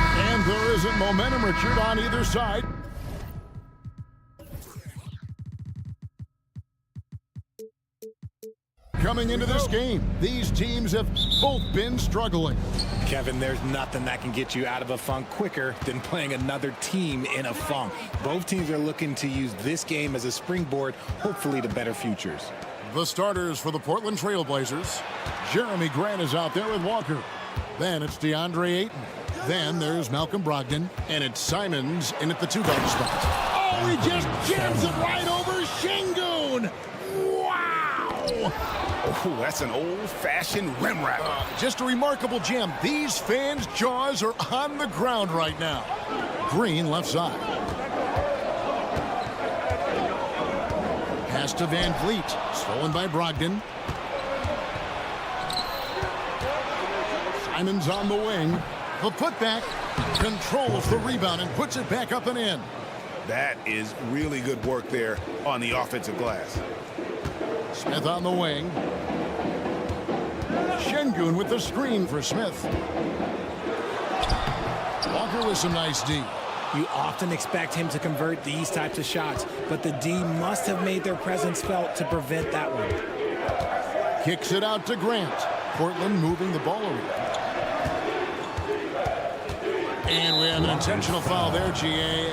And there isn't momentum, Richard, on either side. Coming into this game, these teams have both been struggling. Kevin, there's nothing that can get you out of a funk quicker than playing another team in a funk. Both teams are looking to use this game as a springboard, hopefully to better futures. The starters for the Portland Trail Blazers. Jeremy Grant is out there with Walker. Then it's DeAndre Ayton. Then there's Malcolm Brogdon. And it's Simons in at the two-guard spot. Oh, he just jams it right over Şengün. Wow! Oh, that's an old-fashioned rim wrap. Just a remarkable jam. These fans' jaws are on the ground right now. Green left side. Pass to Van Vliet. Stolen by Brogdon. Simons on the wing. The putback. Controls the rebound and puts it back up and in. That is really good work there on the offensive glass. Smith on the wing. Şengün with the screen for Smith. Walker with some nice D. You often expect him to convert these types of shots, but the D must have made their presence felt to prevent that one. Kicks it out to Grant. Portland moving the ball around. And we have an intentional foul there, GA.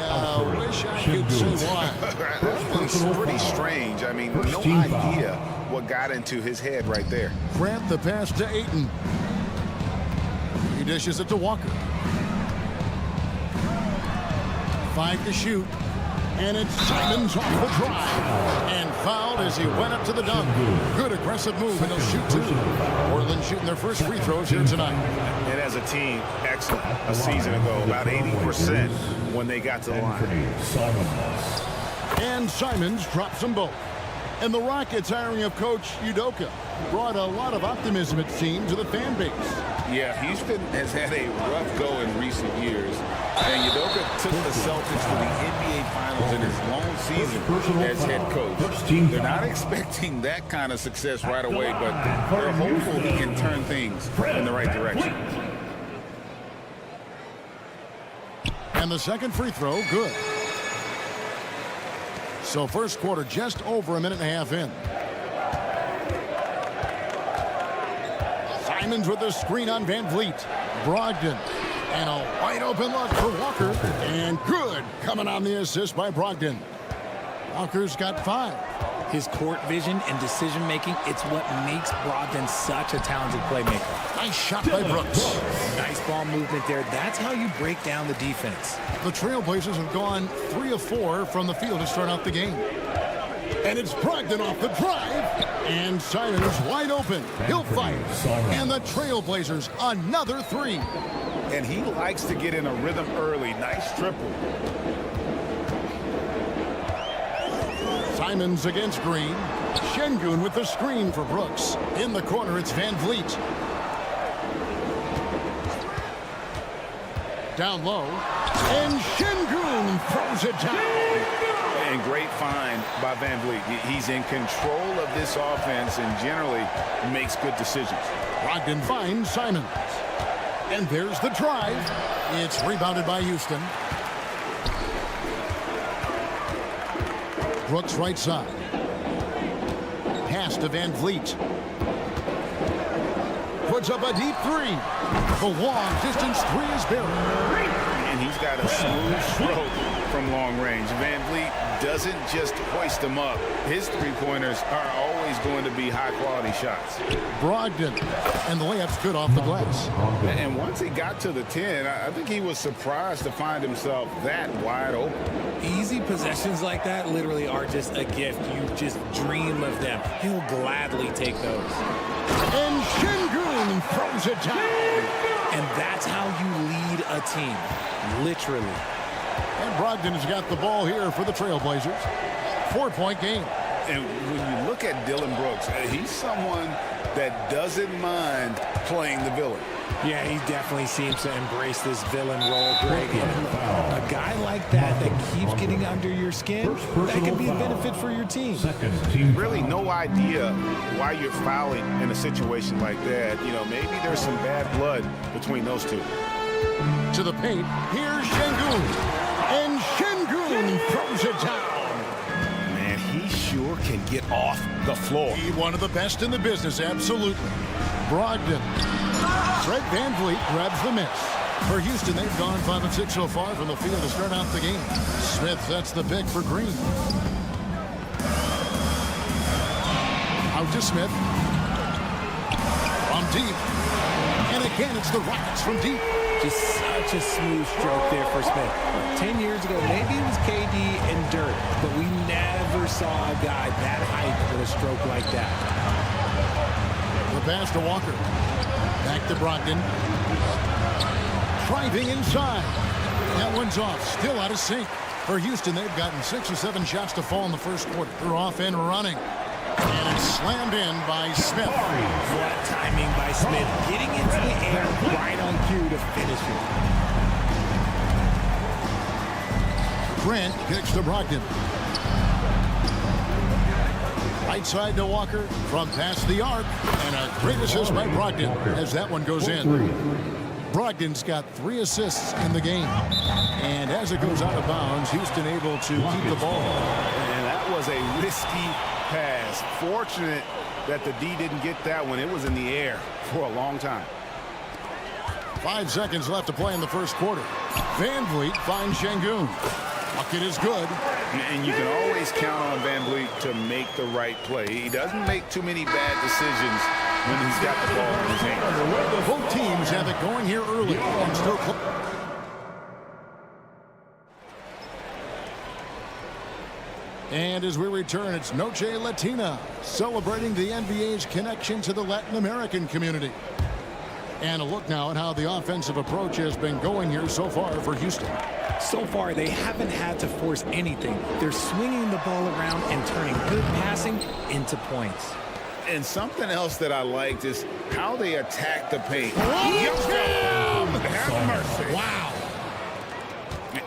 Wish I could see why. That one's pretty strange. I mean, no idea what got into his head right there. Grant the pass to Ayton. He dishes it to Walker. 5 to shoot. And it's Simons off the drive. And fouled as he went up to the dunk. Good aggressive move, and he'll shoot two. Portland shooting their first free throws here tonight. And as a team, excellent. A season ago, about 80% when they got to the line. And Simons drops them both. And the Rockets' hiring of Coach Udoka brought a lot of optimism, it seemed, to the fan base. Yeah, Houston has had a rough go in recent years. And Udoka took the Celtics to the NBA Finals in his long season as head coach. They're not expecting that kind of success right away, but they're hopeful he can turn things in the right direction. And the second free throw, good. So first quarter just over a minute and a half in. Simons with the screen on Van Vliet. Brogdon. And a wide open look for Walker. And good coming on the assist by Brogdon. Walker's got 5. His court vision and decision-making, it's what makes Brogdon such a talented playmaker. Nice shot by Brooks. Nice ball movement there. That's how you break down the defense. The Trailblazers have gone 3 of 4 from the field to start out the game. And it's Brogdon off the drive. And Simons wide open. He'll fire. And the Trailblazers another 3. And he likes to get in a rhythm early. Nice triple. Simons against Green. Şengün with the screen for Brooks. In the corner, it's Van Vliet. Down low. And Şengün throws it down. And great find by Van Vliet. He's in control of this offense and generally makes good decisions. Brogdon finds Simons. And there's the drive. It's rebounded by Houston. Brooks right side. Pass to Van Vliet. Puts up a deep 3. The long distance 3 is buried. And he's got a smooth stroke from long range. Van Vliet doesn't just hoist them up. His three-pointers are always going to be high-quality shots. Brogdon. And the layup's good off the glass. And once he got to the 10, I think he was surprised to find himself that wide open. Easy possessions like that literally are just a gift. You just dream of them. He'll gladly take those. And Şengün throws it down. And that's how you lead a team. Literally. And Brogdon's got the ball here for the Trailblazers. 4-point game. And when you look at Dillon Brooks, he's someone that doesn't mind playing the villain. Yeah, he definitely seems to embrace this villain role, Greg. And a guy like that keeps getting under your skin, that can be a benefit for your team. Really no idea why you're fouling in a situation like that. You know, maybe there's some bad blood between those two. To the paint, here's Şengün. And Şengün throws it down. Man, he sure can get off the floor. He one of the best in the business, absolutely. Brogdon. Fred VanVleet grabs the miss. For Houston, they've gone 5 and 6 so far from the field to start out the game. Smith sets the pick for Green. Out to Smith. From deep. And again, it's the Rockets from deep. Just such a smooth stroke there for Smith. 10 years ago, maybe it was KD and Dirk, but we never saw a guy that height with a stroke like that. The pass to Walker. Back to Brogdon. Driving inside. That one's off. Still out of sync. For Houston, they've gotten 6 or 7 shots to fall in the first quarter. They're off and running. And it's slammed in by Smith. What timing by Smith. Getting into the air right on cue to finish it. Grant kicks to Brogdon. Right side to Walker from past the arc. And a great assist by Brogdon as that one goes in. Brogdon's got 3 assists in the game. And as it goes out of bounds, Houston able to keep the ball. And that was a risky pass. Fortunate that the D didn't get that one. It was in the air for a long time. 5 seconds left to play in the first quarter. VanVleet finds Şengün. Bucket is good. And you can always count on VanVleet to make the right play. He doesn't make too many bad decisions when he's got the ball in his hands. Both teams have it going here early. And still and as we return, it's Noche Latina, celebrating the NBA's connection to the Latin American community. And a look now at how the offensive approach has been going here so far for Houston. So far, they haven't had to force anything. They're swinging the ball around and turning good passing into points. And something else that I liked is how they attack the paint. Have mercy. Wow.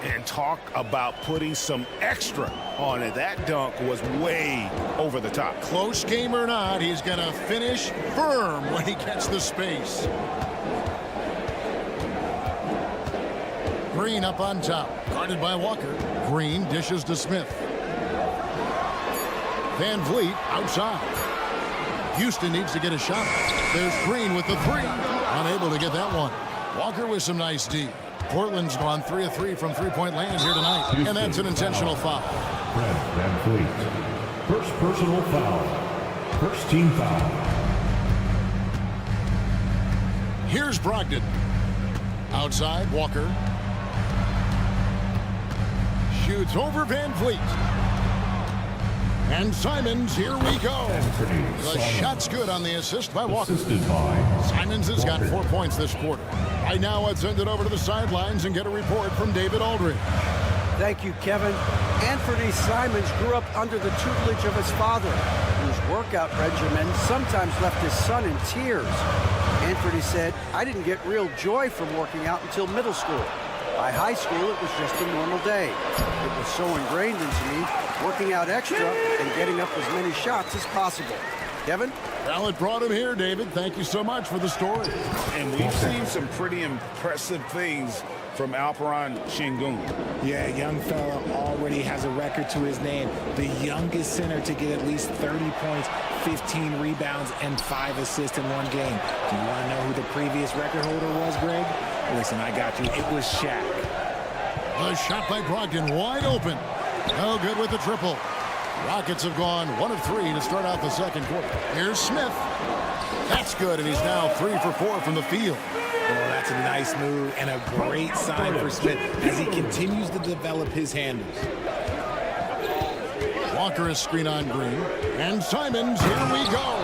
And talk about putting some extra on it. That dunk was way over the top. Close game or not, he's going to finish firm when he gets the space. Green up on top, guarded by Walker. Green dishes to Smith. VanVleet outside. Houston needs to get a shot. There's Green with the 3. Unable to get that one. Walker with some nice D. Portland's gone 3 of 3 from three-point land here tonight. Houston, and that's an intentional foul. Fred VanVleet. First personal foul. First team foul. Here's Brogdon. Outside, Walker. Shoots over VanVleet. And Simons, here we go. The shot's good on the assist by Walker. Simons has got 4 points this quarter. Right now, let's send it over to the sidelines and get a report from David Aldridge. Thank you, Kevin. Anthony Simons grew up under the tutelage of his father, whose workout regimen sometimes left his son in tears. Anthony said, "I didn't get real joy from working out until middle school. By high school, it was just a normal day. It was so ingrained into me, working out extra and getting up as many shots as possible." Kevin? Well, it brought him here, David. Thank you so much for the story. And we've seen some pretty impressive things from Alperen Şengün. Yeah, young fella already has a record to his name. The youngest center to get at least 30 points, 15 rebounds, and 5 assists in one game. Do you want to know who the previous record holder was, Greg? Listen, I got you. It was Shaq. A shot by Brogdon, wide open. No good with the triple. Rockets have gone 1 of 3 to start out the second quarter. Here's Smith. That's good, and he's now 3 for 4 from the field. Well, that's a nice move and a great sign for Smith as he continues to develop his handles. Walker is screen on Green. And Simons, here we go.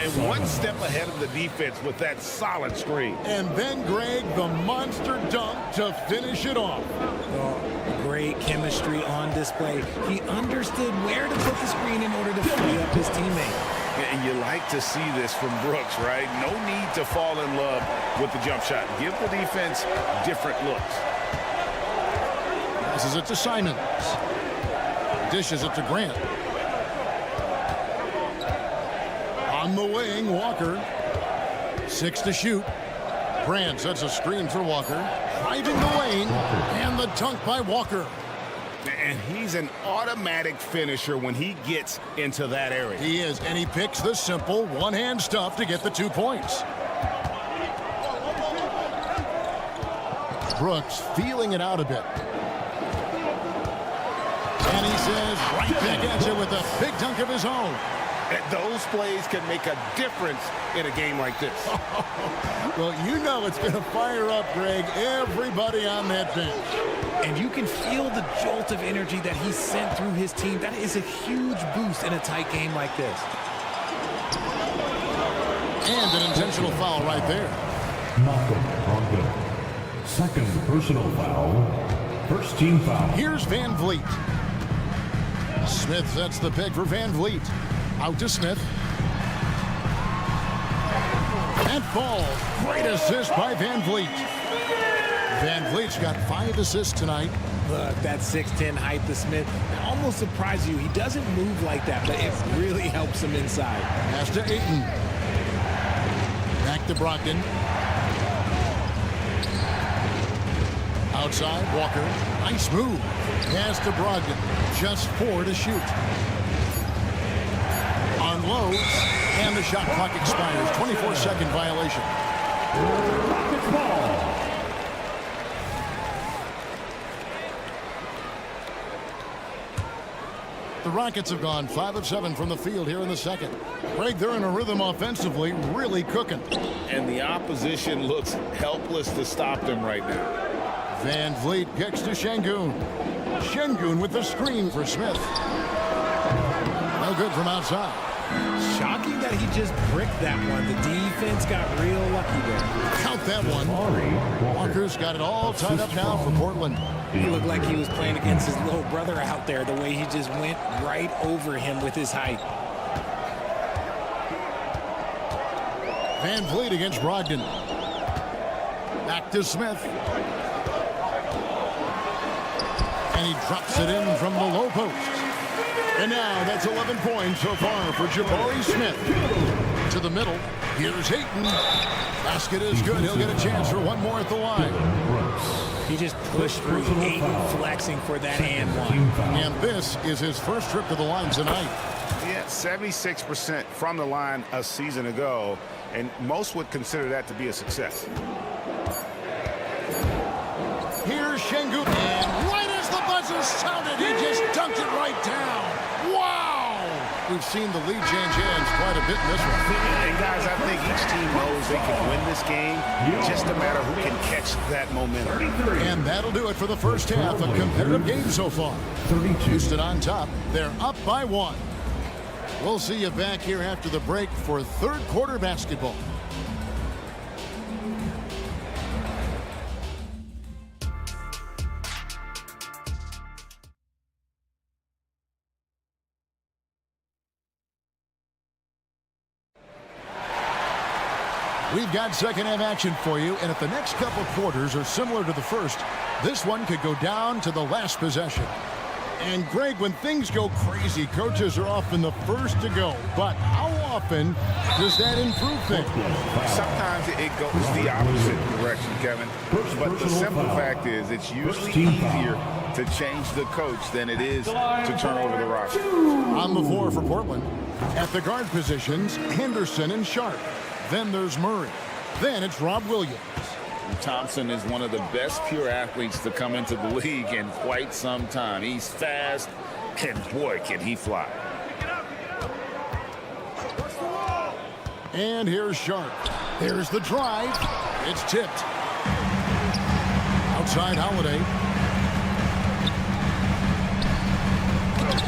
And 1 step ahead of the defense with that solid screen. And then, Greg, the monster dunk to finish it off. Oh, great chemistry on display. He understood where to put the screen in order to free up his teammate. And you like to see this from Brooks, right? No need to fall in love with the jump shot. Give the defense different looks. Passes it to Simons. Dishes it to Grant. On the wing, Walker. 6 to shoot. Grant sets a screen for Walker. Driving the lane. And the dunk by Walker. And he's an automatic finisher when he gets into that area. He is, and he picks the simple one-hand stuff to get the 2 points. Brooks feeling it out a bit. And he says, right back at you with a big dunk of his own. And those plays can make a difference in a game like this. Well, you know it's going to fire up, Greg, everybody on that bench. And you can feel the jolt of energy that he sent through his team. That is a huge boost in a tight game like this. And an intentional foul right there. Malcolm Brogdon. Second personal foul. First team foul. Here's Van Vliet. Smith sets the pick for Van Vliet. Out to Smith. And falls. Great assist by Van Vliet. Van Vliet's got 5 assists tonight. Look, that 6'10" height to Smith, it almost surprises you. He doesn't move like that, but it really helps him inside. Pass to Ayton. Back to Brogdon. Outside, Walker. Nice move. Pass to Brogdon. Just 4 to shoot. Unloads. And the shot clock expires. 24-second violation. Rockets ball. The Rockets have gone 5 of 7 from the field here in the second. Greg, they're in a rhythm offensively, really cooking. And the opposition looks helpless to stop them right now. Van Vliet kicks to Şengün. Şengün with the screen for Smith. No good from outside. Shocking that he just bricked that one. The defense got real lucky there. Count that one. Walker's got it all tied up now for Portland. He looked like he was playing against his little brother out there, the way he just went right over him with his height. Van Vliet against Brogdon. Back to Smith. And he drops it in from the low post. And now that's 11 points so far for Jabari Smith. To the middle. Here's Ayton. Basket is good. He'll get a chance for one more at the line. He just pushed through Ayton, flexing for that and one. And this is his first trip to the line tonight. Yeah, 76% from the line a season ago, and most would consider that to be a success. Here's Şengün. And right as the buzzer sounded, he just dunked it right down. Wow! We've seen the lead change hands quite a bit in this one. And guys, I think each team knows they can win this game. Just a matter who can catch that momentum. And that'll do it for the first half. A competitive game so far. Houston on top. They're up by 1. We'll see you back here after the break for third quarter basketball. We've got second half action for you, and if the next couple quarters are similar to the first, this one could go down to the last possession. And Greg, when things go crazy, coaches are often the first to go. But how often does that improve things? Sometimes it goes the opposite direction, Kevin. But the simple fact is it's usually easier to change the coach than it is to turn over the roster. On the floor for Portland. At the guard positions, Henderson and Sharp. Then there's Murray. Then it's Rob Williams. Thompson is one of the best pure athletes to come into the league in quite some time. He's fast, and boy, can he fly. And here's Sharp. There's the drive. It's tipped. Outside Holiday.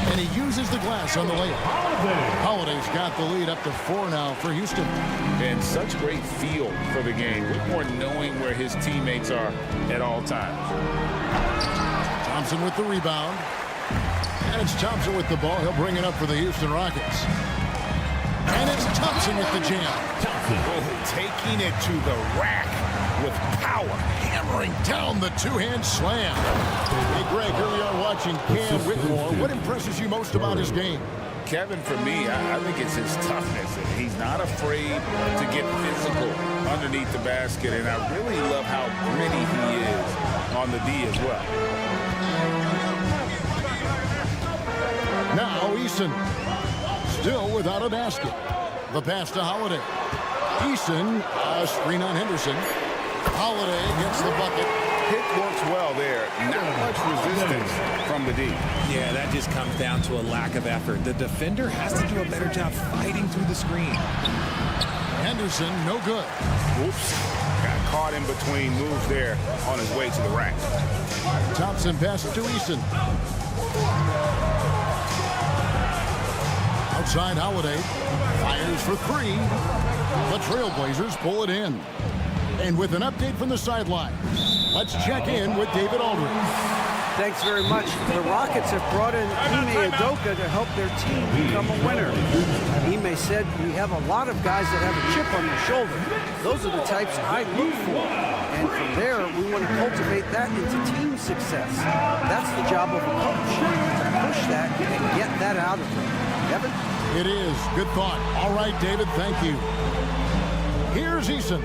And he uses the glass on the layup. Holiday's got the lead up to 4 now for Houston. And such great feel for the game. Whitmore knowing where his teammates are at all times. Thompson with the rebound. And it's Thompson with the ball. He'll bring it up for the Houston Rockets. And That's Thompson with the jam. Taking it to the rack with power. Hammering down the two-hand slam. Hey, Greg, here we are watching Cam Whitmore. What impresses you most about his game? Kevin, for me, I think it's his toughness. He's not afraid to get physical underneath the basket, and I really love how gritty he is on the D as well. Now Eason, still without a basket. The pass to Holiday. Eason, a screen on Henderson. Holiday gets the bucket. Pick works well there. Not much resistance from the D. Yeah, that just comes down to a lack of effort. The defender has to do a better job fighting through the screen. Henderson, no good. Oops. Got caught in between moves there on his way to the rack. Thompson passes to Eason. Outside Holiday. Fires for three. The Trailblazers pull it in. And with an update from the sideline, let's check in with David Aldridge. Thanks very much. The Rockets have brought in Ime Udoka to help their team become a winner. Ime said, we have a lot of guys that have a chip on their shoulder. Those are the types I look for. And from there, we want to cultivate that into team success. That's the job of a coach, to push that and get that out of them. Kevin? It is. Good thought. All right, David, thank you. Here's Eason.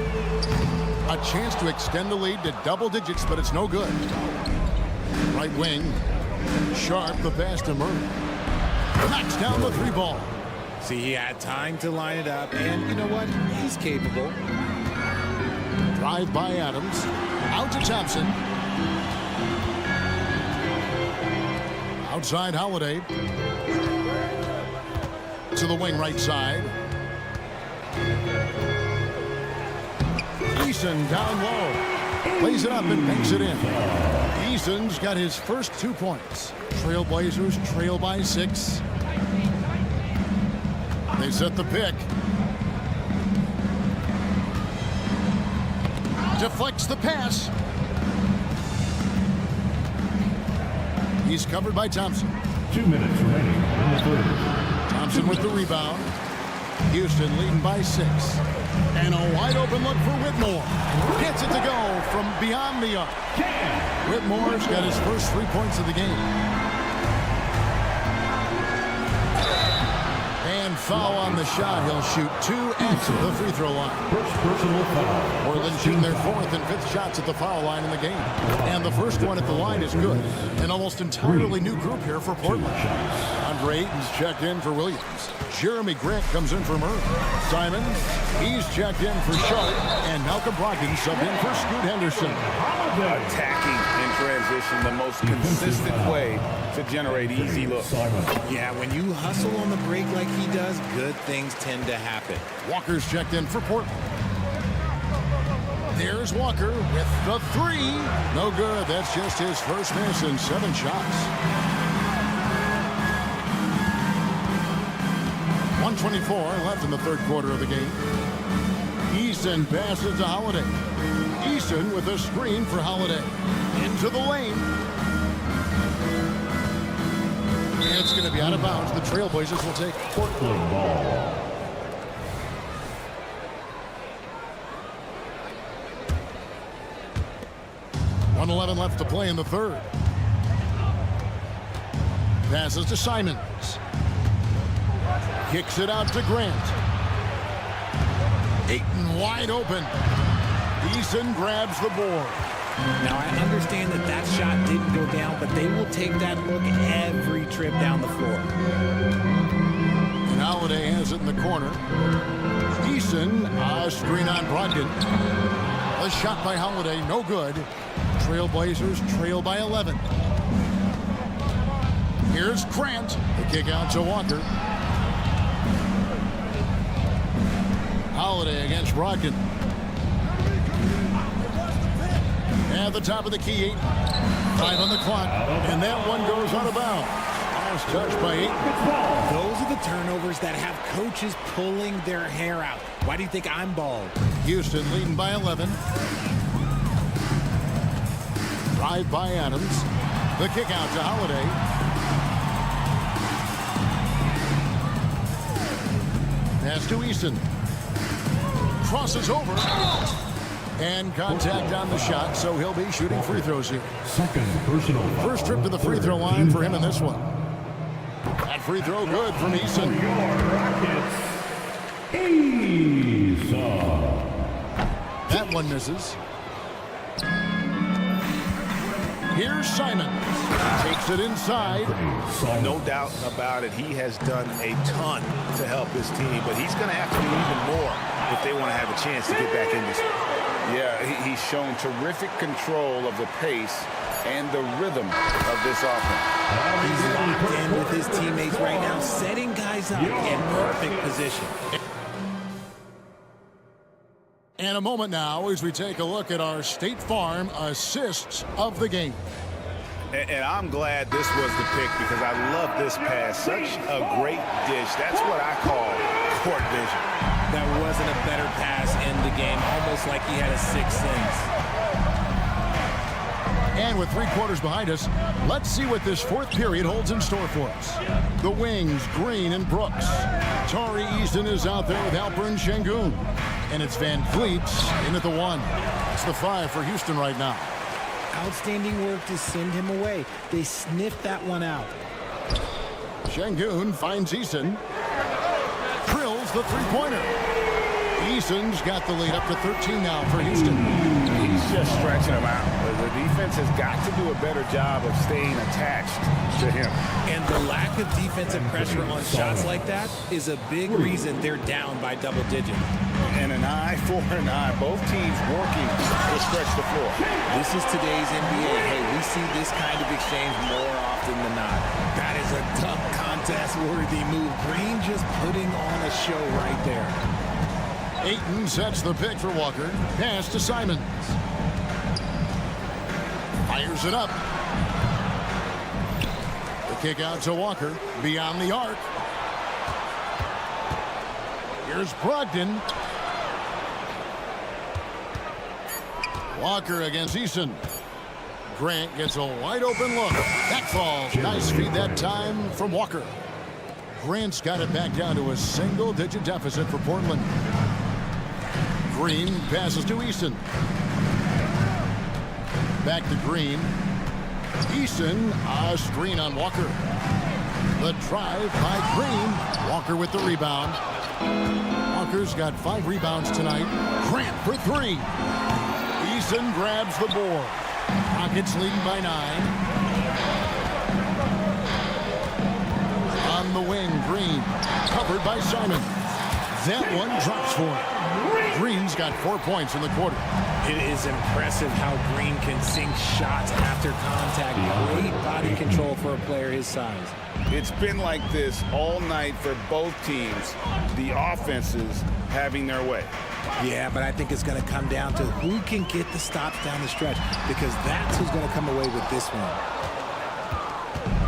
A chance to extend the lead to double digits, but it's no good. Right wing. Sharp, the pass to Murray. Knocks down the three ball. See, he had time to line it up, and you know what? He's capable. Drive by Adams. Out to Thompson. Outside Holiday. To the wing right side. Eason down low. Plays it up and banks it in. Eason's got his first 2 points. Trailblazers trail by 6. They set the pick. Deflects the pass. He's covered by Thompson. 2 minutes remaining in the third. Thompson with the rebound. Houston leading by 6. And a wide open look for Whitmore. Gets it to go from beyond the arc. Whitmore's got his first 3 points of the game. And foul on the shot. He'll shoot 2 at the free throw line. First personal foul. Portland shooting their 4th and 5th shots at the foul line in the game. And the first one at the line is good. An almost entirely new group here for Portland. Andre Ayton's checked in for Williams. Jeremy Grant comes in for Murray. Simons, he's checked in for Sharp. And Malcolm Brogdon subbed in for Scoot Henderson. Attacking in transition, the most consistent way to generate easy looks. Yeah, when you hustle on the break like he does, good things tend to happen. Walker's checked in for Portland. There's Walker with the 3. No good. That's just his first miss in 7 shots. 1:24 left in the third quarter of the game. Eason passes to Holiday. Eason with a screen for Holiday. Into the lane. And it's going to be out of bounds. The Trailblazers will take Portland ball. .111 left to play in the third. Passes to Simons. Kicks it out to Grant. Ayton wide open. Eason grabs the board. Now, I understand that that shot didn't go down, but they will take that look every trip down the floor. And Holiday has it in the corner. Eason, a screen on Brogdon. A shot by Holiday, no good. Trailblazers trail by 11. Here's Grant. The kick out to Walker. Holiday against Brogdon. At the top of the key, 8. 5 on the clock. And that one goes out of bounds. Last touch by 8. Those are the turnovers that have coaches pulling their hair out. Why do you think I'm bald? Houston leading by 11. Drive by Adams. The kick out to Holiday. Pass to Eason. Crosses over. And contact on the shot, so he'll be shooting free throws here. Second personal foul. First trip to the free throw line for him in this one. That free throw good from Eason. That one misses. Here's Simon. Takes it inside. No doubt about it. He has done a ton to help his team, but he's going to have to do even more if they want to have a chance to get back in this one. Yeah, he's shown terrific control of the pace and the rhythm of this offense. He's locked in with his teammates right now, setting guys up in perfect position. And a moment now as we take a look at our State Farm assists of the game. And I'm glad this was the pick because I love this pass. Such a great dish. That's what I call court vision. That wasn't a better pass in the game, almost like he had a sixth sense. And with 3 quarters behind us, let's see what this fourth period holds in store for us. The wings, Green and Brooks. Tari Easton is out there with Alpern Şengün. And it's Van Vliet in at the 1. It's the 5 for Houston right now. Outstanding work to send him away. They sniffed that one out. Şengün finds Eason. Drills the three-pointer. Eason's got the lead up to 13 now for Houston. He's just stretching him out. The defense has got to do a better job of staying attached to him. And the lack of defensive pressure on shots like that is a big reason they're down by double digits. And an eye for an eye. Both teams working to stretch the floor. This is today's NBA. Hey, we see this kind of exchange more often than not. That is a tough contest-worthy move. Green just putting on a show right there. Ayton sets the pick for Walker. Pass to Simons. Fires it up. The kick out to Walker. Beyond the arc. Here's Brogdon. Walker against Eason. Grant gets a wide open look. That falls. Nice feed that time from Walker. Grant's got it back down to a single-digit deficit for Portland. Green passes to Eason. Back to Green. Eason, a screen on Walker. The drive by Green. Walker with the rebound. Walker's got 5 rebounds tonight. Grant for 3. Eason grabs the board. Rockets leading by 9. On the wing, Green. Covered by Simon. That one drops for him. Green's got 4 points in the quarter. It is impressive how Green can sink shots after contact. Great body control for a player his size. It's been like this all night for both teams. The offenses having their way. Yeah, but I think it's going to come down to who can get the stops down the stretch, because that's who's going to come away with this one.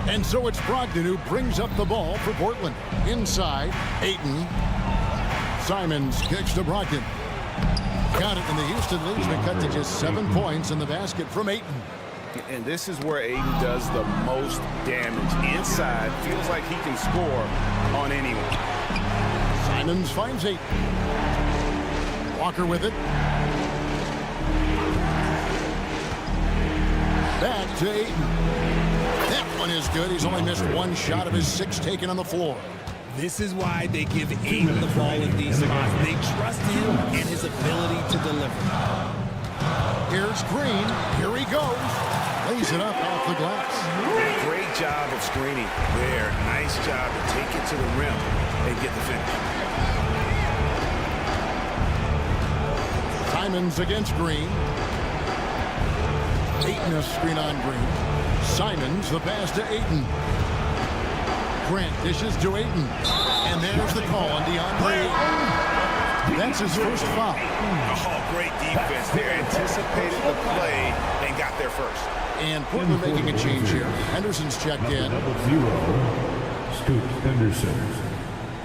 And so it's Brogdon who brings up the ball for Portland. Inside, Ayton. Simons kicks to Brogdon. Got it, and the Houston lead's been cut to just 7 points in the basket from Ayton. And this is where Ayton does the most damage. Inside, feels like he can score on anyone. Simons finds Ayton. Walker with it. Back to Ayton. That one is good. He's only missed 1 shot of his 6 taken on the floor. This is why they give Ayton the ball in these spots. They trust him and his ability to deliver. Here's Green. Here he goes. Lays it up off the glass. Great job of screening there. Nice job to take it to the rim and get the finish. Simons against Green. Ayton a screen on Green. Simons the pass to Ayton. Grant dishes to Ayton. And there's the call on DeAndre Ayton. That's his first foul. Oh, great defense there. Anticipated the play and got there first. And Portland making a change here. Henderson's checked in. Scoot Henderson.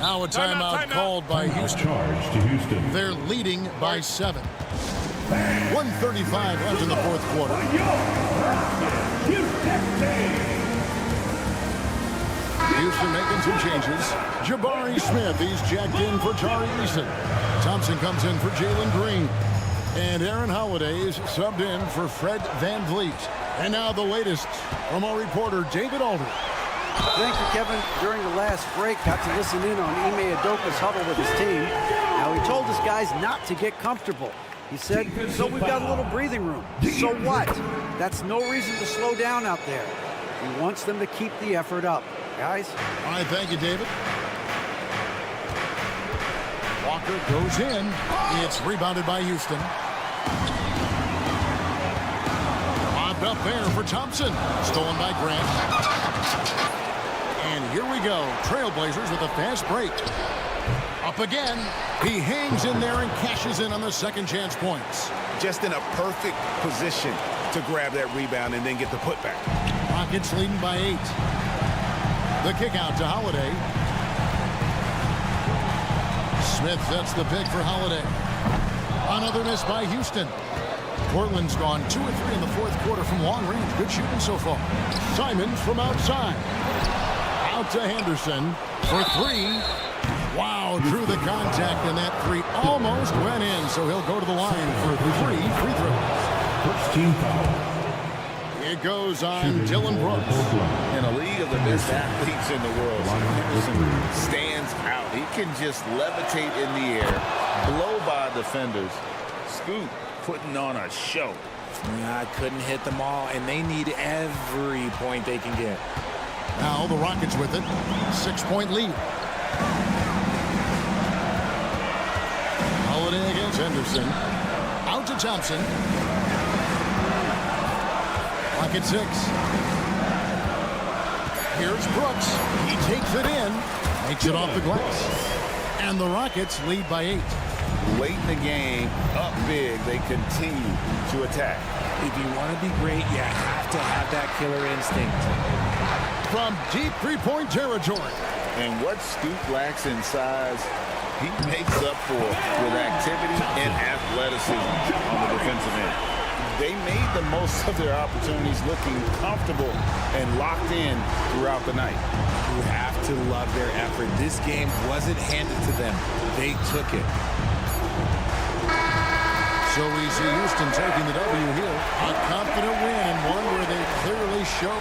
Now a timeout called by Houston. Charge to Houston. They're leading by 7. 1:35 left in the fourth quarter. Houston making some changes. Jabari Smith, he's jacked in for Tari Eason. Thompson comes in for Jalen Green. And Aaron Holiday's subbed in for Fred VanVleet. And now the latest from our reporter, David Alder. Thank you, Kevin. During the last break, got to listen in on Ime Udoka's huddle with his team. Now, he told his guys not to get comfortable. He said, so we've got a little breathing room. So what? That's no reason to slow down out there. He wants them to keep the effort up. Guys? All right, thank you, David. Walker goes in. It's rebounded by Houston. Lobbed up there for Thompson. Stolen by Grant. And here we go. Trailblazers with a fast break. Up again. He hangs in there and cashes in on the second chance points. Just in a perfect position to grab that rebound and then get the putback. Rockets leading by 8. The kick out to Holiday. Smith sets the pick for Holiday. Another miss by Houston. Portland's gone 2 or 3 in the fourth quarter from long range. Good shooting so far. Simons from outside. Out to Henderson for 3. Wow, drew the contact, and that 3 almost went in, so he'll go to the line for 3 free throws. First team foul. It goes on Dylan Brooks. In a league of the best athletes in the world, Henderson stands out. He can just levitate in the air, blow by defenders. Scoot putting on a show. I couldn't hit them all, and they need every point they can get. Now the Rockets with it. 6-point lead. Holiday against Henderson. Out to Thompson. Clock at 6. Here's Brooks. He takes it in. Makes it off the glass. And the Rockets lead by 8. Late in the game, up big, they continue to attack. If you want to be great, you have to have that killer instinct. From deep three-point territory. And what Scoot lacks in size, he makes up for with activity and athleticism on the defensive end. They made the most of their opportunities, looking comfortable and locked in throughout the night. You have to love their effort. This game wasn't handed to them. They took it. So we see Houston taking the W here. A confident win and one where they clearly show.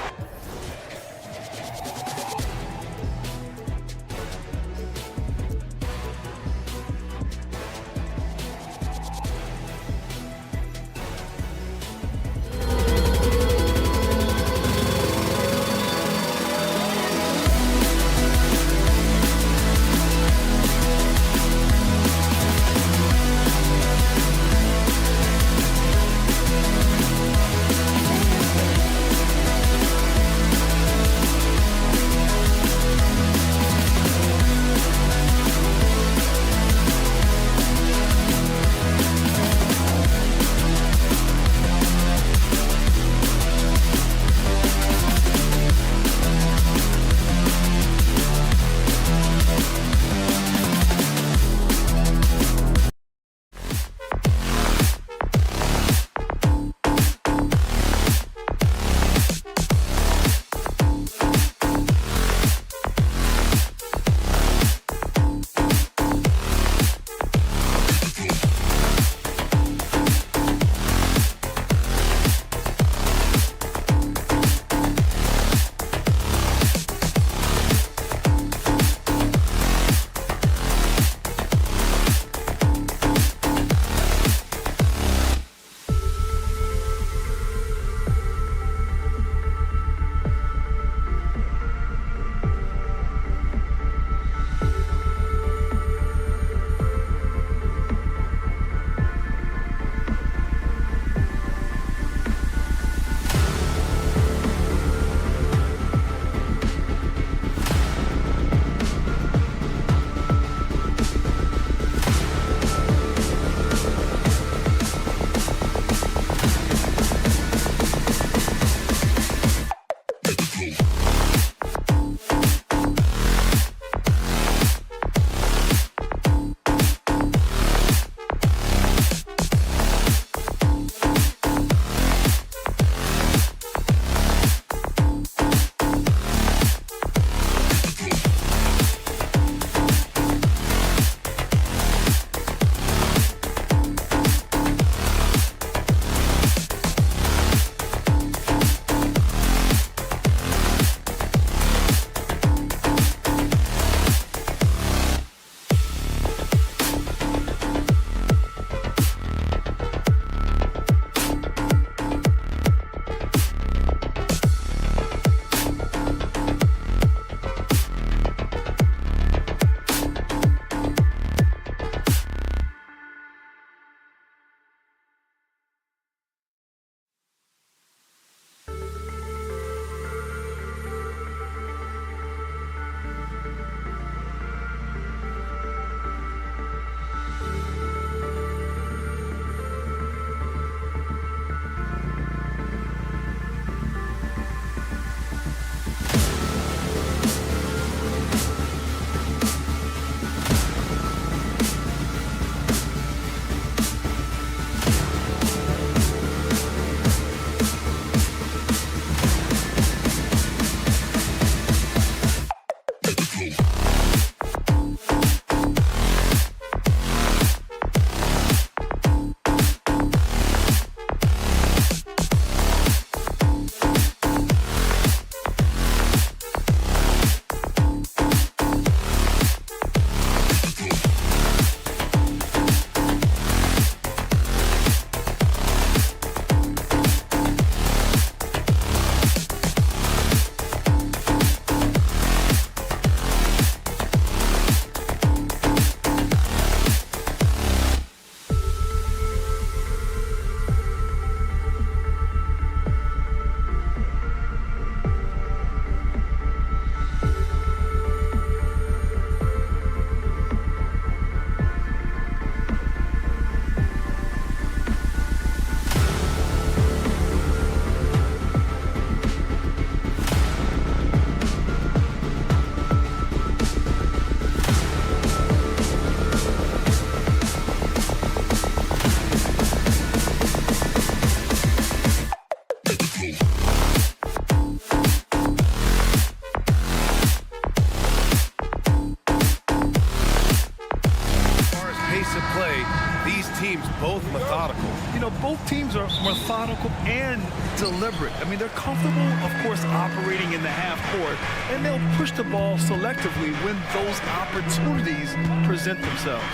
both teams are methodical and deliberate. I mean, they're comfortable, of course, operating in the half court, and they'll push the ball selectively when those opportunities present themselves.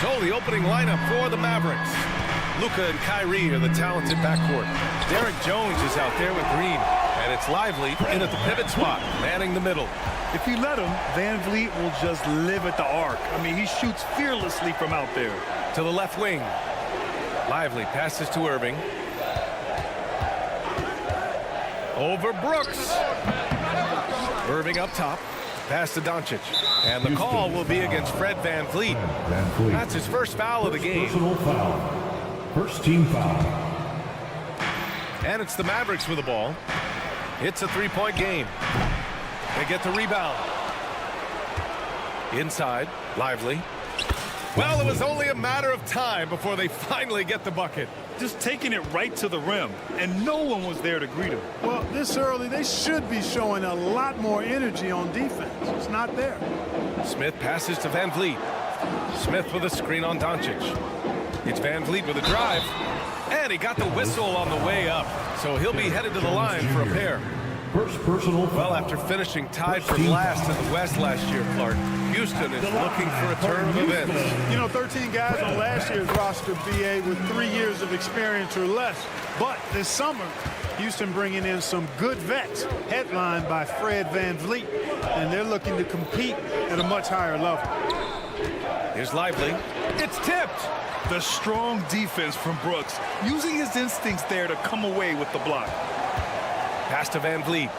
So the opening lineup for the Mavericks. Luka and Kyrie are the talented backcourt. Derek Jones is out there with Green, and it's Lively in at the pivot spot, manning the middle. If you let him, Van Vliet will just live at the arc. I mean, he shoots fearlessly from out there. To the left wing. Lively passes to Irving. Over Brooks. Irving up top. Pass to Doncic. And the call will be against Fred Van Vliet. That's his first foul of the game. Personal foul. First team foul. And it's the Mavericks with the ball. It's a three-point game. They get the rebound. Inside, Lively. Well, it was only a matter of time before they finally get the bucket. Just taking it right to the rim, and no one was there to greet him. Well, this early, they should be showing a lot more energy on defense. It's not there. Smith passes to Van Vliet. Smith with a screen on Doncic. It's Van Vliet with a drive. And he got the whistle on the way up. So he'll be headed to the line for a pair. First personal foul. Well, after finishing tied for last in the West last year, Clark, Houston is looking for a turn of events. You know, 13 guys on last year's roster, BA, with 3 years of experience or less. But this summer, Houston bringing in some good vets, headlined by Fred Van Vliet, and they're looking to compete at a much higher level. Here's Lively. It's tipped. The strong defense from Brooks, using his instincts there to come away with the block. Pass to Van Vliet.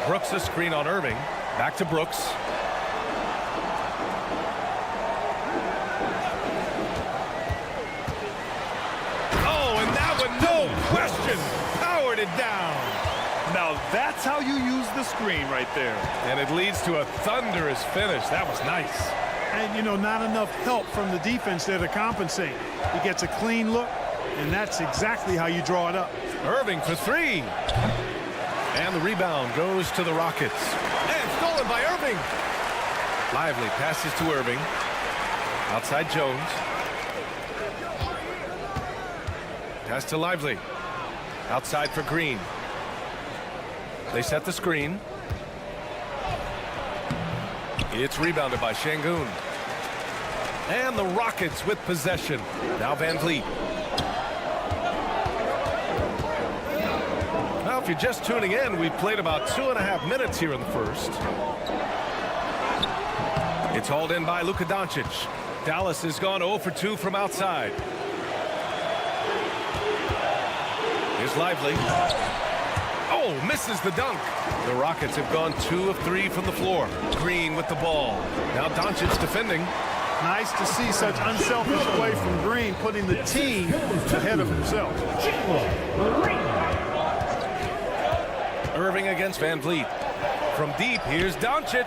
Brooks a screen on Irving. Back to Brooks. Oh, and that one, no question, powered it down. Now that's how you use the screen right there. And it leads to a thunderous finish. That was nice. And, you know, not enough help from the defense there to compensate. He gets a clean look, and that's exactly how you draw it up. Irving for three. And the rebound goes to the Rockets. And stolen by Irving. Lively passes to Irving. Outside Jones. Pass to Lively. Outside for Green. They set the screen. It's rebounded by Şengün. And the Rockets with possession. Now Van Vliet. Now, if you're just tuning in, we've played about 2.5 minutes here in the first. It's hauled in by Luka Doncic. Dallas has gone 0 for 2 from outside. Here's Lively. Oh, misses the dunk. The Rockets have gone 2 of 3 from the floor. Green with the ball. Now Doncic defending. Nice to see such unselfish play from Green, putting the team ahead of himself. Irving against Van Vliet. From deep, here's Doncic.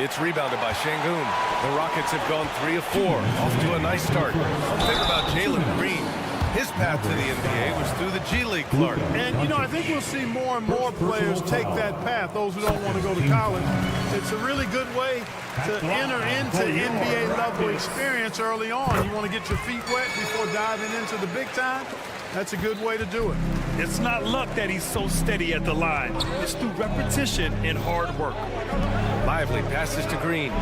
It's rebounded by Şengün. The Rockets have gone 3 of 4. Off to a nice start. One thing about Jalen Green, his path to the NBA was through the G League, Clark. And, you know, I think we'll see more and more players take that path, those who don't want to go to college. It's a really good way to enter into NBA-level experience early on. You want to get your feet wet before diving into the big time? That's a good way to do it. It's not luck that he's so steady at the line. It's through repetition and hard work. Lively passes to Green.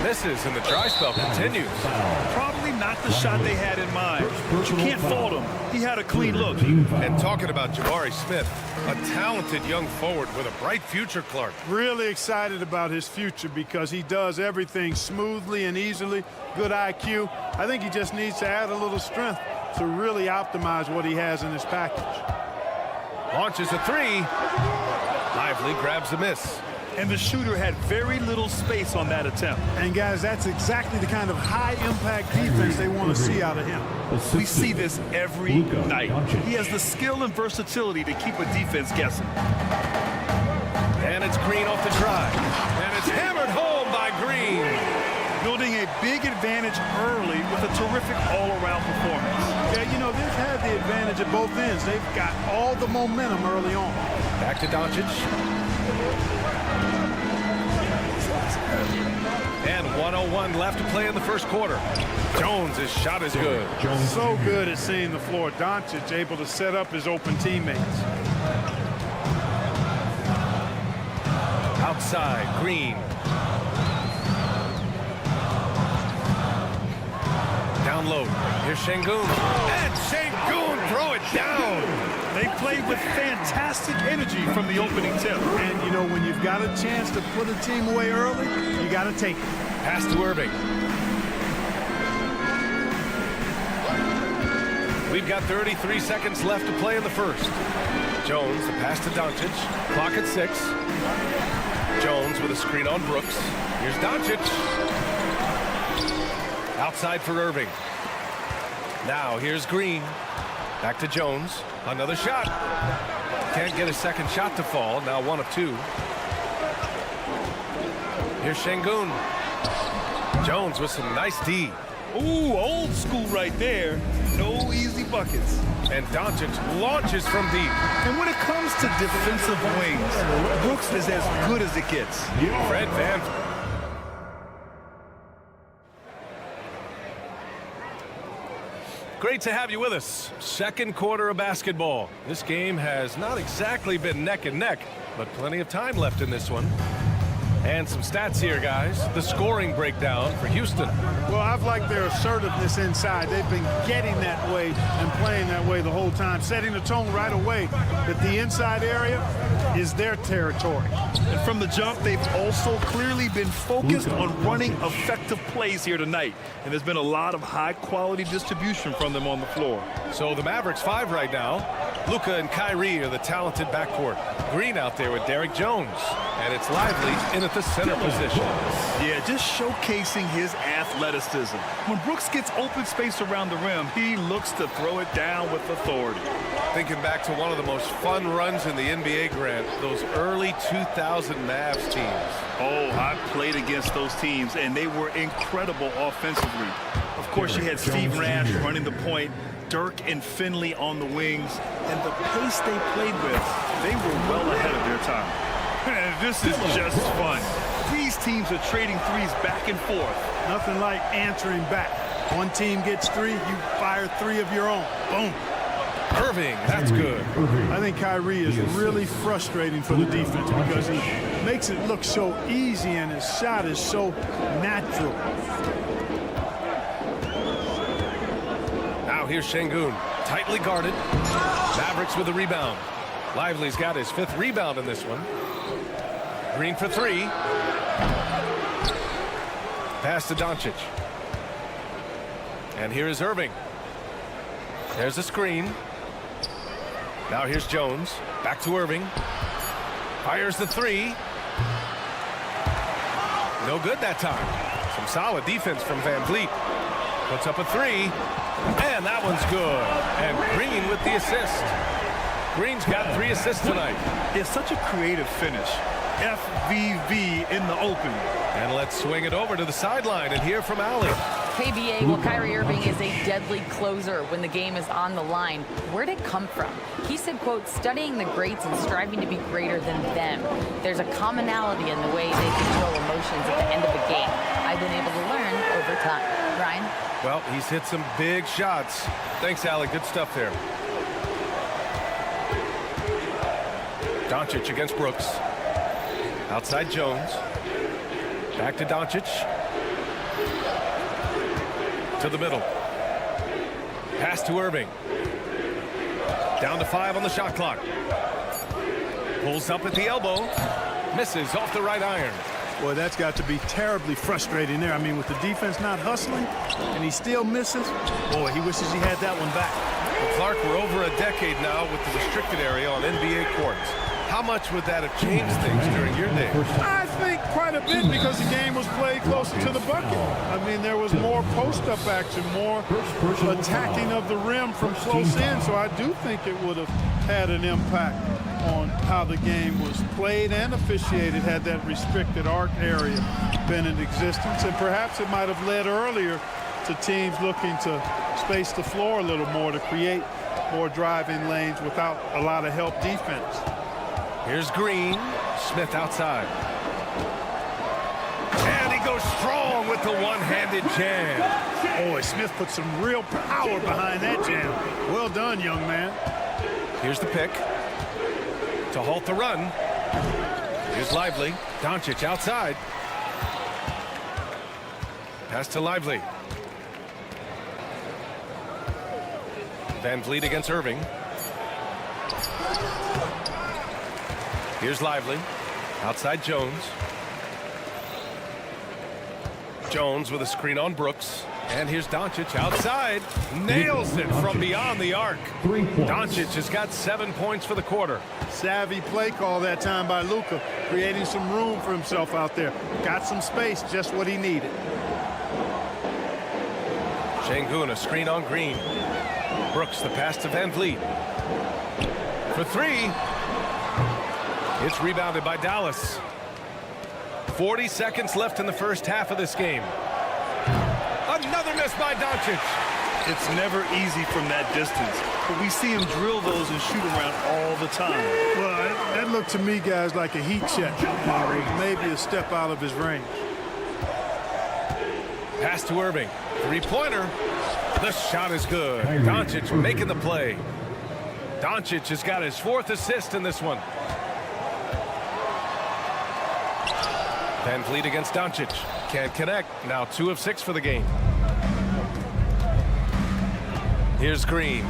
Misses, and the dry spell continues. Probably not the shot they had in mind, but you can't fault him. He had a clean look. And talking about Jabari Smith, a talented young forward with a bright future, Clark. Really excited about his future because he does everything smoothly and easily. Good IQ. I think he just needs to add a little strength to really optimize what he has in his package. Launches a three. Lively grabs a miss. And the shooter had very little space on that attempt. And, guys, that's exactly the kind of high-impact defense they want to see out of him. We see this every night. He has the skill and versatility to keep a defense guessing. And it's Green off the drive. And it's hammered home by Green. Building a big advantage early with a terrific all-around performance. Yeah, you know, they've had the advantage at both ends. They've got all the momentum early on. Back to Doncic. And 1:01 left to play in the first quarter. Jones, his shot is good. So good at seeing the floor. Doncic able to set up his open teammates. Outside, Green. Down low. Here's Şengün. And Şengün, throw it down. They played with fantastic energy from the opening tip. And, you know, when you've got a chance to put a team away early, you got to take it. Pass to Irving. We've got 33 seconds left to play in the first. Jones, the pass to Doncic. Clock at 6. Jones with a screen on Brooks. Here's Doncic. Outside for Irving. Now here's Green. Back to Jones. Another shot. Can't get a second shot to fall. Now 1 of 2. Here's Şengün. Jones with some nice D. Ooh, old school right there. No easy buckets. And Doncic launches from deep. And when it comes to defensive wings, Brooks is as good as it gets. Fred Van. Great to have you with us. Second quarter of basketball. This game has not exactly been neck and neck, but plenty of time left in this one. And some stats here, guys. The scoring breakdown for Houston. Well, I've liked their assertiveness inside. They've been getting that way and playing that way the whole time, setting the tone right away that the inside area is their territory. And from the jump, they've also clearly been focused on running effective plays here tonight. And there's been a lot of high-quality distribution from them on the floor. So the Mavericks 5 right now. Luka and Kyrie are the talented backcourt. Green out there with Derek Jones. And it's Lively in at the center position. Yeah, just showcasing his athleticism. When Brooks gets open space around the rim, he looks to throw it down with authority. Thinking back to one of the most fun runs in the NBA, Grant, those early 2000 Mavs teams. Oh, I played against those teams, and they were incredible offensively. Of course, you had Steve Nash running the point, Dirk and Finley on the wings, and the pace they played with, they were well ahead of their time. And this is just fun. These teams are trading threes back and forth. Nothing like answering back. One team gets 3, you fire 3 of your own. Boom. Irving, that's good. I think Kyrie is really frustrating for the defense because he makes it look so easy and his shot is so natural. Now here's Şengün, tightly guarded. Mavericks with the rebound. Lively's got his 5th rebound in this one. Green for 3. Pass to Doncic. And here is Irving. There's a screen. Now here's Jones. Back to Irving. Fires the 3. No good that time. Some solid defense from Van Vliet. Puts up a 3. And that one's good. And Green with the assist. Green's got 3 assists tonight. It's such a creative finish. FVV in the open. And let's swing it over to the sideline and hear from Allie. KBA, well, Kyrie Irving is a deadly closer when the game is on the line. Where'd it come from? He said, quote, studying the greats and striving to be greater than them. There's a commonality in the way they control emotions at the end of a game. I've been able to learn over time. Ryan? Well, he's hit some big shots. Thanks, Allie. Good stuff there. Doncic against Brooks. Outside Jones. Back to Doncic. To the middle. Pass to Irving. Down to 5 on the shot clock. Pulls up at the elbow. Misses off the right iron. Boy, that's got to be terribly frustrating there. I mean, with the defense not hustling and he still misses, boy, he wishes he had that one back. Well, Clark, we're over a decade now with the restricted area on NBA courts. How much would that have changed things during your day? I think quite a bit because the game was played closer to the bucket. I mean, there was more post-up action, more attacking of the rim from close in, so I do think it would have had an impact on how the game was played and officiated had that restricted arc area been in existence. And perhaps it might have led earlier to teams looking to space the floor a little more to create more driving lanes without a lot of help defense. Here's Green. Smith outside. with the one-handed jam. Boy, Smith put some real power behind that jam. Well done, young man. Here's the pick to halt the run. Here's Lively. Doncic outside. Pass to Lively. Van Vliet against Irving. Here's Lively. Outside Jones. Jones with a screen on Brooks. And here's Doncic outside. Nails it from beyond the arc. Doncic has got 7 points for the quarter. Savvy play call that time by Luka, creating some room for himself out there. Got some space, just what he needed. Şengün, a screen on Green. Brooks, the pass to Van Vliet. For three. It's rebounded by Dallas. 40 seconds left in the first half of this game. Another miss by Doncic. It's never easy from that distance, but we see him drill those and shoot around all the time. Well, that looked to me, guys, like a heat check. Maybe a step out of his range. Pass to Irving. Three-pointer. The shot is good. Doncic making the play. Doncic has got his 4th assist in this one. Van Vliet against Doncic. Can't connect. Now 2 of 6 for the game. Here's Green.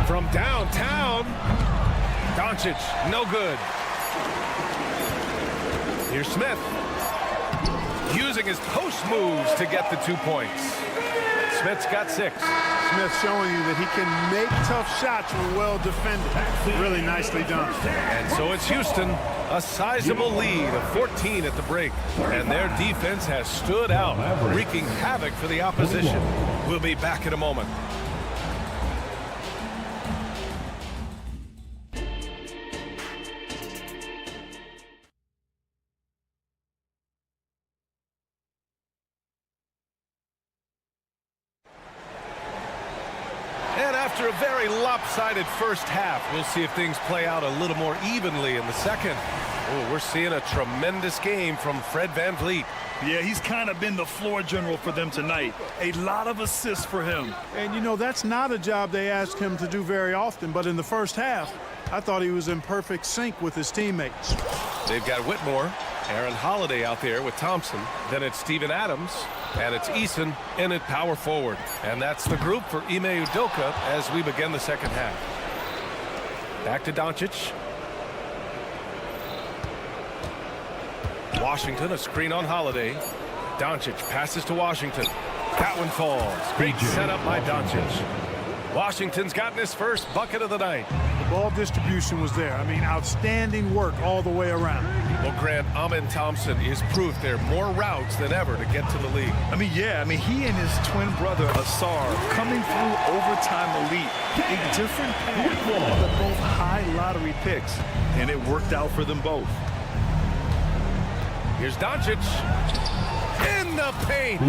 From downtown. Doncic, no good. Here's Smith. Using his post moves to get the 2 points. Smith's got 6. Smith showing you that he can make tough shots when well defended. Really nicely done. And so it's Houston, a sizable lead of 14 at the break. And their defense has stood out, wreaking havoc for the opposition. We'll be back in a moment. And after a very lopsided first half, we'll see if things play out a little more evenly in the second. Oh, we're seeing a tremendous game from Fred Van Vliet. Yeah, he's kind of been the floor general for them tonight. A lot of assists for him. And, you know, that's not a job they ask him to do very often, but in the first half, I thought he was in perfect sync with his teammates. They've got Whitmore, Aaron Holiday out there with Thompson. Then it's Steven Adams, and it's Eason in at power forward. And that's the group for Ime Udoka as we begin the second half. Back to Doncic. Washington, a screen on Holiday. Doncic passes to Washington. That one falls. Great setup by Doncic. Washington's gotten his first bucket of the night. The ball distribution was there. I mean, outstanding work all the way around. Well, Grant, Amen Thompson is proof there are more routes than ever to get to the league. He and his twin brother, Asar, coming through overtime elite. A different path, but both high lottery picks, and it worked out for them both. Here's Doncic. In the paint.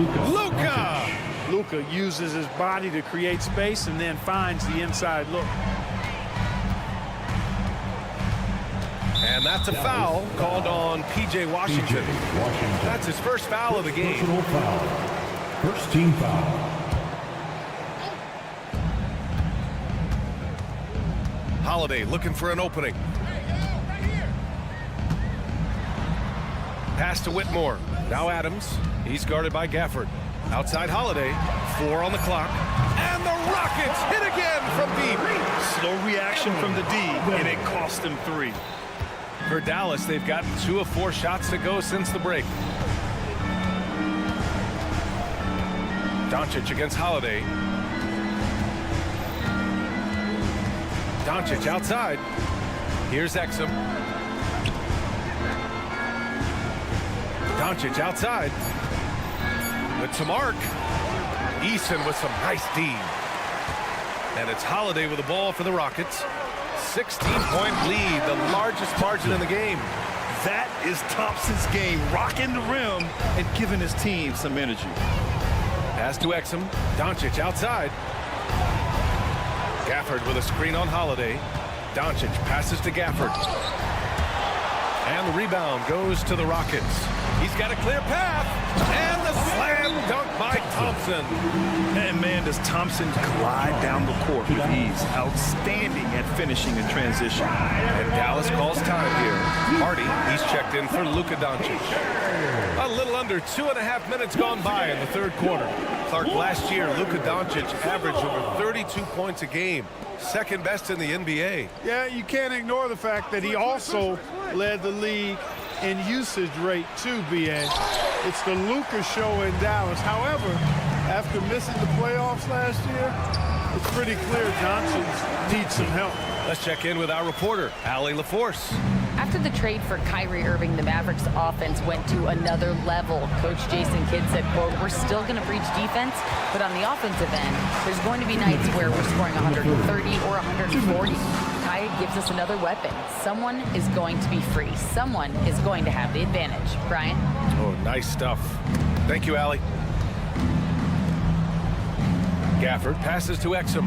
Luka uses his body to create space and then finds the inside look. And that's a foul called on P.J. Washington. That's his first foul of the game. Personal foul. First team foul. Holiday looking for an opening. Pass to Whitmore. Now Adams. He's guarded by Gafford. Outside Holiday. 4 on the clock. And the Rockets hit again from deep. Slow reaction from the D, and it cost them 3. For Dallas, they've gotten 2 of 4 shots to go since the break. Doncic against Holiday. Doncic outside. Here's Exum. Doncic outside. With some arc. Eason with some nice D. And it's Holiday with the ball for the Rockets. 16-point lead, the largest margin in the game. That is Thompson's game, rocking the rim and giving his team some energy. Pass to Exum. Doncic outside. Gafford with a screen on Holiday. Doncic passes to Gafford. And the rebound goes to the Rockets. He's got a clear path. And the slam dunk by Thompson. And man, does Thompson glide down the court with ease. Outstanding at finishing in transition. And Dallas calls time here. Hardy, he's checked in for Luka Doncic. A little under 2.5 minutes gone by in the third quarter. Clark, last year, Luka Doncic averaged over 32 points a game. Second best in the NBA. Yeah, you can't ignore the fact that he also led the league in usage rate too, B.A. It's the Luka show in Dallas. However, after missing the playoffs last year, it's pretty clear Johnson needs some help. Let's check in with our reporter, Allie LaForce. After the trade for Kyrie Irving, the Mavericks offense went to another level. Coach Jason Kidd said, quote, "We're still going to preach defense, but on the offensive end, there's going to be nights where we're scoring 130 or 140. Kai gives us another weapon. Someone is going to be free. Someone is going to have the advantage." Brian? Oh, nice stuff. Thank you, Allie. Gafford passes to Exum.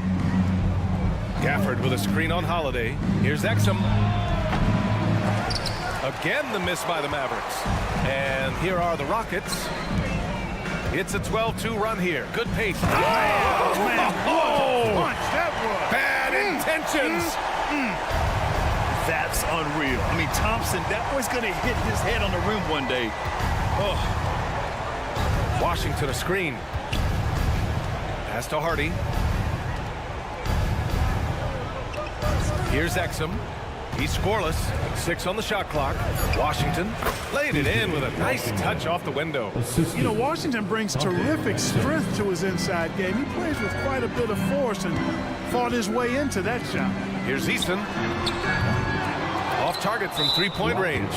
Gafford with a screen on Holiday. Here's Exum. Again, the miss by the Mavericks. And here are the Rockets. It's a 12-2 run here. Good pace. Oh, man. Oh! Punch, that was. Bad intentions. That's unreal. I mean, Thompson, that boy's going to hit his head on the rim one day. Oh. Washington a screen. Pass to Hardy. Here's Exum. He's scoreless. 6 on the shot clock. Washington laid it in with a nice touch off the window. You know, Washington brings terrific strength to his inside game. He plays with quite a bit of force and fought his way into that shot. Here's Easton. Off target from three-point range.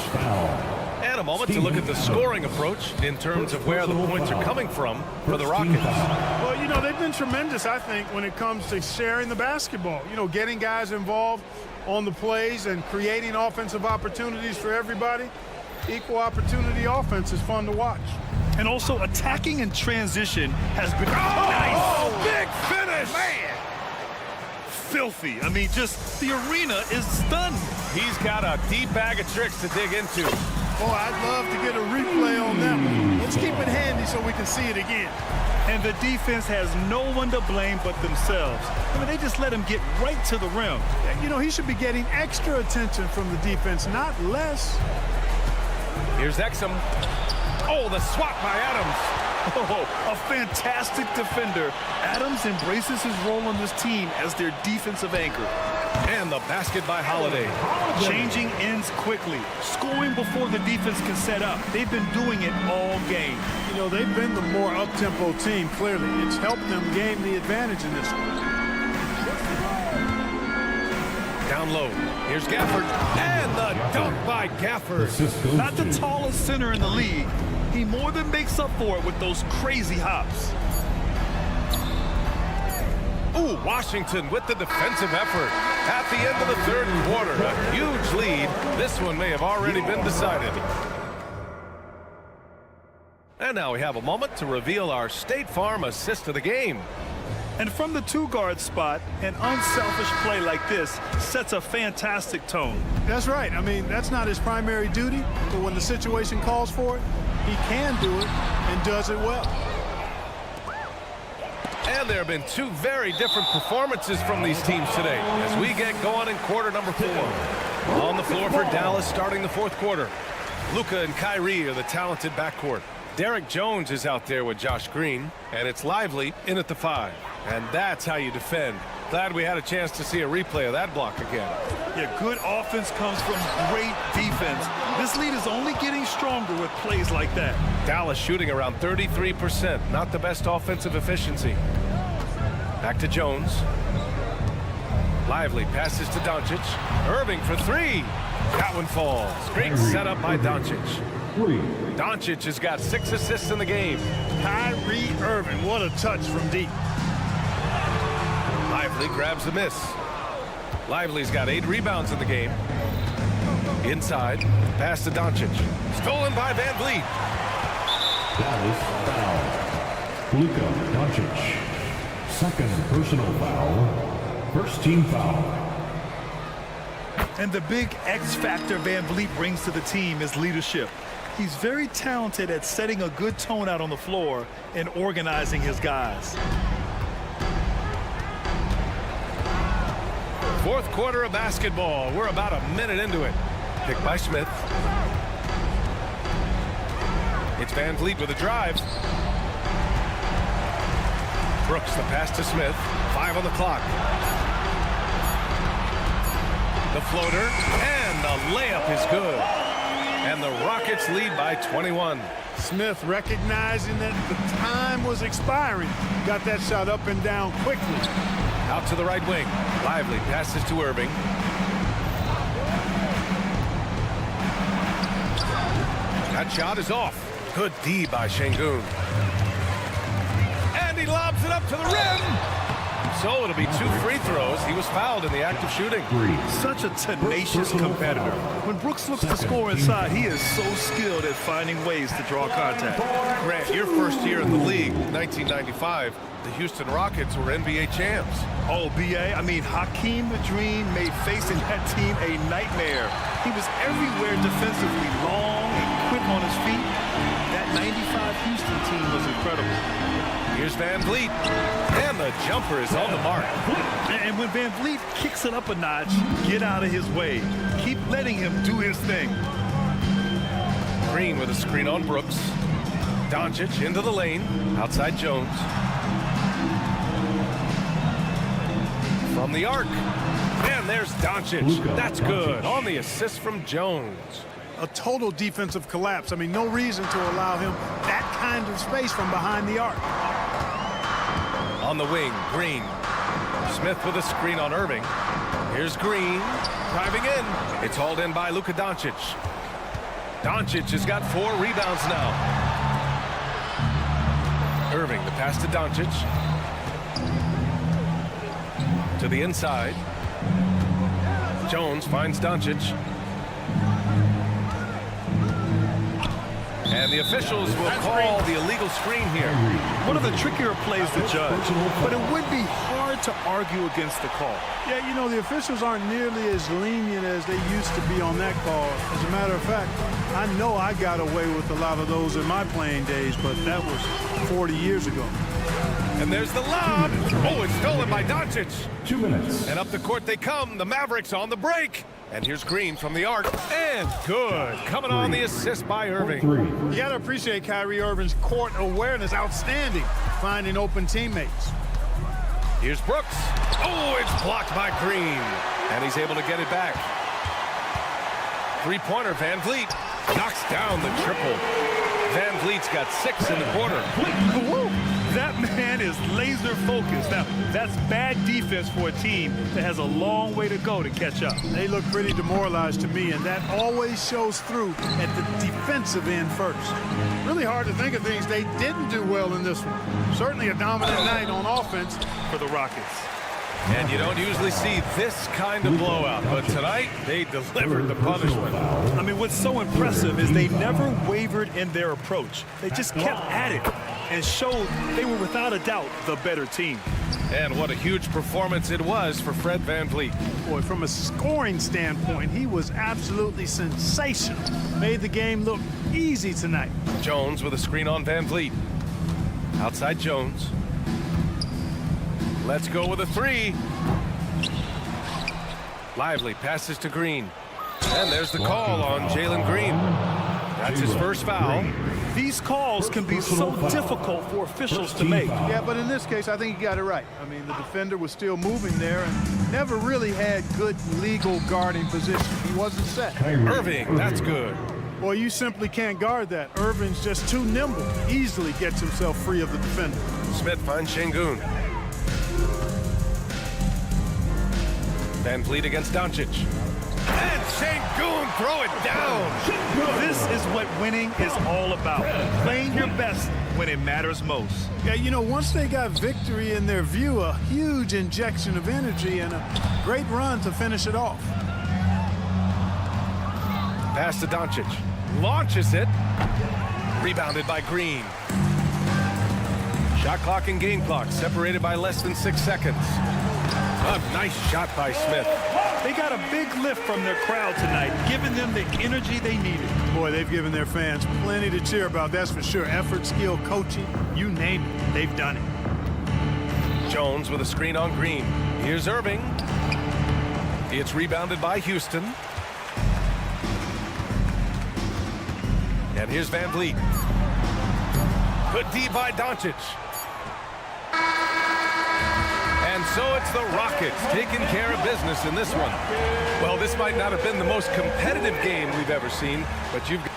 And a moment to look at the scoring approach in terms of where the points are coming from for the Rockets. Well, you know, they've been tremendous, I think, when it comes to sharing the basketball. You know, getting guys involved on the plays and creating offensive opportunities for everybody. Equal opportunity offense is fun to watch. And also attacking in transition has been Oh, big finish! Man. Filthy. I mean, just the arena is stunned. He's got a deep bag of tricks to dig into. Oh, I'd love to get a replay on that one. Let's keep it handy so we can see it again. And the defense has no one to blame but themselves. I mean, they just let him get right to the rim. You know, he should be getting extra attention from the defense, not less. Here's Exum. Oh, the swat by Adams. Oh, a fantastic defender. Adams embraces his role on this team as their defensive anchor. And the basket by Holiday. Changing ends quickly. Scoring before the defense can set up. They've been doing it all game. You know, they've been the more up-tempo team, clearly. It's helped them gain the advantage in this one. Down low. Here's Gafford. And the dunk by Gafford. Not the tallest center in the league. He more than makes up for it with those crazy hops. Ooh, Washington with the defensive effort. At the end of the third quarter, a huge lead. This one may have already been decided. And now we have a moment to reveal our State Farm assist of the game. And from the two-guard spot, an unselfish play like this sets a fantastic tone. That's right. I mean, that's not his primary duty, but when the situation calls for it, he can do it and does it well. And there have been two very different performances from these teams today as we get going in quarter number 4. On the floor for Dallas starting the fourth quarter. Luka and Kyrie are the talented backcourt. Derek Jones is out there with Josh Green, and it's Lively in at the 5. And that's how you defend. Glad we had a chance to see a replay of that block again. Yeah, good offense comes from great defense. This lead is only getting stronger with plays like that. Dallas shooting around 33%, not the best offensive efficiency. Back to Jones. Lively passes to Doncic. Irving for 3. That one falls. Great setup by Doncic. Doncic has got 6 assists in the game. Kyrie Irving, what a touch from deep. Lively grabs the miss. Lively's got 8 rebounds in the game. Inside, pass to Doncic. Stolen by Van Vliet. Dallas foul. Luka Doncic. Second personal foul. First team foul. And the big X factor Van Vliet brings to the team is leadership. He's very talented at setting a good tone out on the floor and organizing his guys. Fourth quarter of basketball. We're about a minute into it. Picked by Smith. It's Van Vliet with a drive. Brooks, the pass to Smith. 5 on the clock. The floater, and the layup is good. And the Rockets lead by 21. Smith, recognizing that the time was expiring, got that shot up and down quickly. Out to the right wing. Lively passes to Irving. That shot is off. Good D by Şengün. And he lobs it up to the rim. So it'll be 2 free throws. He was fouled in the act of shooting. Such a tenacious competitor. When Brooks looks to score inside, he is so skilled at finding ways to draw contact. Grant, your first year in the league, 1995, the Houston Rockets were NBA champs. Oh, B.A., I mean, Hakeem the Dream made facing that team a nightmare. He was everywhere defensively, long and quick on his feet. That 95 Houston team was incredible. Here's Van Vliet, and the jumper is on the mark. And when Van Vliet kicks it up a notch, get out of his way. Keep letting him do his thing. Green with a screen on Brooks. Doncic into the lane, outside Jones. From the arc, and there's Doncic. That's good, on the assist from Jones. A total defensive collapse. I mean, no reason to allow him that kind of space from behind the arc. On the wing, Green. Smith with a screen on Irving. Here's Green, driving in. It's hauled in by Luka Doncic. Doncic has got 4 rebounds now. Irving, the pass to Doncic. To the inside. Jones finds Doncic. And the officials will call the illegal screen here. One of the trickier plays to judge, but it would be hard to argue against the call. Yeah, you know, the officials aren't nearly as lenient as they used to be on that call. As a matter of fact, I know I got away with a lot of those in my playing days, but that was 40 years ago. And there's the lob. Oh, it's stolen by Doncic. 2 minutes. And up the court they come. The Mavericks on the break. And here's Green from the arc. And good. Coming on the assist by Irving. You got to appreciate Kyrie Irving's court awareness. Outstanding. Finding open teammates. Here's Brooks. Oh, it's blocked by Green. And he's able to get it back. Three-pointer, Van Vliet. Knocks down the triple. Van Vliet's got 6 in the quarter. That man is laser focused. Now, that's bad defense for a team that has a long way to go to catch up. They look pretty demoralized to me, and that always shows through at the defensive end first. Really hard to think of things they didn't do well in this one. Certainly a dominant night on offense for the Rockets. And you don't usually see this kind of blowout, but tonight they delivered the punishment. I mean, what's so impressive is they never wavered in their approach. They just kept at it and showed they were without a doubt the better team. And what a huge performance it was for Fred Van Vliet. Boy, from a scoring standpoint, he was absolutely sensational. Made the game look easy tonight. Jones with a screen on Van Vliet. Outside Jones. Let's go with a 3. Lively passes to Green. And there's the call on Jalen Green. That's his first foul. These calls can be so difficult for officials to make. Yeah, but in this case, I think he got it right. I mean, the defender was still moving there and never really had good legal guarding position. He wasn't set. Irving, that's good. Boy, you simply can't guard that. Irving's just too nimble. Easily gets himself free of the defender. Smith finds Şengün. Van Vliet against Doncic. And Şengün throw it down. This is what winning is all about. Playing your best when it matters most. Yeah, you know, once they got victory in their view, a huge injection of energy and a great run to finish it off. Pass to Doncic. Launches it. Rebounded by Green. Shot clock and game clock separated by less than 6 seconds. A nice shot by Smith. They got a big lift from their crowd tonight, giving them the energy they needed. Boy, they've given their fans plenty to cheer about, that's for sure. Effort, skill, coaching, you name it, they've done it. Jones with a screen on Green. Here's Irving. It's rebounded by Houston. And here's Van Vliet. Good D by Doncic. And so it's the Rockets taking care of business in this one. Well, this might not have been the most competitive game we've ever seen, but you've got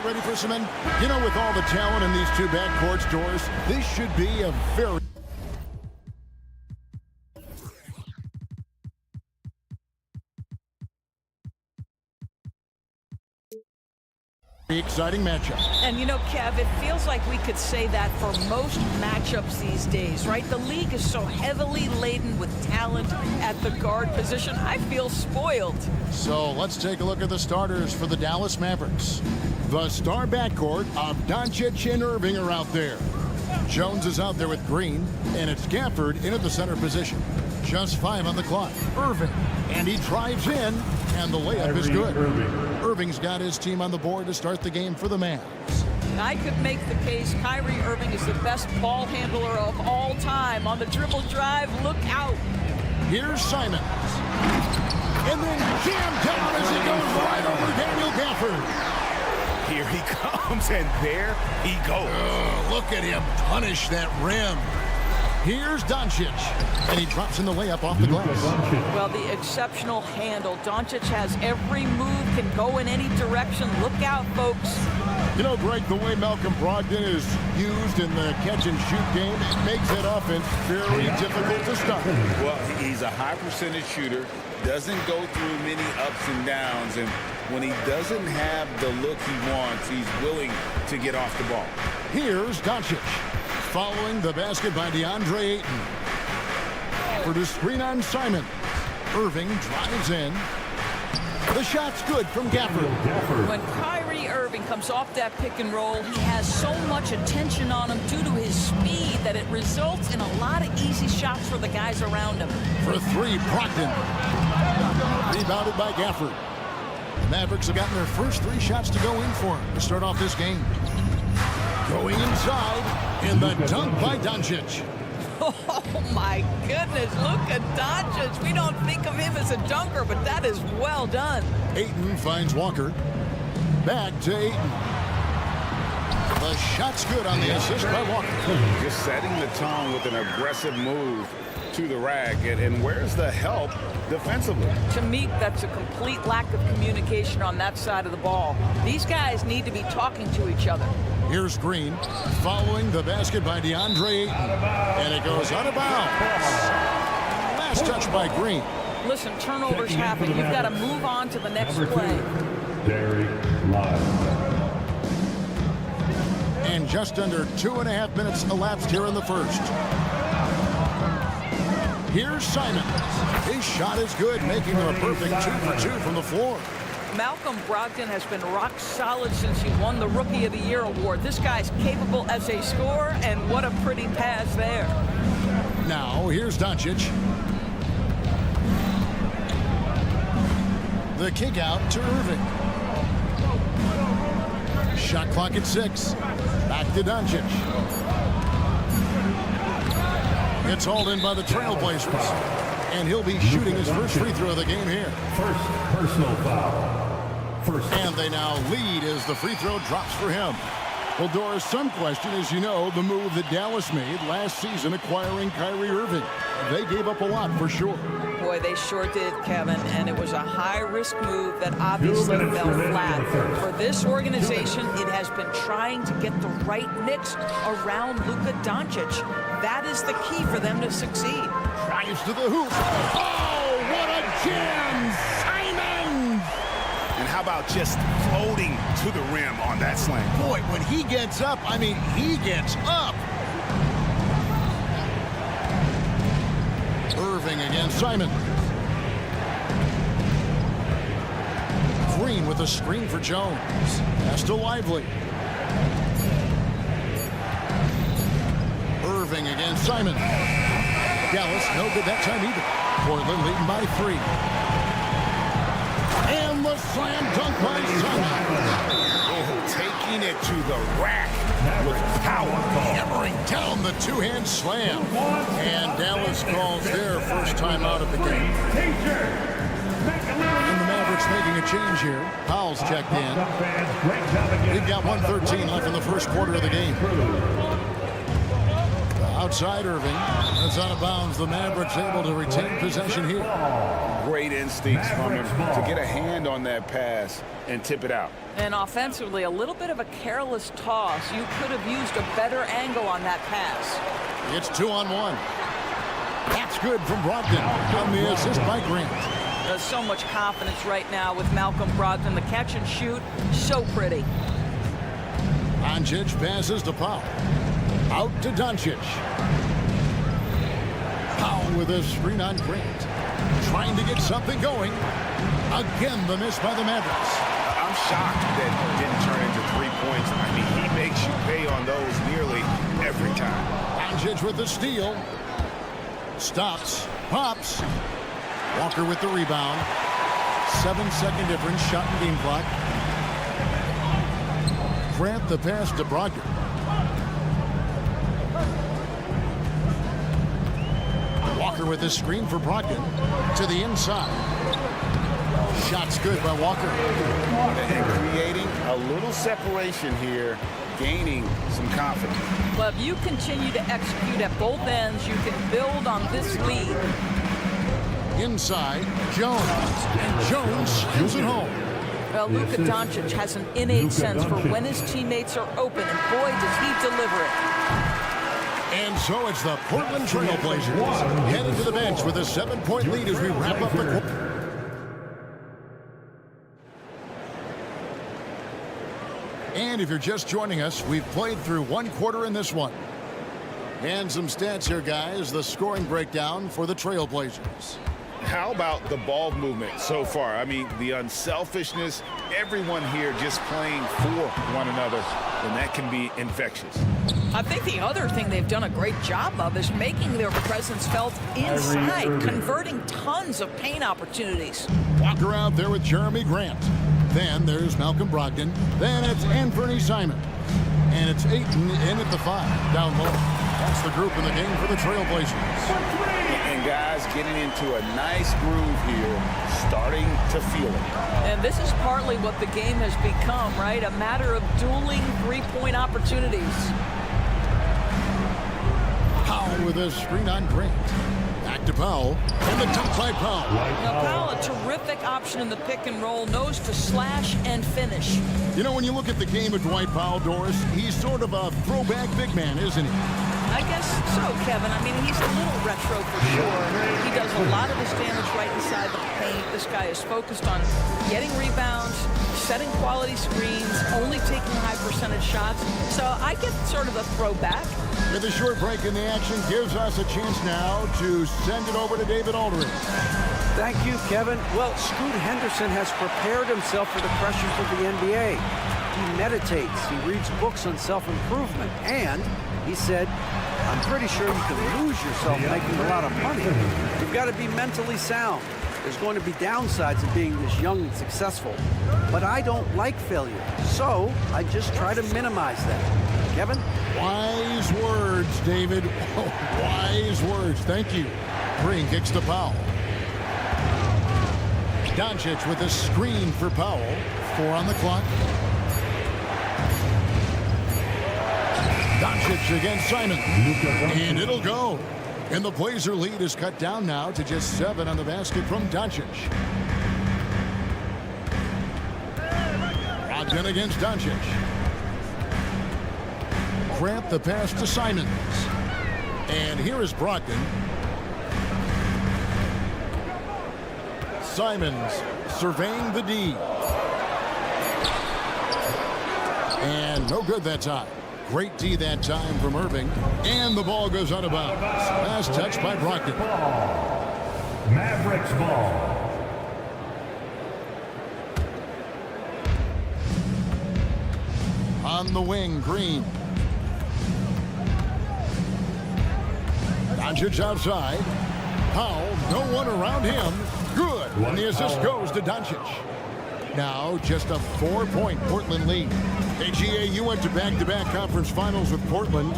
get ready for some men. You know, with all the talent in these two backcourts, Doris, this should be a very exciting matchup. And you know, Kev, it feels like we could say that for most matchups these days, right? The league is so heavily laden with talent at the guard position. I feel spoiled. So let's take a look at the starters for the Dallas Mavericks. The star backcourt of Doncic and Irving are out there. Jones is out there with Green, and it's Gafford in at the center position. Just 5 on the clock. Irving, and he drives in, and the layup is good. Irving's got his team on the board to start the game for the Mavs. I could make the case Kyrie Irving is the best ball handler of all time. On the dribble drive, look out. Here's Simons. And then jammed down as he goes right over Daniel Gafford. Here he comes, and there he goes. Look at him punish that rim. Here's Doncic, and he drops in the layup off the glass. Well, the exceptional handle. Doncic has every move, can go in any direction. Look out, folks. You know, Greg, the way Malcolm Brogdon is used in the catch-and-shoot game, it makes that offense very difficult to stop. Well, he's a high-percentage shooter, doesn't go through many ups and downs, and when he doesn't have the look he wants, he's willing to get off the ball. Here's Doncic. Following the basket by DeAndre Ayton. For the screen on Simon. Irving drives in. The shot's good from Gafford. When Kyrie Irving comes off that pick and roll, he has so much attention on him due to his speed that it results in a lot of easy shots for the guys around him. For 3, Brogdon. Rebounded by Gafford. The Mavericks have gotten their first 3 shots to go in for him to start off this game. Going inside in the dunk by Doncic. Oh, my goodness. Look at Doncic. We don't think of him as a dunker, but that is well done. Ayton finds Walker. Back to Ayton. The shot's good on the assist by Walker. Just setting the tone with an aggressive move to the rack. And where's the help defensively? To me, that's a complete lack of communication on that side of the ball. These guys need to be talking to each other. Here's Green following the basket by DeAndre Ayton. And it goes out of bounds. Last touch by Green. Listen, turnovers happen. You've got to move on to the next play. And just under 2.5 minutes elapsed here in the first. Here's Simon. His shot is good, making him a perfect 2 for 2 from the floor. Malcolm Brogdon has been rock solid since he won the Rookie of the Year award. This guy's capable as a scorer, and what a pretty pass there. Now, here's Doncic. The kick out to Irving. Shot clock at 6. Back to Doncic. It's hauled in by the Trailblazers. And he'll be shooting his first free throw of the game here. First personal foul. And they now lead as the free throw drops for him. Well, Doris, some question is, you know, the move that Dallas made last season acquiring Kyrie Irving. They gave up a lot for sure. Boy, they sure did, Kevin, and it was a high-risk move that obviously fell flat. For this organization, it has been trying to get the right mix around Luka Doncic. That is the key for them to succeed. Drives to the hoop. Oh, what a jam! Simon! And how about just floating to the rim on that slam? Boy, when he gets up, I mean, he gets up. Irving against Simon. Green with a screen for Jones. Pass to Lively. Irving against Simon. Dallas, no good that time either. Portland leading by 3. And the slam dunk by Simon. Oh, taking it to the rack with power. Hammering down the two-hand slam. And Dallas calls their first time out of the game. And the Mavericks making a change here. Powell's checked in. We've got 1:13 left in the first quarter of the game. Outside Irving. That's out of bounds. The Mavericks able to retain possession here. Great instincts from him to get a hand on that pass and tip it out. And offensively, a little bit of a careless toss. You could have used a better angle on that pass. It's 2-on-1. That's good from Brogdon on the assist by Grant. There's so much confidence right now with Malcolm Brogdon. The catch and shoot, so pretty. Doncic passes to Powell. Out to Doncic. Powell with a screen on Grant. Trying to get something going. Again, the miss by the Mavericks. I'm shocked that it didn't turn into 3 points. I mean, he makes you pay on those nearly every time. Doncic with the steal. Stops. Pops. Walker with the rebound. 7-second difference. Shot and game clock. Grant the pass to Brogdon. Walker with the screen for Brogdon. To the inside. Shot's good by Walker. And creating a little separation here, gaining some confidence. Well, if you continue to execute at both ends, you can build on this lead. Inside, Jones. And Jones steals it home. Well, Luka Doncic has an innate sense for when his teammates are open, and boy, does he deliver it. And so it's the Portland Trail Blazers headed to the bench with a 7-point lead as we wrap up the quarter. And if you're just joining us, we've played through one quarter in this one. And some stats here, guys. The scoring breakdown for the Trail Blazers. How about the ball movement so far? I mean, the unselfishness, everyone here just playing for one another, and that can be infectious. I think the other thing they've done a great job of is making their presence felt inside, converting tons of paint opportunities. Walker out there with Jeremy Grant. Then there's Malcolm Brogdon. Then it's Anthony Simon. And it's Ayton in at the 5, down low. That's the group in the game for the Trail Blazers. And guys getting into a nice groove here, starting to feel it. And this is partly what the game has become, right? A matter of dueling three-point opportunities. Powell with a screen on Grant. Back to Powell. And the top by Powell. Now, Powell, a terrific option in the pick and roll, knows to slash and finish. You know, when you look at the game of Dwight Powell, Doris, he's sort of a throwback big man, isn't he? I guess so, Kevin. I mean, he's a little retro for sure. He does a lot of his damage right inside the paint. This guy is focused on getting rebounds, setting quality screens, only taking high percentage shots. So I get sort of a throwback. With a short break in the action gives us a chance now to send it over to David Aldridge. Thank you, Kevin. Well, Scoot Henderson has prepared himself for the pressures of the NBA. He meditates, he reads books on self-improvement, and he said, I'm pretty sure you can lose yourself making a lot of money. You've got to be mentally sound. There's going to be downsides of being this young and successful. But I don't like failure, so I just try to minimize that. Kevin? Wise words, David. Oh, wise words. Thank you. Green kicks to Powell. Doncic with a screen for Powell. 4 on the clock. Doncic against Simon. And it'll go. And the Blazer lead is cut down now to just 7 on the basket from Doncic. Brogdon against Doncic. Grant the pass to Simons. And here is Brogdon. Simons surveying the D. And no good that time. Great D that time from Irving. And the ball goes out of bounds. Last touch by Brogdon. Mavericks ball. On the wing, Green. Doncic outside. Powell, no one around him. Good. And the assist goes to Doncic. Now just a 4-point Portland lead. Hey, GA, you went to back-to-back conference finals with Portland.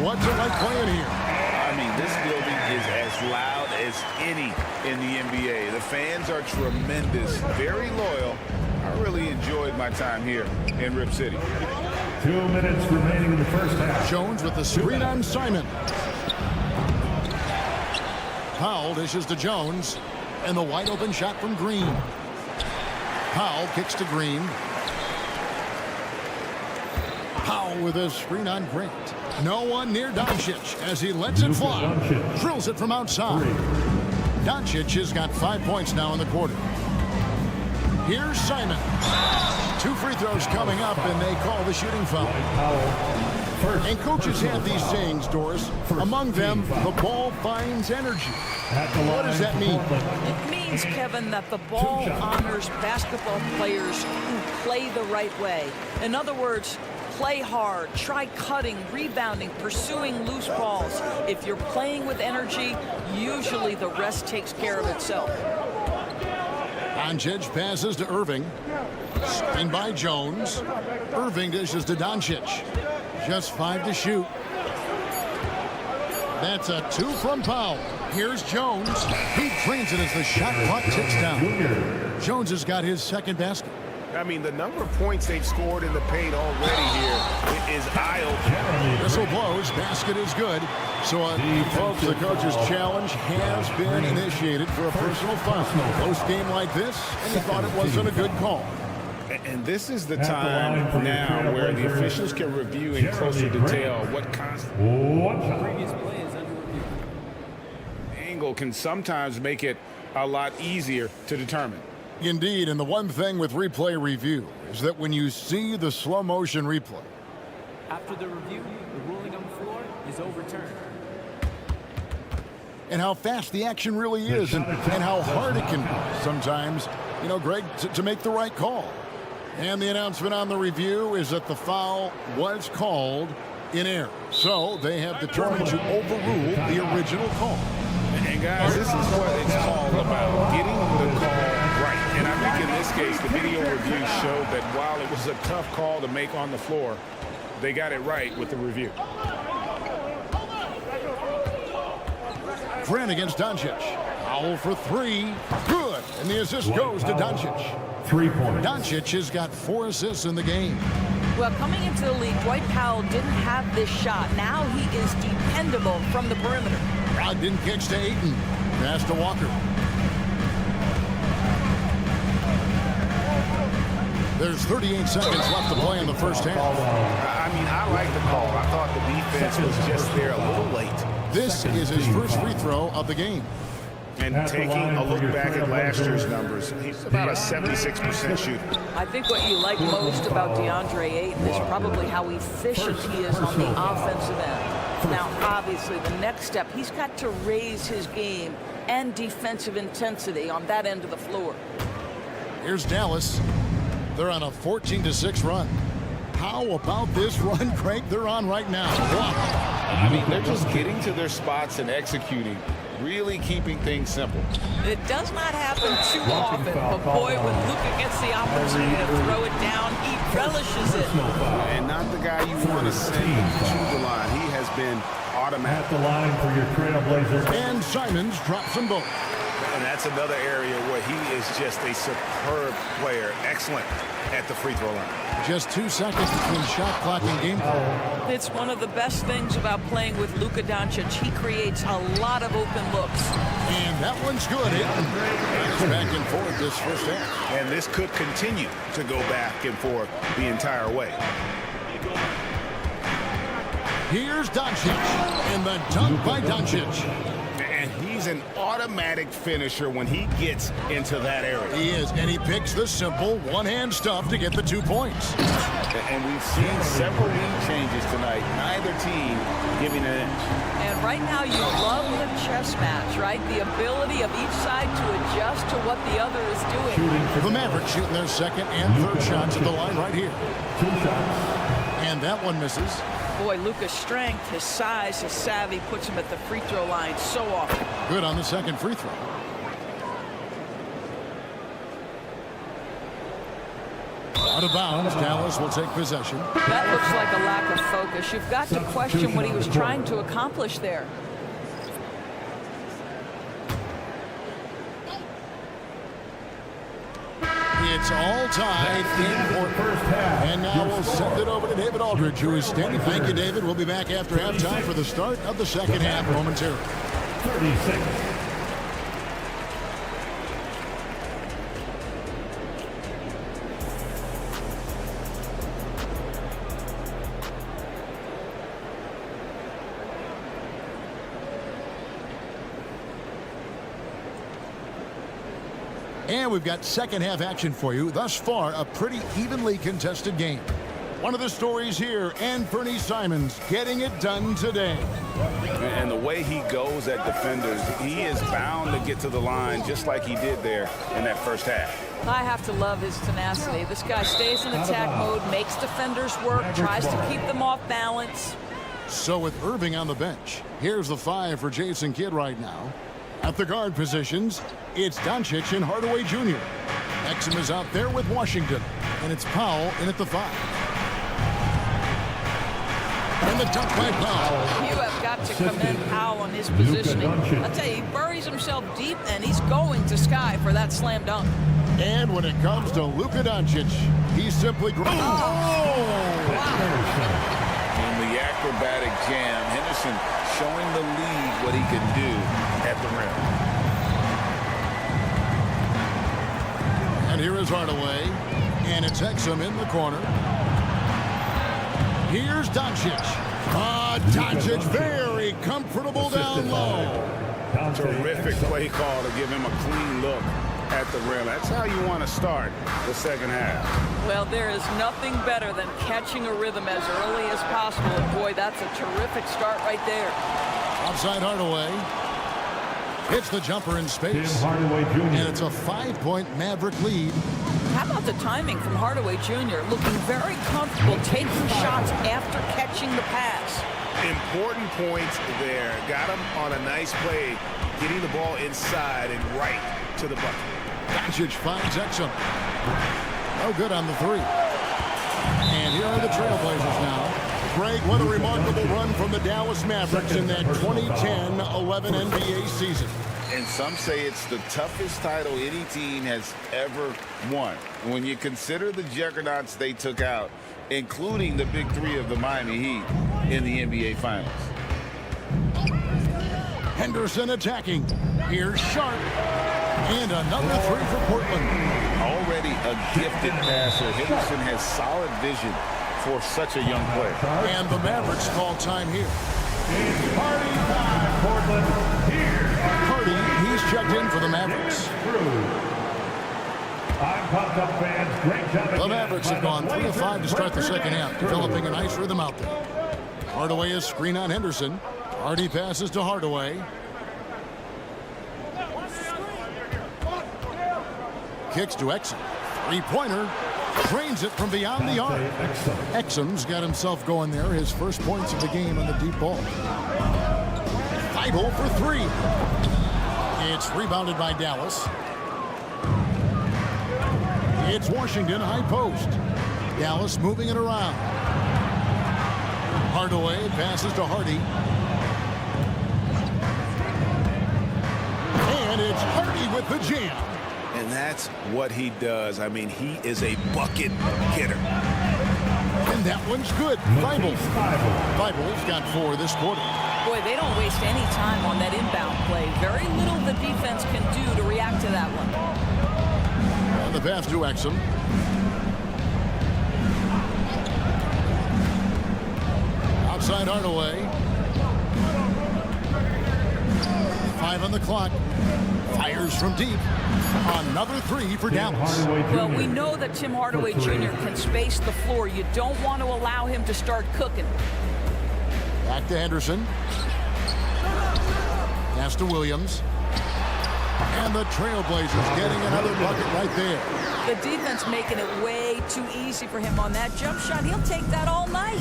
What's it like playing here? I mean, this building is as loud as any in the NBA. The fans are tremendous, very loyal. I really enjoyed my time here in Rip City. 2 minutes remaining in the first half. Jones with the screen on Simon. Powell dishes to Jones. And the wide open shot from Green. Powell kicks to Green. Powell with a screen on Grant. No one near Doncic as he lets it fly. Drills it from outside. Doncic has got 5 points now in the quarter. Here's Simon. 2 free throws coming up, and they call the shooting foul. And coaches have these sayings, Doris. Among them, the ball finds energy. What does that mean? It means, Kevin, that the ball honors basketball players who play the right way. In other words, play hard, try cutting, rebounding, pursuing loose balls. If you're playing with energy, usually the rest takes care of itself. Doncic passes to Irving. Screen by Jones. Irving dishes to Doncic. Just 5 to shoot. That's a 2 from Powell. Here's Jones. He drains it as the shot clock ticks down. Jones has got his second basket. I mean, the number of points they've scored in the paint already here is eye-opening. Whistle blows. Basket is good. So, folks, the coach's challenge has been initiated for a personal foul. Close game like this, and he thought it wasn't a good call. And this is the time now where the officials can review in closer detail what previous play is under review. Angle can sometimes make it a lot easier to determine. Indeed, and the one thing with replay review is that when you see the slow motion replay, after the review, the ruling on the floor is overturned. And how fast the action really is and how hard it can be sometimes, you know, Greg, to make the right call. And the announcement on the review is that the foul was called in error. So they have determined to overrule the original call. And guys, this is what it's all about, getting the call right. And I think in this case, the video review showed that while it was a tough call to make on the floor, they got it right with the review. Grant against Doncic. Foul for 3. Good. And the assist goes to Doncic. 3 points. Doncic has got 4 assists in the game. Well, coming into the league, Dwight Powell didn't have this shot. Now he is dependable from the perimeter. Brogdon kicks to Ayton. Pass to Walker. There's 38 seconds left to play in the first half. I mean, I like the call. I thought the defense was just there a little late. This is his first free throw of the game. And taking a look back at last year's numbers, he's about a 76% shooter. I think what you like most about DeAndre Ayton is probably how efficient he is on the offensive end. Now, obviously, the next step, he's got to raise his game and defensive intensity on that end of the floor. Here's Dallas. They're on a 14-6 run. How about this run, Craig, they're on right now? I mean, they're just getting to their spots and executing, really keeping things simple. It does not happen too often, but boy, when Luka gets the opportunity to throw it down, he relishes it. And not the guy you want to send to the line. He has been automatic. At the line for your Trailblazers. And Simons drops them both. And that's another area where he is just a superb player. Excellent at the free throw line. Just 2 seconds between shot clock and game clock. It's one of the best things about playing with Luka Doncic. He creates a lot of open looks. And that one's good. It's back and forth this first half. And this could continue to go back and forth the entire way. Here's Doncic. And the dunk by Doncic. And he's an automatic finisher when he gets into that area. He is, and he picks the simple one-hand stuff to get the 2 points. And we've seen several lead changes tonight. Neither team giving an inch. And right now you love the chess match, right? The ability of each side to adjust to what the other is doing. The Mavericks shooting their second and third shots at the line right here. 2 shots. And that one misses. Boy, Luka's strength, his size, his savvy puts him at the free throw line so often. Good on the second free throw. Out of bounds, Dallas will take possession. That looks like a lack of focus. You've got to question what he was trying to accomplish there. It's all tied in for first half. And now we'll send it over to David Aldridge, who is standing. Thank you, David. We'll be back after halftime for the start of the second half momentarily. 36. And we've got second half action for you. Thus far, a pretty evenly contested game. One of the stories here, Anthony Simons getting it done today. And the way he goes at defenders, he is bound to get to the line just like he did there in that first half. I have to love his tenacity. This guy stays in attack mode, makes defenders work, tries to keep them off balance. So with Irving on the bench, here's the 5 for Jason Kidd right now. At the guard positions, it's Doncic and Hardaway Jr. Exum is out there with Washington, and it's Powell in at the 5. And the dunk by Powell. You have got to commend Powell on his positioning. I'll tell you, he buries himself deep, and he's going to sky for that slam dunk. And when it comes to Luka Doncic, he's simply great. Wow. In the acrobatic jam, Henderson showing the league what he can do at the rim. And here is Hardaway, and it's Exum in the corner. Here's Doncic. Doncic very comfortable down low. Terrific play call to give him a clean look at the rim. That's how you want to start the second half. Well, there is nothing better than catching a rhythm as early as possible. And boy, that's a terrific start right there. Outside Hardaway. Hits the jumper in space. And it's a 5-point Maverick lead. How about the timing from Hardaway Jr. looking very comfortable taking shots after catching the pass. Important points there. Got him on a nice play, getting the ball inside and right to the bucket. Doncic finds Exum. No good on the 3. And here are the Trailblazers now. Greg, what a remarkable run from the Dallas Mavericks in that 2010-11 NBA season. And some say it's the toughest title any team has ever won. When you consider the juggernauts they took out, including the big 3 of the Miami Heat in the NBA Finals. Henderson attacking. Here's Sharp. And another 3 for Portland. Already a gifted passer, Henderson has solid vision for such a young player. And the Mavericks call time here. It's party time, Portland. Here. Hardy, he's checked in for the Mavericks. I'm pumped up, fans. Great job again. The Mavericks have gone 3 of 5 to start the second half, developing a nice rhythm out there. Hardaway is screen on Henderson. Hardy passes to Hardaway. Kicks to Exum. 3-pointer. Drains it from beyond the arc. Exum's got himself going there. His first points of the game on the deep ball. Thibault for 3. It's rebounded by Dallas. It's Washington high post. Dallas moving it around. Hardaway passes to Hardy. And it's Hardy with the jam. And that's what he does. I mean, he is a bucket getter. And that one's good. Thibault's got 4 this quarter. Boy, they don't waste any time on that inbound play. Very little the defense can do to react to that one. And the pass to Exum. Outside Hardaway. 5 on the clock. Fires from deep. Another 3 for Dallas. Well, we know that Tim Hardaway Jr. can space the floor. You don't want to allow him to start cooking. Back to Henderson. Pass to Williams. And the Trailblazers getting another bucket right there. The defense making it way too easy for him on that jump shot. He'll take that all night.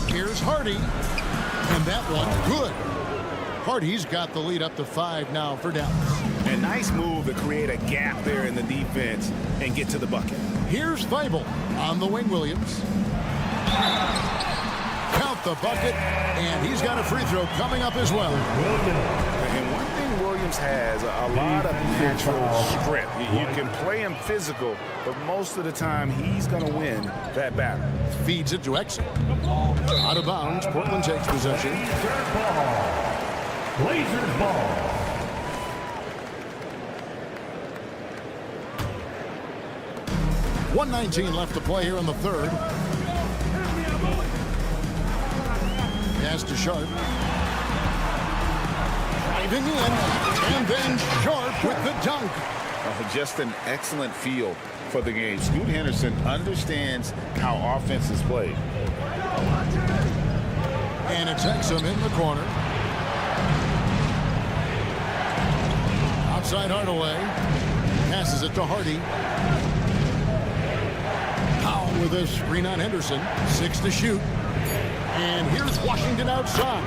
Here's Hardy. And that one good. Hardy's got the lead up to 5 now for Dallas. A nice move to create a gap there in the defense and get to the bucket. Here's Thibault on the wing. Williams. Count the bucket, and he's got a free throw coming up as well. And one thing Williams has, a lot of natural strength. You can play him physical, but most of the time he's going to win that battle. Feeds it to Exum. Out of bounds, Portland takes possession. Blazers ball. .119 left to play here in the third. Pass to Sharp. Driving in, and then sharp with the dunk. Just an excellent feel for the game. Scoot Henderson understands how offense is played. And it's Exum in the corner. Outside Hardaway. Passes it to Hardy. Powell with a screen on Henderson. 6 to shoot. And here's Washington outside.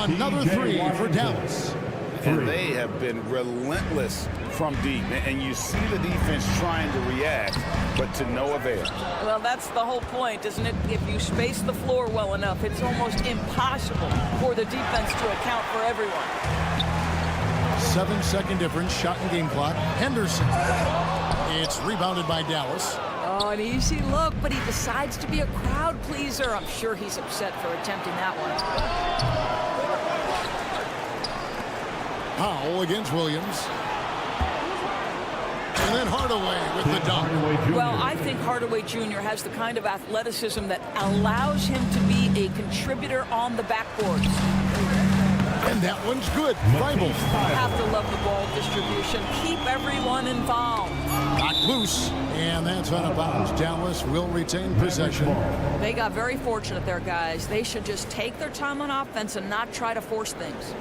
Another three for Dallas. And they have been relentless from deep. And you see the defense trying to react, but to no avail. Well, that's the whole point, isn't it? If you space the floor well enough, it's almost impossible for the defense to account for everyone. 7-second difference, shot and game clock. Henderson. It's rebounded by Dallas. Oh, an easy look, but he decides to be a crowd pleaser. I'm sure he's upset for attempting that one. Powell against Williams. And then Hardaway with the dunk. Well, I think Hardaway Jr. has the kind of athleticism that allows him to be a contributor on the backboards. And that one's good. Bible. Have to love the ball distribution. Keep everyone involved. Knocked loose. And that's out of bounds. Dallas will retain possession. They got very fortunate there, guys. They should just take their time on offense and not try to force things.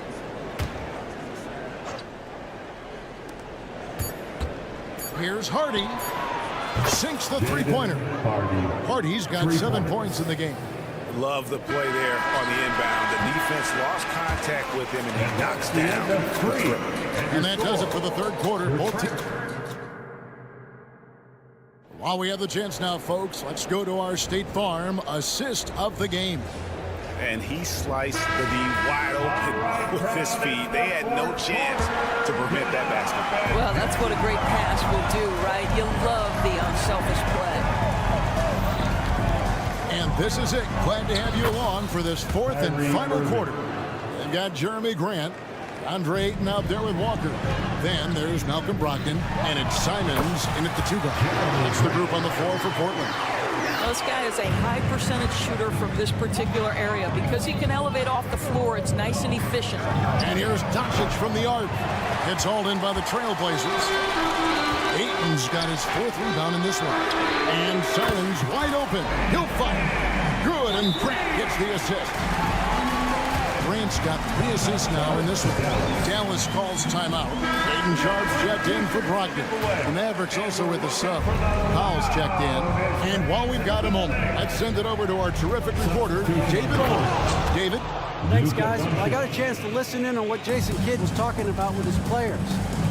Here's Hardy. Sinks the three-pointer. Hardy's got 7 points in the game. Love the play there on the inbound. The defense lost contact with him, and he knocks down. And that does it for the third quarter. Both teams. While we have the chance now, folks, let's go to our State Farm assist of the game. And he sliced the D wide open with his feet. They had no chance to prevent that basket. Well, that's what a great pass will do, right? You love the unselfish play. And this is it. Glad to have you along for this fourth and final quarter. They've got Jeremy Grant, Andre Ayton out there with Walker. Then there's Malcolm Brogdon, and it's Simons in at the 2 guard. That's the group on the floor for Portland. This guy is a high percentage shooter from this particular area. Because he can elevate off the floor, it's nice and efficient. And here's Doncic from the arc. Gets hauled in by the Trailblazers. Ayton's got his 4th rebound in this one. And Simons wide open. He'll fire. Good, and Grant gets the assist. Grant's got 3 assists now in this one. Dallas calls timeout. Ayton Sharp's checked in for Brogdon. The Mavericks also with a sub. Powell's checked in. And while we've got a moment, let's send it over to our terrific reporter, David Owens. David? Thanks, guys. Well, I got a chance to listen in on what Jason Kidd was talking about with his players.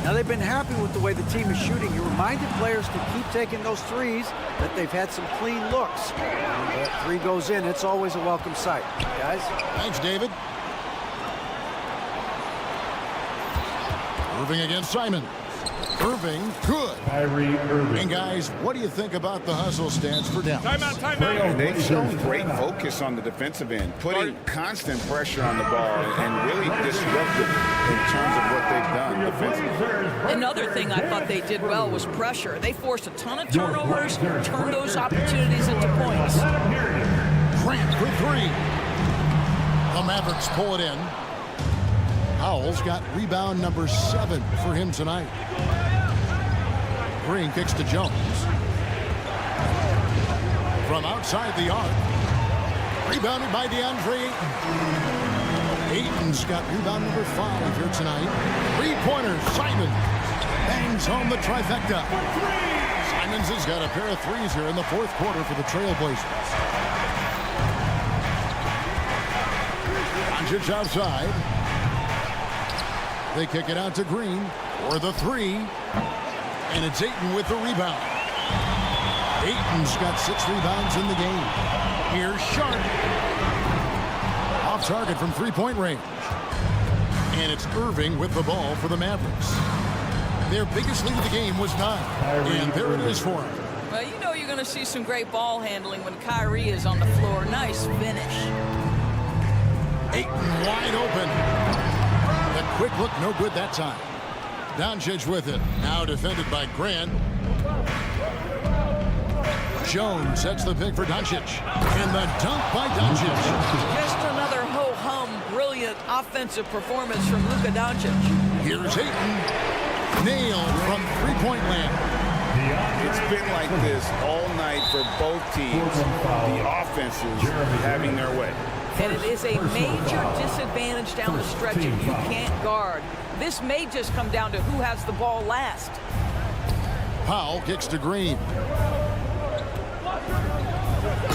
Now, they've been happy with the way the team is shooting. He reminded players to keep taking those threes, that they've had some clean looks. When that 3 goes in, it's always a welcome sight. Guys? Thanks, David. Irving against Simon. Irving, good. And guys, what do you think about the hustle stance for Dallas? Timeout. They've shown great focus on the defensive end, putting constant pressure on the ball and really disruptive in terms of what they've done defensively. Another thing I thought they did well was pressure. They forced a ton of turnovers, turned those opportunities into points. Grant for 3. The Mavericks pull it in. Powell's got rebound number 7 for him tonight. Green kicks to Jones. From outside the arc. Rebounded by DeAndre Ayton. Ayton's got rebound number 5 here tonight. 3-pointer, Simon. Bangs home the trifecta. Simons has got a pair of 3s here in the 4th quarter for the Trailblazers. Doncic outside. They kick it out to Green for the 3. And it's Ayton with the rebound. Ayton's got 6 rebounds in the game. Here's Sharp. Off target from 3-point range. And it's Irving with the ball for the Mavericks. Their biggest lead of the game was 9. And there it is for them. Well, you know you're going to see some great ball handling when Kyrie is on the floor. Nice finish. Ayton wide open. The quick look, no good that time. Doncic with it. Now defended by Grant. Jones sets the pick for Doncic. And the dunk by Doncic. Just another ho-hum, brilliant offensive performance from Luka Doncic. Here's Ayton. Nailed from three-point land. It's been like this all night for both teams. The offenses having their way. And it is a major disadvantage down the stretch if you can't guard. This may just come down to who has the ball last. Powell kicks to Green.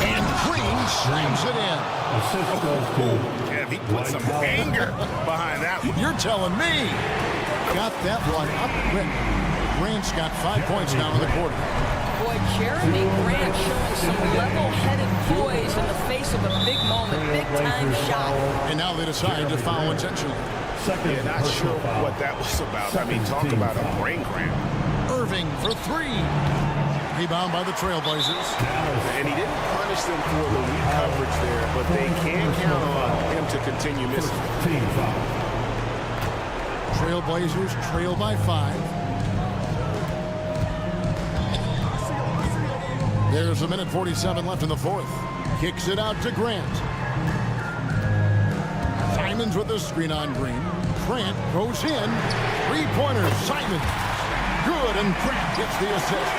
And Green slams it in. Yeah, he put some anger behind that one. You're telling me. Got that one up quick. Grant's got 5 points now in the quarter. Boy, Jeremy Grant showing some level-headed poise in the face of a big moment, big-time shot. And now they decide to foul intentionally. Yeah, not sure what that was about. I mean, talk about a brain cramp. Irving for three. Rebound by the Trailblazers. And he didn't punish them for the weak coverage there, but they can count on him to continue missing. Trailblazers trail by 5. There's a minute 47 left in the fourth. Kicks it out to Grant. Simons with the screen on Green. Grant goes in. Three-pointer, Simons. Good, and Grant gets the assist.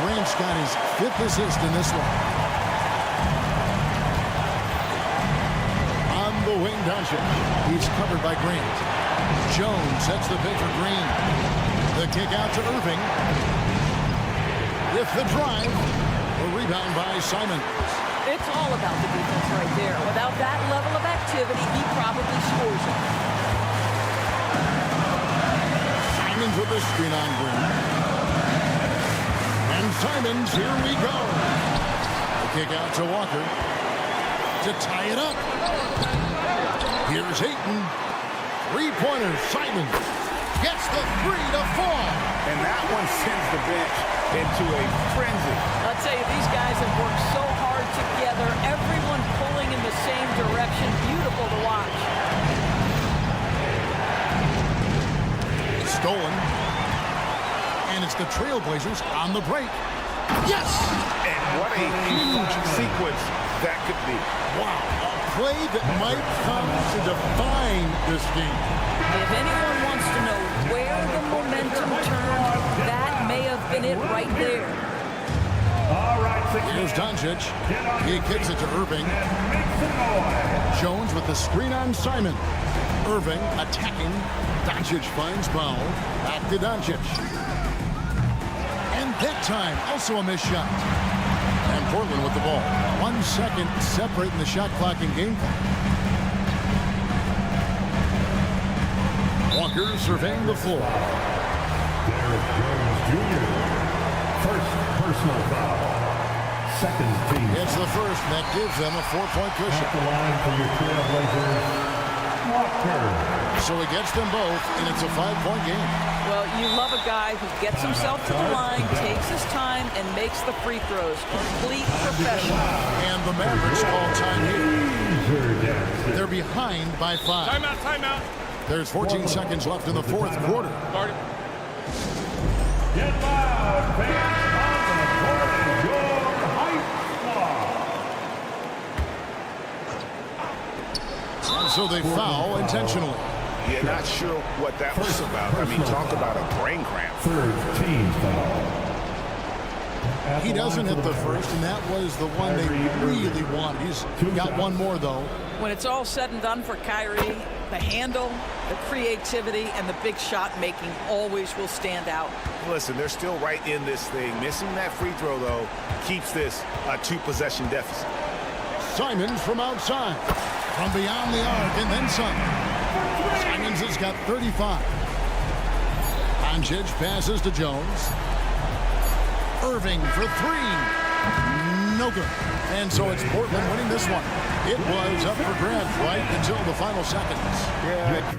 Grant's got his 5th assist in this one. On the wing, Doncic. He's covered by Grant. Jones sets the pick for Green. The kick out to Irving. With the drive, a rebound by Simons. It's all about the defense right there. Without that level of activity, he probably scores it. Simons with the screen on Green. And Simons, here we go. The kick out to Walker to tie it up. Here's Ayton. Three-pointer, Simons gets the 3 to fall. And that one sends the bench into a frenzy. I'll tell you, these guys have worked so hard together. Everyone pulling in the same direction. Beautiful to watch. Stolen. And it's the Trailblazers on the break. Yes! And what a huge sequence that could be. Wow. A play that might come to define this game. If anyone wants to know where the momentum turned, that may have been it right there. Here's Doncic. He kicks it to Irving. Jones with the screen on Simon. Irving attacking. Doncic finds Powell. Back to Doncic. And that time, also a missed shot. And Portland with the ball. 1 second separating the shot clock and game clock. Walker surveying the floor. Derrick Jones Jr. First personal foul. Second team. It's the first, and that gives them a 4-point cushion. At the line for your Trailblazers, Walker. So he gets them both, and it's a 5-point game. Well, you love a guy who gets himself to the line, takes his time, and makes the free throws. Complete professional. And the Mavericks call time here. They're behind by 5. Timeout, timeout. There's 14 seconds left in the fourth quarter. Get loud, fans on the court, your hype squad. So they foul intentionally. Yeah, not sure what that was about. I mean, talk about a brain cramp. Third team foul. He doesn't hit the first, and that was the one they really wanted. He's got one more, though. When it's all said and done for Kyrie, the handle, the creativity, and the big shot making always will stand out. Listen, they're still right in this thing. Missing that free throw, though, keeps this a 2-possession deficit. Simons from outside, from beyond the arc, and then some. Simons has got 35. Doncic passes to Jones. Irving for 3. No good. And so it's Portland winning this one. It was up for grabs right until the final seconds. Yeah.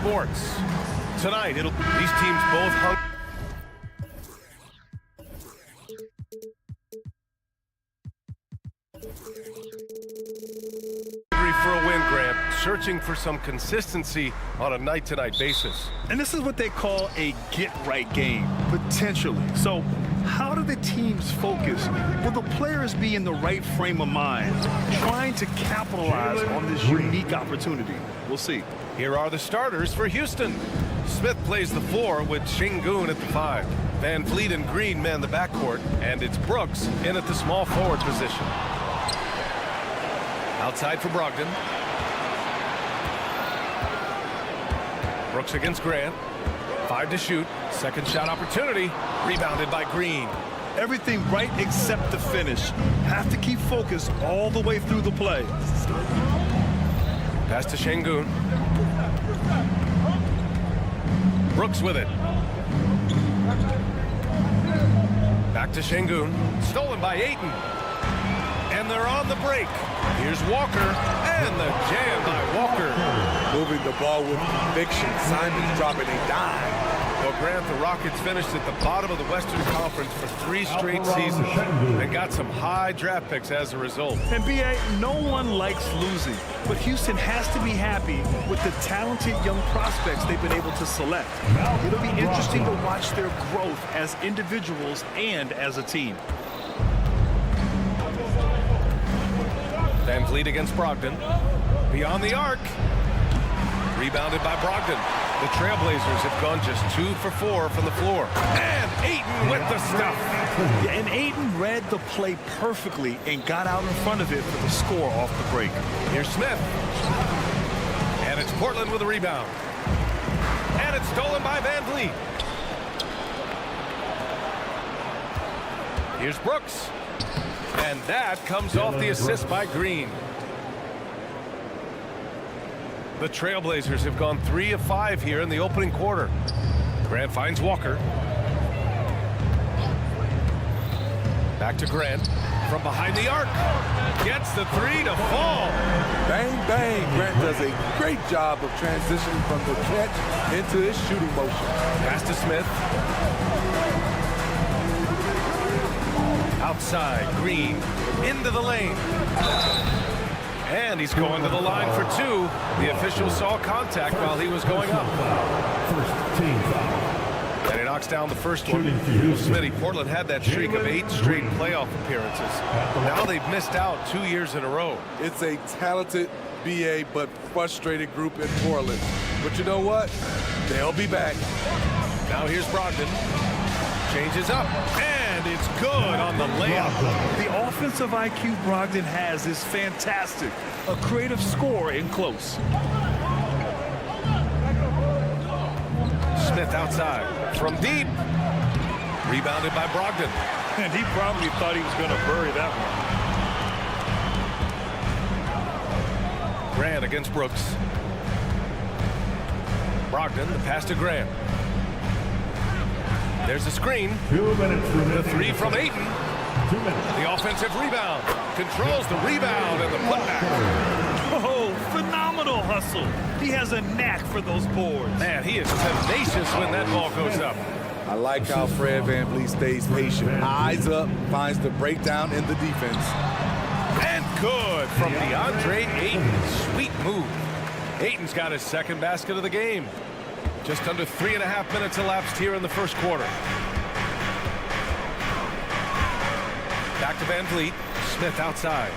sports. Tonight, these teams both hung. For a win, Grant, searching for some consistency on a night-to-night basis. And this is what they call a get-right game, potentially. So how do the teams focus? Will the players be in the right frame of mind, trying to capitalize on this unique opportunity? We'll see. Here are the starters for Houston. Smith plays the 4 with Şengün at the 5. Van Vliet and Green man the backcourt, and it's Brooks in at the small forward position. Outside for Brogdon. Brooks against Grant. 5 to shoot. Second shot opportunity. Rebounded by Green. Everything right except the finish. Have to keep focused all the way through the play. Pass to Şengün. Brooks with it. Back to Şengün. Stolen by Ayton. And they're on the break. Here's Walker, and the jam by Walker. Moving the ball with conviction. Simons dropping a dime. Well, Grant, the Rockets finished at the bottom of the Western Conference for 3 straight seasons and got some high draft picks as a result. And B.A., no one likes losing, but Houston has to be happy with the talented young prospects they've been able to select. It'll be interesting to watch their growth as individuals and as a team. Van Vliet against Brogdon. Beyond the arc. Rebounded by Brogdon. The Trailblazers have gone just 2 for 4 from the floor. And Ayton with the stuff. Yeah, and Ayton read the play perfectly and got out in front of it for the score off the break. Here's Smith. And it's Portland with a rebound. And it's stolen by Van Vliet. Here's Brooks. And that comes off the assist by Green. The Trailblazers have gone 3 of 5 here in the opening quarter. Grant finds Walker. Back to Grant from behind the arc. Gets the 3 to fall. Bang, bang. Grant does a great job of transitioning from the catch into his shooting motion. Pass to Smith. Outside, Green into the lane. And he's going to the line for 2. The official saw contact while he was going up. First team foul. And he knocks down the first one. Smitty, Portland had that streak of 8 straight playoff appearances. Now they've missed out 2 years in a row. It's a talented BA but frustrated group in Portland. But you know what? They'll be back. Now here's Brogdon. Changes up. And it's good on the layup. The offensive IQ Brogdon has is fantastic. A creative scorer in close. Smith outside from deep. Rebounded by Brogdon. And he probably thought he was going to bury that one. Grant against Brooks. Brogdon, the pass to Grant. There's a screen. 2 minutes remaining. The 3 from Ayton. 2 minutes. The offensive rebound. Controls the rebound and the putback. Oh, phenomenal hustle. He has a knack for those boards. Man, he is tenacious when that ball goes up. I like how Fred VanVleet stays patient. Eyes up, finds the breakdown in the defense. And good from DeAndre Ayton. Sweet move. Ayton's got his second basket of the game. Just under 3.5 minutes elapsed here in the first quarter. Back to Van Vliet. Smith outside.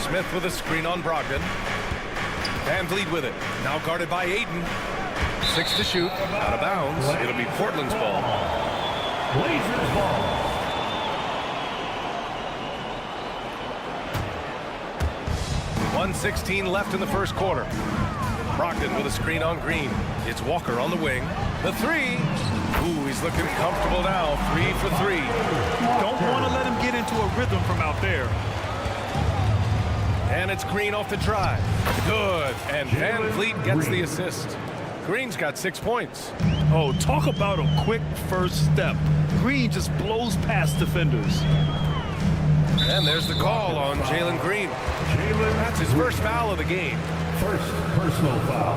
Smith with a screen on Brogdon. Van Vliet with it. Now guarded by Ayton. 6 to shoot. Out of bounds. It'll be Portland's ball. Blazers ball. .116 left in the first quarter. Brogdon with a screen on Green. It's Walker on the wing. The 3. Ooh, he's looking comfortable now. 3 for 3. Don't want to let him get into a rhythm from out there. And it's Green off the drive. Good. And Van Vliet gets the assist. Green's got 6 points. Oh, talk about a quick first step. Green just blows past defenders. And there's the call on Jalen Green. That's his first foul of the game. First personal foul.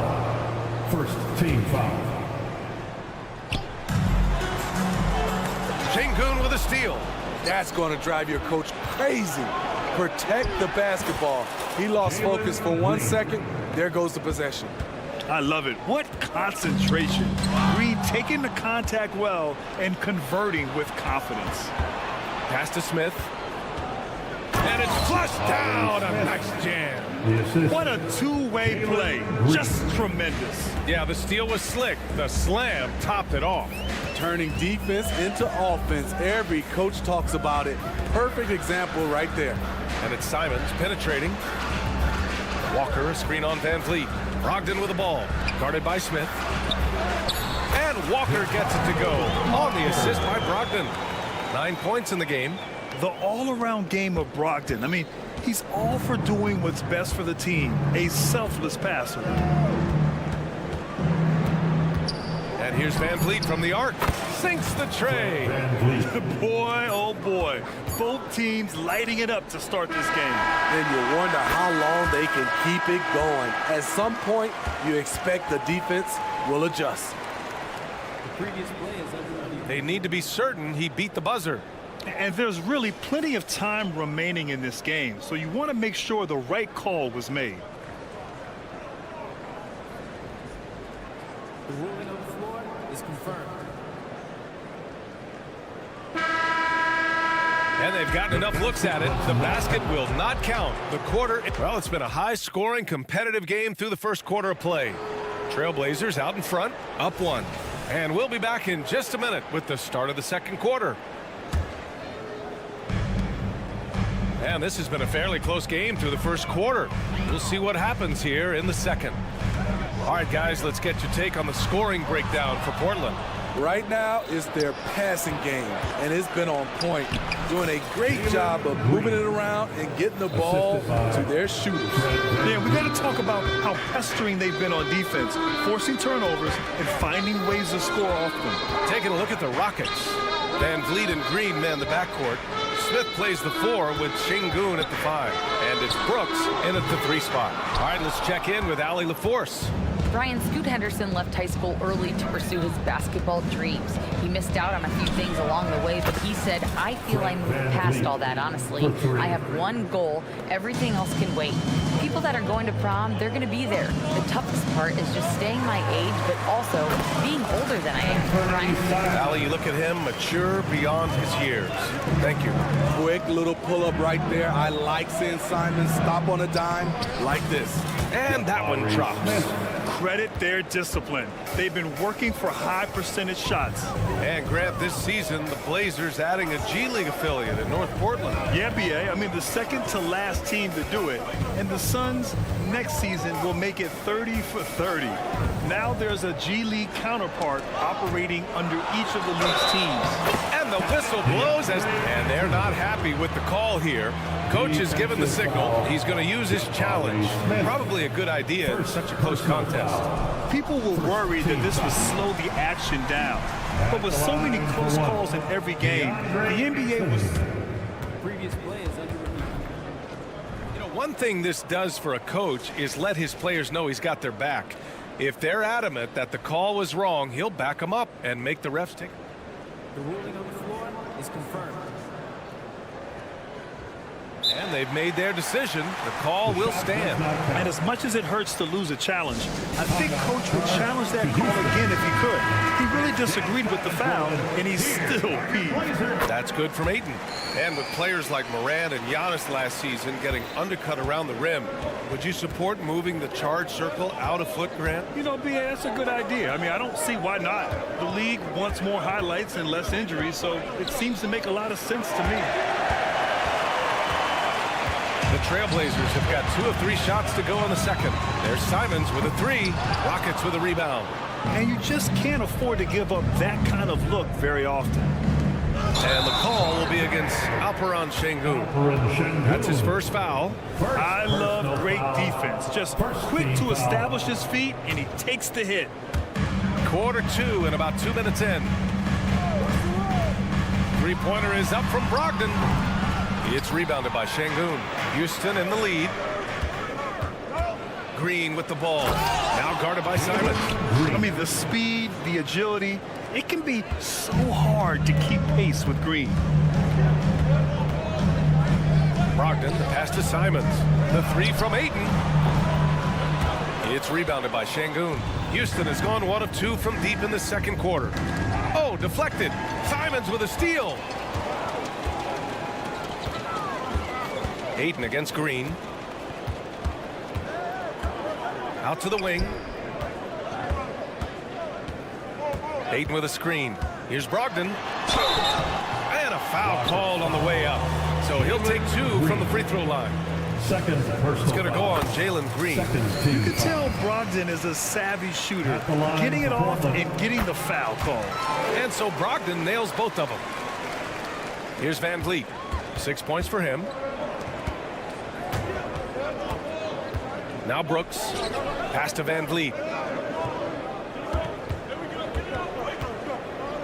First team foul. Şengün with a steal. That's going to drive your coach crazy. Protect the basketball. He lost focus for 1 second. There goes the possession. I love it. What concentration. Green taking the contact well and converting with confidence. Pass to Smith. And it's flushed down. A nice jam. What a two-way play. Just tremendous. Yeah, the steal was slick. The slam topped it off. Turning defense into offense. Every coach talks about it. Perfect example right there. And it's Simons penetrating. Walker, a screen on Van Vliet. Brogdon with the ball. Guarded by Smith. And Walker gets it to go. On the assist by Brogdon. 9 points in the game. The all-around game of Brogdon. I mean, he's all for doing what's best for the team. A selfless passer. And here's Van Vliet from the arc. Sinks the tray. Boy, oh boy. Both teams lighting it up to start this game. Then you wonder how long they can keep it going. At some point, you expect the defense will adjust. The previous play is under. They need to be certain he beat the buzzer. And there's really plenty of time remaining in this game, so you want to make sure the right call was made. The ruling on the floor is confirmed. And they've gotten enough looks at it. The basket will not count. The quarter, well, it's been a high-scoring, competitive game through the first quarter of play. Trailblazers out in front, up 1. And we'll be back in just a minute with the start of the second quarter. And this has been a fairly close game through the first quarter. We'll see what happens here in the second. All right, guys, let's get your take on the scoring breakdown for Portland. Right now is their passing game, and it's been on point. Doing a great job of moving it around and getting the ball to their shooters. Yeah, we got to talk about how pestering they've been on defense, forcing turnovers and finding ways to score off them. Taking a look at the Rockets. Van Vliet and Green man the backcourt. Smith plays the 4 with Şengün at the 5. And it's Brooks in at the 3 spot. All right, let's check in with Allie LaForce. Brian Scoot Henderson left high school early to pursue his basketball dreams. He missed out on a few things along the way, but he said, I feel I moved past all that, honestly. I have one goal. Everything else can wait. People that are going to prom, they're going to be there. The toughest part is just staying my age, but also being older than I am. Brian. Allie, you look at him, mature beyond his years. Thank you. Quick little pull-up right there. I like seeing Simon stop on a dime like this. And that one drops. Credit their discipline. They've been working for high percentage shots. And Grant, this season, the Blazers adding a G League affiliate in North Portland. Yeah, BA. I mean, the second to last team to do it. And the Suns next season will make it 30 for 30. Now there's a G League counterpart operating under each of the league's teams. And the whistle blows and they're not happy with the call here. Coach has given the signal. He's going to use his challenge. Probably a good idea in such a close contest. People were worried that this would slow the action down. But with so many close calls in every game, the NBA was... Previous play is under review. You know, one thing this does for a coach is let his players know he's got their back. If they're adamant that the call was wrong, he'll back them up and make the refs take it. The ruling on the floor is confirmed. And they've made their decision. The call will stand. And as much as it hurts to lose a challenge, I think Coach would challenge that call again if he could. He really disagreed with the foul, and he's still peeved. That's good from Ayton. And with players like Morant and Giannis last season getting undercut around the rim, would you support moving the charge circle out a foot, Grant? You know, BA, that's a good idea. I mean, I don't see why not. The league wants more highlights and less injuries, so it seems to make a lot of sense to me. The Trailblazers have got 2 of 3 shots to go in the second. There's Simons with a 3, Rockets with a rebound. And you just can't afford to give up that kind of look very often. And the call will be against Alperen Şengün. That's his first foul. I love great defense. Just quick to establish his feet, and he takes the hit. Quarter 2 and about 2 minutes in. Three-pointer is up from Brogdon. It's rebounded by Şengün. Houston in the lead. Green with the ball. Now guarded by Simon. I mean, the speed, the agility, it can be so hard to keep pace with Green. Brogdon, the pass to Simons. The three from Ayton. It's rebounded by Şengün. Houston has gone 1 of 2 from deep in the second quarter. Oh, deflected. Simons with a steal. Ayton against Green. Out to the wing. Ayton with a screen. Here's Brogdon. And a foul called on the way up. So he'll take 2 from the free throw line. Second personal. It's going to go on Jalen Green. You can tell Brogdon is a savvy shooter, getting it off and getting the foul call. And so Brogdon nails both of them. Here's Van Vliet. 6 points for him. Now Brooks. Pass to Van Vliet.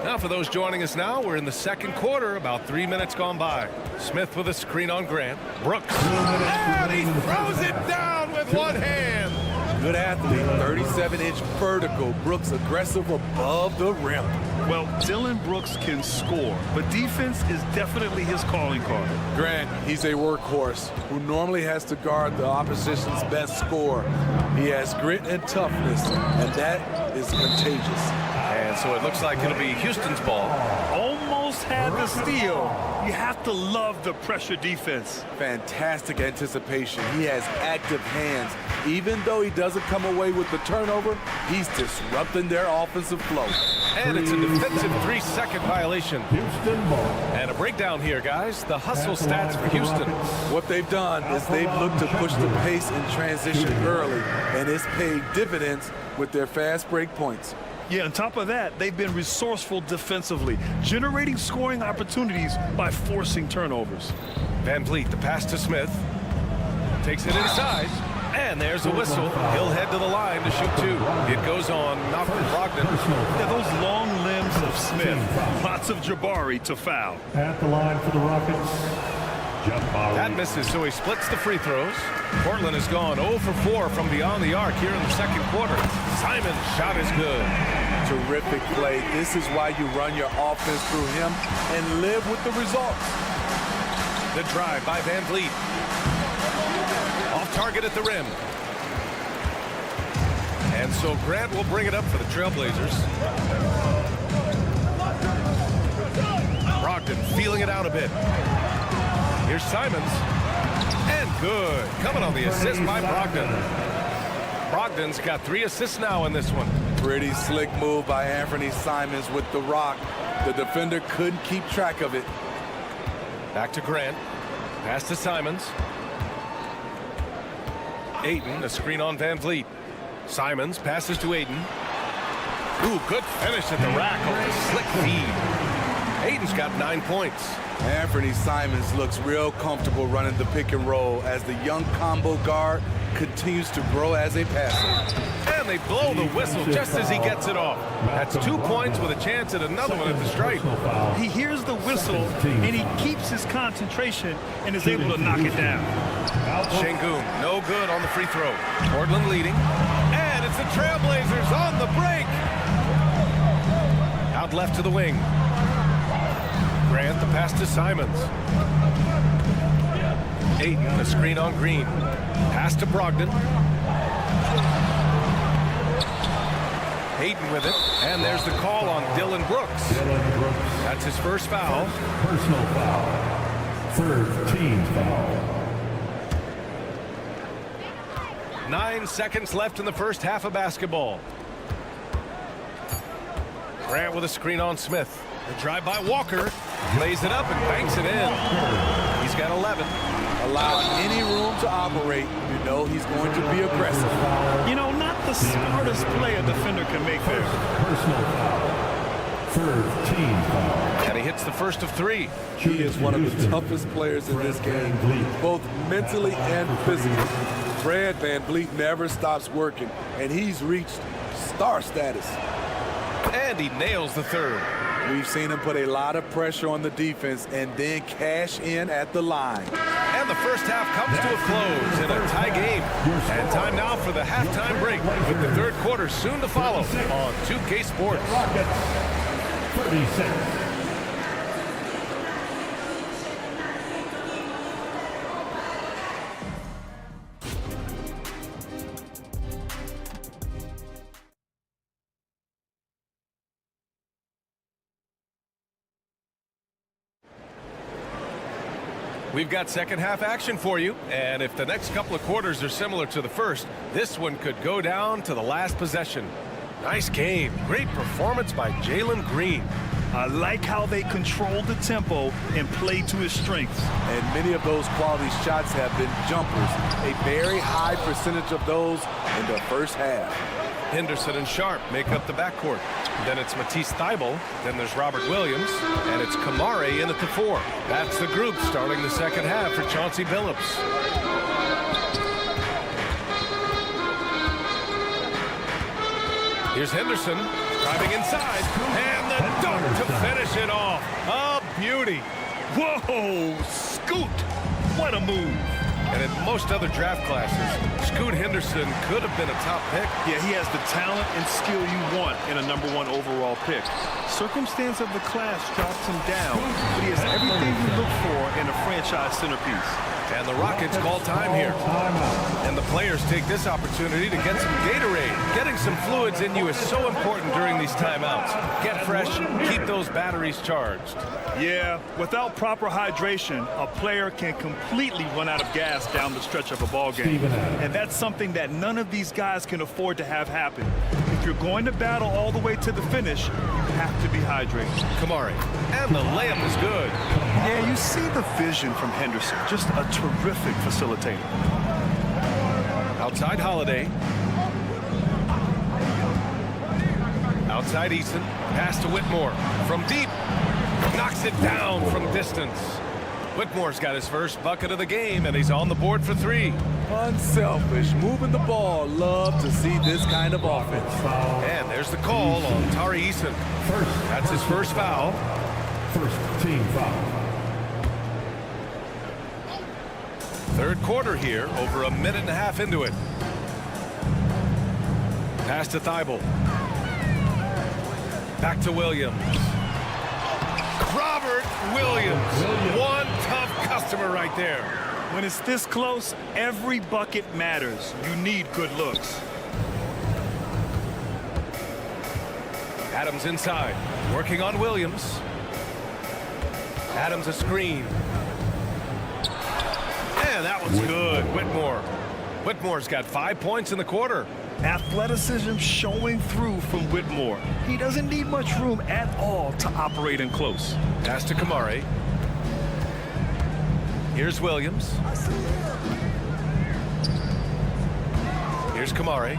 Now for those joining us now, we're in the second quarter, about 3 minutes gone by. Smith with a screen on Grant. Brooks. And he throws it down with one hand. Good athlete, 37-inch vertical. Brooks aggressive above the rim. Well, Dylan Brooks can score, but defense is definitely his calling card. Grant, he's a workhorse who normally has to guard the opposition's best scorer. He has grit and toughness, and that is contagious. And so it looks like it'll be Houston's ball. Almost had the steal. You have to love the pressure defense. Fantastic anticipation. He has active hands. Even though he doesn't come away with the turnover, he's disrupting their offensive flow. And it's a defensive 3-second violation. Houston ball. And a breakdown here, guys. The hustle stats for Houston. What they've done is they've looked to push the pace in transition early, and it's paid dividends with their fast break points. Yeah, on top of that, they've been resourceful defensively, generating scoring opportunities by forcing turnovers. Van Vliet, the pass to Smith. Takes it inside. And there's a whistle. He'll head to the line to shoot 2. It goes on Malcolm Brogdon. Yeah, those long limbs of Smith. Lots of Jabari to foul. At the line for the Rockets, Jabari. That misses, so he splits the free throws. Portland has gone 0 for 4 from beyond the arc here in the second quarter. Simon's shot is good. Terrific play. This is why you run your offense through him and live with the results. The drive by Van Vliet. Off target at the rim. And so Grant will bring it up for the Trailblazers. Brogdon feeling it out a bit. Here's Simons. And good. Coming on the assist by Brogdon. Brogdon's got 3 assists now in this one. Pretty slick move by Anthony Simons with the rock. The defender couldn't keep track of it. Back to Grant. Pass to Simons. Ayton, a screen on Van Vliet. Simons passes to Ayton. Ooh, good finish at the rack over the slick feed. Ayton's got 9 points. Anthony Simons looks real comfortable running the pick and roll as the young combo guard continues to grow as a passer. And they blow the whistle just as he gets it off. That's 2 points with a chance at another one at the stripe. He hears the whistle, and he keeps his concentration and is able to knock it down. Şengün, no good on the free throw. Portland leading. And it's the Trailblazers on the break. Out left to the wing. Grant, the pass to Simons. Ayton, a screen on Green. Pass to Brogdon. Ayton with it. And there's the call on Dylan Brooks. That's his first foul. Personal foul. Third team foul. 9 seconds left in the first half of basketball. Grant with a screen on Smith. The drive by Walker. Lays it up and banks it in. He's got 11. Allow any room to operate. You know he's going to be aggressive. You know, not the smartest play a defender can make there. Personal foul. Third team foul. And he hits the first of 3. He is one of the toughest players in this game, both mentally and physically. Fred VanVleet never stops working, and he's reached star status. And he nails the third. We've seen him put a lot of pressure on the defense and then cash in at the line. And the first half comes to a close in a tie game. And time now for the halftime break with the third quarter soon to follow on 2K Sports. Rockets, 36. We've got second half action for you, and if the next couple of quarters are similar to the first, this one could go down to the last possession. Nice game. Great performance by Jalen Green. I like how they control the tempo and play to his strengths. And many of those quality shots have been jumpers. A very high percentage of those in the first half. Henderson and Sharp make up the backcourt. Then it's Matisse Thybulle. Then there's Robert Williams. And it's Kamare in at the 4. That's the group starting the second half for Chauncey Billups. Here's Henderson driving inside. And the dunk to finish it off. A beauty. Whoa, Scoot. What a move. And in most other draft classes, Scoot Henderson could have been a top pick. Yeah, he has the talent and skill you want in a #1 overall pick. Circumstance of the class drops him down, but he has everything you look for in a franchise centerpiece. And the Rockets call time here. And the players take this opportunity to get some Gatorade. Getting some fluids in you is so important during these timeouts. Get fresh, keep those batteries charged. Yeah, without proper hydration, a player can completely run out of gas down the stretch of a ball game. And that's something that none of these guys can afford to have happen. If you're going to battle all the way to the finish, you have to be hydrated. Kamare, and the layup is good. Yeah, you see the vision from Henderson. Just a terrific facilitator. Outside Holiday. Outside Eason. Pass to Whitmore. From deep. Knocks it down from distance. Whitmore's got his first bucket of the game, and he's on the board for 3. Unselfish, moving the ball. Love to see this kind of offense. And there's the call on Tari Eason. That's his first foul. First team foul. Third quarter here, over a minute and a half into it. Pass to Thybulle. Back to Williams. Robert Williams. One tough customer right there. When it's this close, every bucket matters. You need good looks. Adams inside, working on Williams. Adams a screen. And that one's good. Whitmore's got 5 points in the quarter. Athleticism showing through from Whitmore. He doesn't need much room at all to operate in close. Pass to Kamare. Here's Williams. Here's Kamare.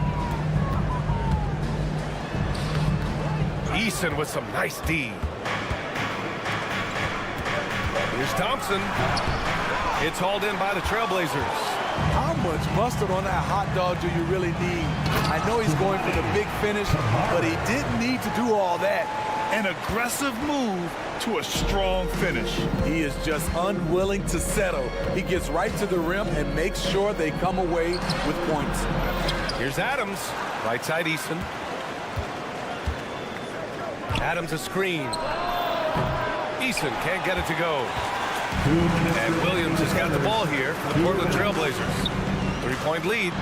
Eason with some nice D. Here's Thompson. It's hauled in by the Trailblazers. How much mustard on that hot dog do you really need? I know he's going for the big finish, but he didn't need to do all that. An aggressive move to a strong finish. He is just unwilling to settle. He gets right to the rim and makes sure they come away with points. Here's Adams. Right side Eason. Adams a screen. Eason can't get it to go. And Williams has got the ball here for the Portland Trailblazers. 3-point lead.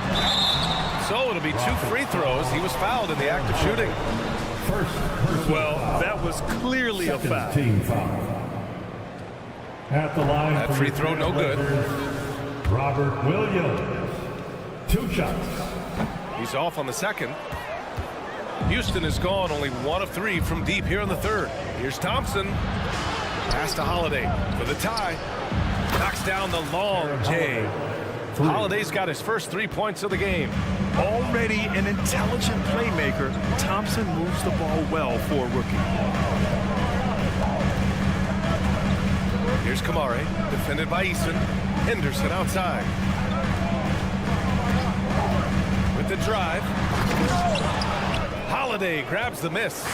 So it'll be 2 free throws. He was fouled in the act of shooting. Well, that was clearly a foul. Team foul. At the line. That free throw no good. Robert Williams. 2 shots. He's off on the second. Houston is gone only 1 of 3 from deep here in the third. Here's Thompson. Pass to Holiday for the tie. Knocks down the long J. Holiday's got his first 3 points of the game. Already an intelligent playmaker, Thompson moves the ball well for a rookie. Here's Kamare, defended by Eason. Henderson outside. With the drive. Holiday grabs the miss.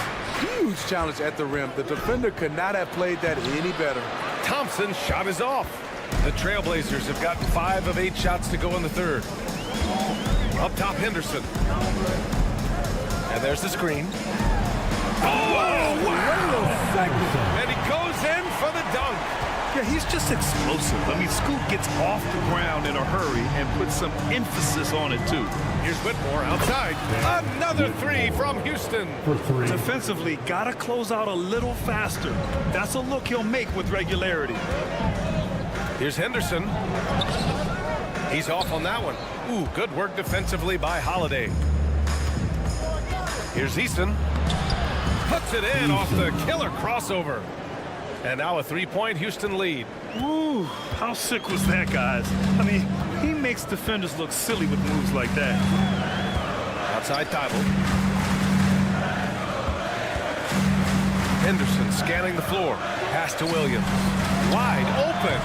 Huge challenge at the rim. The defender could not have played that any better. Thompson's shot is off. The Trailblazers have got 5 of 8 shots to go in the third. Up top, Henderson. And there's the screen. Oh, wow! And he goes in for the dunk. Yeah, he's just explosive. I mean, Scoot gets off the ground in a hurry and puts some emphasis on it, too. Here's Whitmore outside. Another 3 from Houston. Defensively, got to close out a little faster. That's a look he'll make with regularity. Here's Henderson. He's off on that one. Ooh, good work defensively by Holiday. Here's Easton. Puts it in off the killer crossover. And now a 3-point Houston lead. Ooh, how sick was that, guys? I mean, he makes defenders look silly with moves like that. Outside Thibault. Henderson scanning the floor. Pass to Williams. Wide open.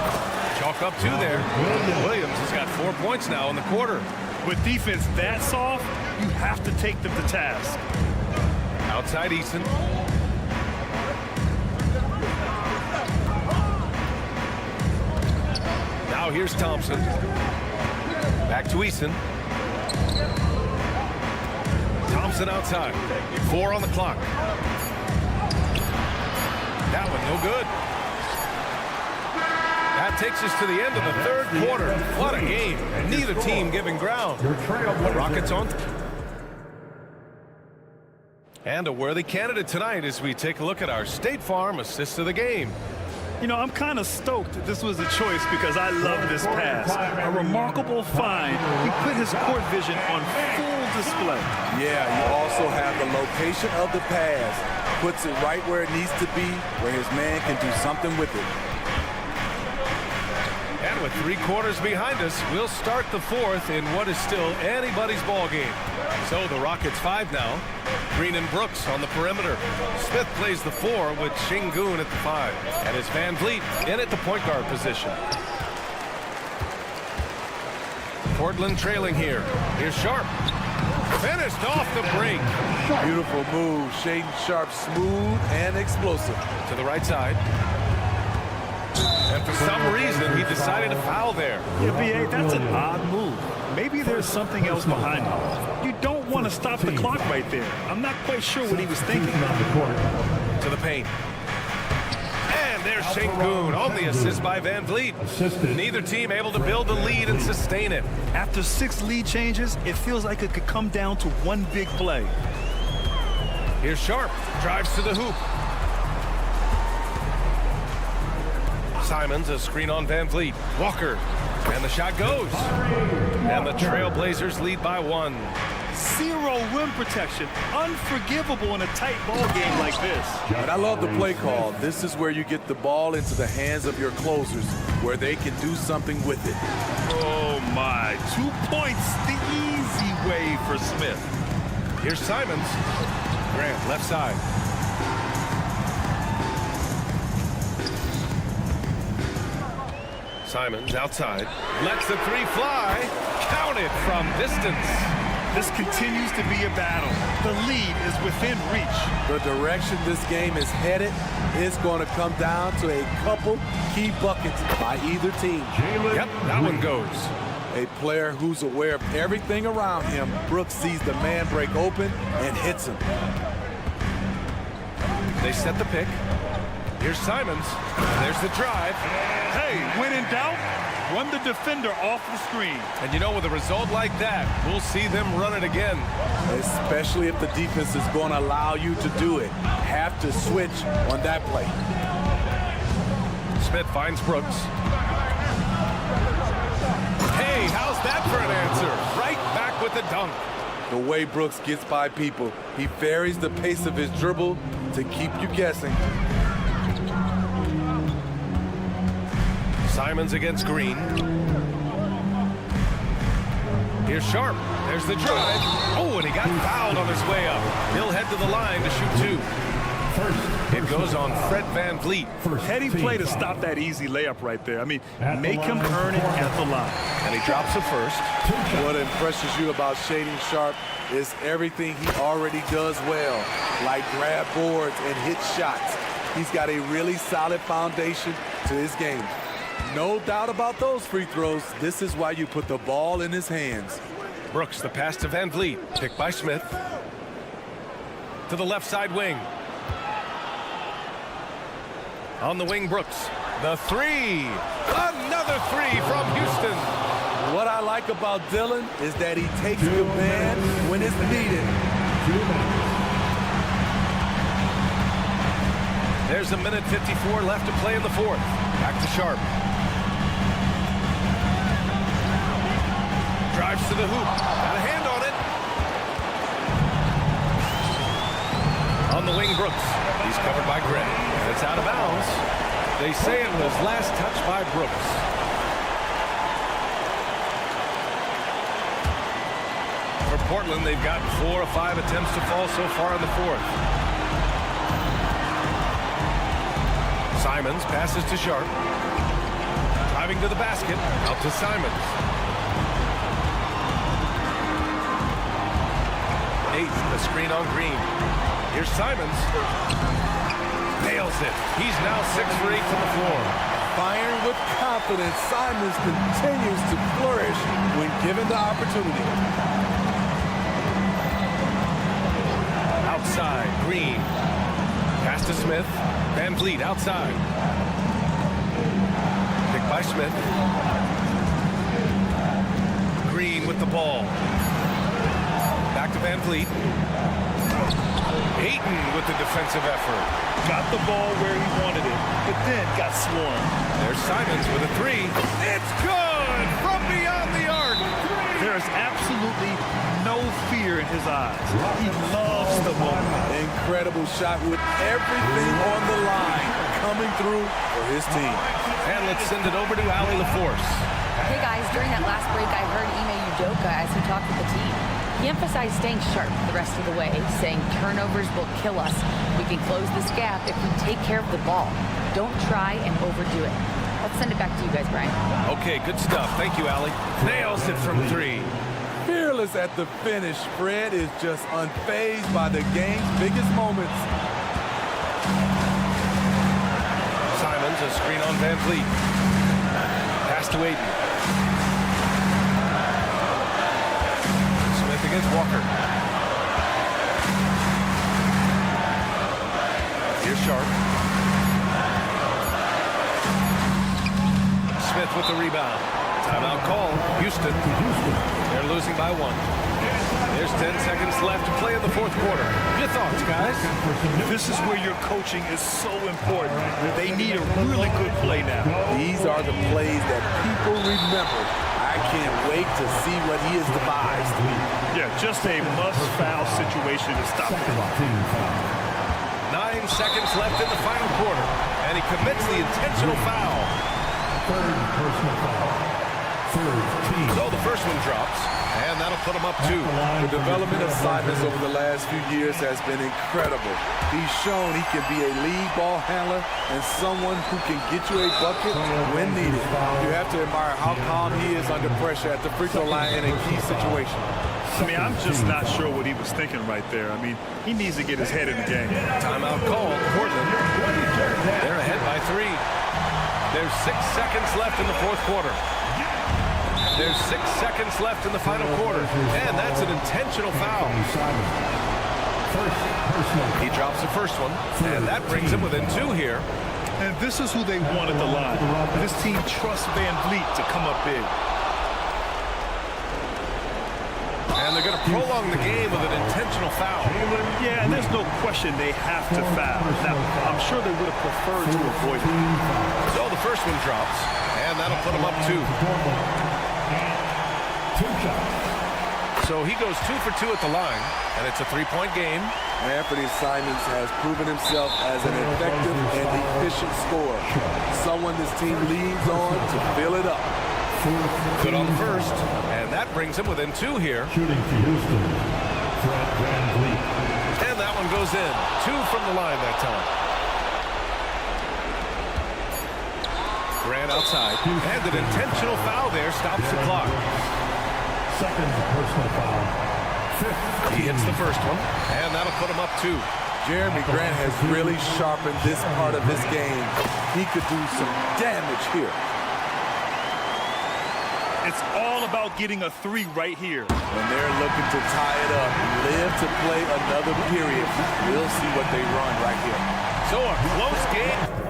Chalk up 2 there. Williams has got 4 points now in the quarter. With defense that soft, you have to take them to task. Outside Easton. Now here's Thompson. Back to Easton. Thompson outside. 4 on the clock. That one no good. That takes us to the end of the third quarter. What a game. Neither team giving ground. The Rockets on. And a worthy candidate tonight as we take a look at our State Farm assist of the game. You know, I'm kind of stoked that this was a choice because I love this pass. A remarkable find. He put his court vision on full display. Yeah, you also have the location of the pass. Puts it right where it needs to be, where his man can do something with it. And with 3 quarters behind us, we'll start the 4th in what is still anybody's ball game. So the Rockets 5 now. Green and Brooks on the perimeter. Smith plays the 4 with Şengün at the 5. And it's Van Vliet in at the point guard position. Portland trailing here. Here's Sharp. Finished off the break. Beautiful move. Shaedon Sharp, smooth and explosive. To the right side. And for some reason, he decided to foul there. Yeah, B.A., that's an odd move. Maybe there's something else behind it. You don't want to stop the clock right there. I'm not quite sure what he was thinking. To the paint. And there's Şengün on the assist by Van Vliet. Neither team able to build the lead and sustain it. After 6 lead changes, it feels like it could come down to one big play. Here's Sharp. Drives to the hoop. Simons, a screen on Van Vliet. Walker. And the shot goes. And the Trailblazers lead by 1. 0 rim protection. Unforgivable in a tight ball game like this. And I love the play call. This is where you get the ball into the hands of your closers, where they can do something with it. Oh, my. 2 points the easy way for Smith. Here's Simons. Grant, left side. Simons outside. Lets the 3 fly. Counted from distance. This continues to be a battle. The lead is within reach. The direction this game is headed is going to come down to a couple key buckets by either team. Yep, that one goes. A player who's aware of everything around him. Brooks sees the man break open and hits him. They set the pick. Here's Simons. There's the drive. Hey, when in doubt, run the defender off the screen. And you know, with a result like that, we'll see them run it again. Especially if the defense is going to allow you to do it. Have to switch on that play. Smith finds Brooks. Hey, how's that for an answer? Right back with the dunk. The way Brooks gets by people, he varies the pace of his dribble to keep you guessing. Simons against Green. Here's Sharp. There's the drive. Oh, and he got fouled on his way up. He'll head to the line to shoot 2. First. It goes on Fred VanVleet. Heady play to stop that easy layup right there. I mean, make him earn it at the line. And he drops it first. What impresses you about Shaedon Sharpe is everything he already does well, like grab boards and hit shots. He's got a really solid foundation to his game. No doubt about those free throws. This is why you put the ball in his hands. Brooks, the pass to VanVleet. Picked by Smith. To the left side wing. On the wing, Brooks. The three. Another three from Houston. What I like about Dillon is that he takes command when it's needed. There's a minute 54 left to play in the fourth. Back to Sharpe. Drives to the hoop. Got a hand on it. On the wing, Brooks. He's covered by Gray. And it's out of bounds. They say it was last touched by Brooks. For Portland, they've gotten 4 of 5 attempts to fall so far in the fourth. Simons passes to Sharpe. Driving to the basket. Out to Simons. Eighth, the screen on Green. Here's Simons. Nails it. He's now 6 for 8 from the floor. Firing with confidence, Simons continues to flourish when given the opportunity. Outside, Green. Pass to Smith. VanVleet outside. Picked by Smith. Green with the ball. Back to VanVleet. Ayton with the defensive effort. Got the ball where he wanted it, but then got swarmed. There's Simons with a three. It's good from beyond the arc. There is absolutely no fear in his eyes. He loves the moment. Incredible shot with everything on the line coming through for his team. And let's send it over to Allie LaForce. Hey guys, during that last break, I heard Ime Udoka as he talked with the team. He emphasized staying sharp the rest of the way, saying turnovers will kill us. We can close this gap if we take care of the ball. Don't try and overdo it. Let's send it back to you guys, Brian. Okay, good stuff. Thank you, Allie. Nails it from 3. Fearless at the finish. Fred is just unfazed by the game's biggest moments. Simons, a screen on VanVleet. Pass to Ayton. Smith against Walker. Here's Sharpe. Smith with the rebound. Timeout call. Houston. They're losing by 1. There's 10 seconds left to play in the fourth quarter. Your thoughts, guys? This is where your coaching is so important. They need a really good play now. These are the plays that people remember. I can't wait to see what he has devised. Yeah, just a must-foul situation to stop him. 9 seconds left in the final quarter, and he commits the intentional foul. Third personal foul. Third team. So the first one drops, and that'll put him up 2. The development of Simons over the last few years has been incredible. He's shown he can be a lead ball handler and someone who can get you a bucket when needed. You have to admire how calm he is under pressure at the free throw line in a key situation. I mean, I'm just not sure what he was thinking right there. I mean, he needs to get his head in the game. Timeout call, Portland. They're ahead by 3. There's 6 seconds left in the fourth quarter. There's 6 seconds left in the final quarter, and that's an intentional foul. He drops the first one, and that brings him within 2 here. And this is who they want at the line. This team trusts VanVleet to come up big. And they're going to prolong the game with an intentional foul. Yeah, and there's no question they have to foul. Now, I'm sure they would have preferred to avoid it. So the first one drops, and that'll put him up 2. So he goes 2 for 2 at the line, and it's a 3-point game. Anthony Simons has proven himself as an effective and efficient scorer. Someone this team leans on to fill it up. Good on the first, and that brings him within 2 here. Shooting for Houston, Fred VanVleet. And that one goes in. 2 from the line that time. Grant outside. And an intentional foul there stops the clock. Second personal foul. 15. He hits the first one, and that'll put him up 2. Jeremy Grant has really sharpened this part of his game. He could do some damage here. It's all about getting a 3 right here. When they're looking to tie it up, live to play another period. We'll see what they run right here. So a close game.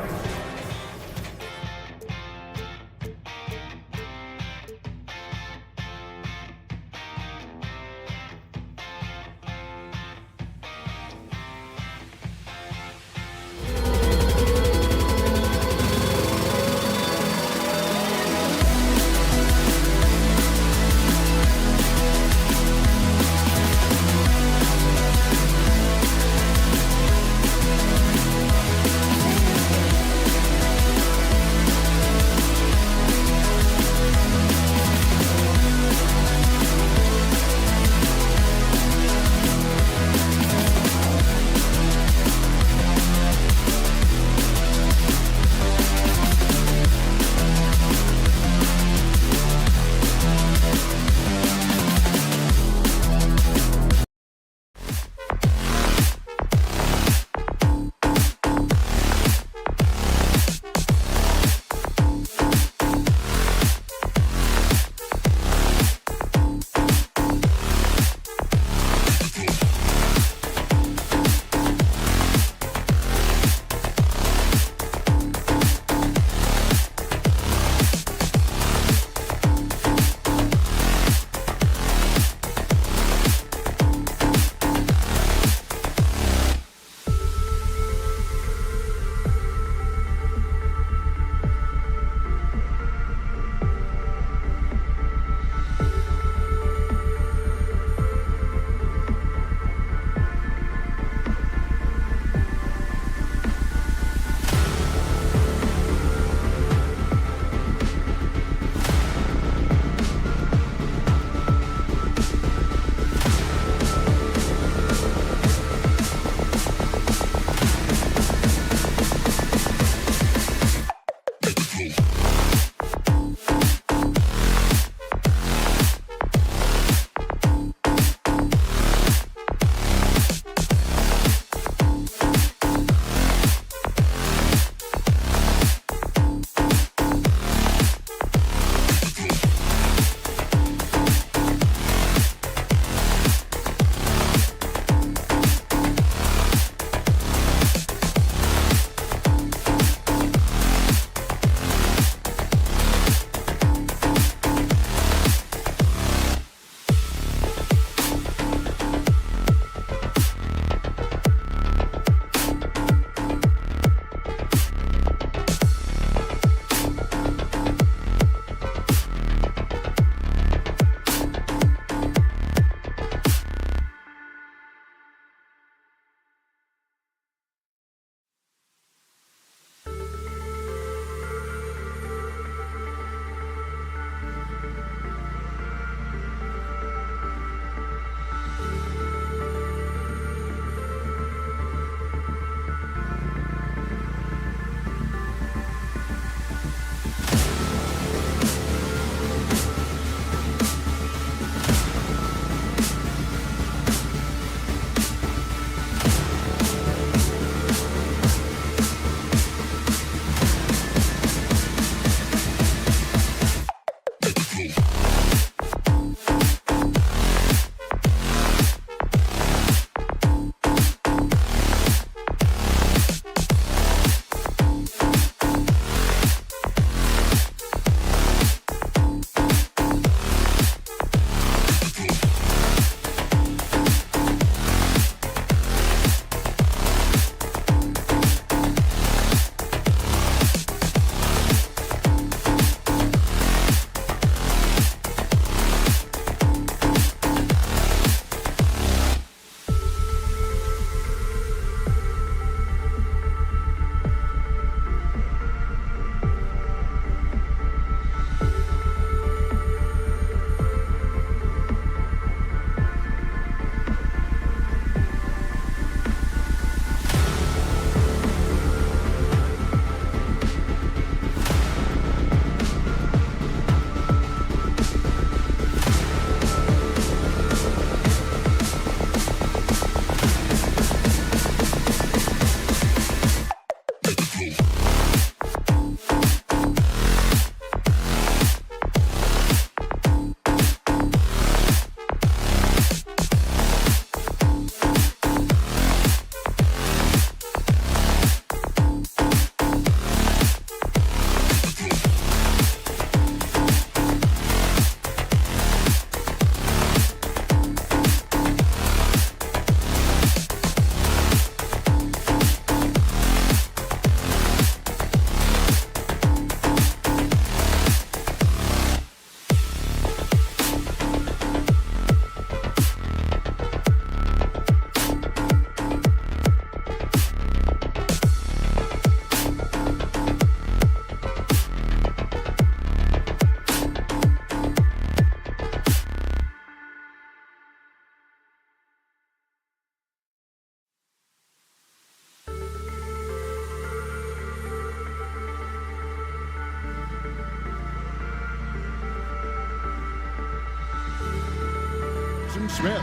Irving, Smith.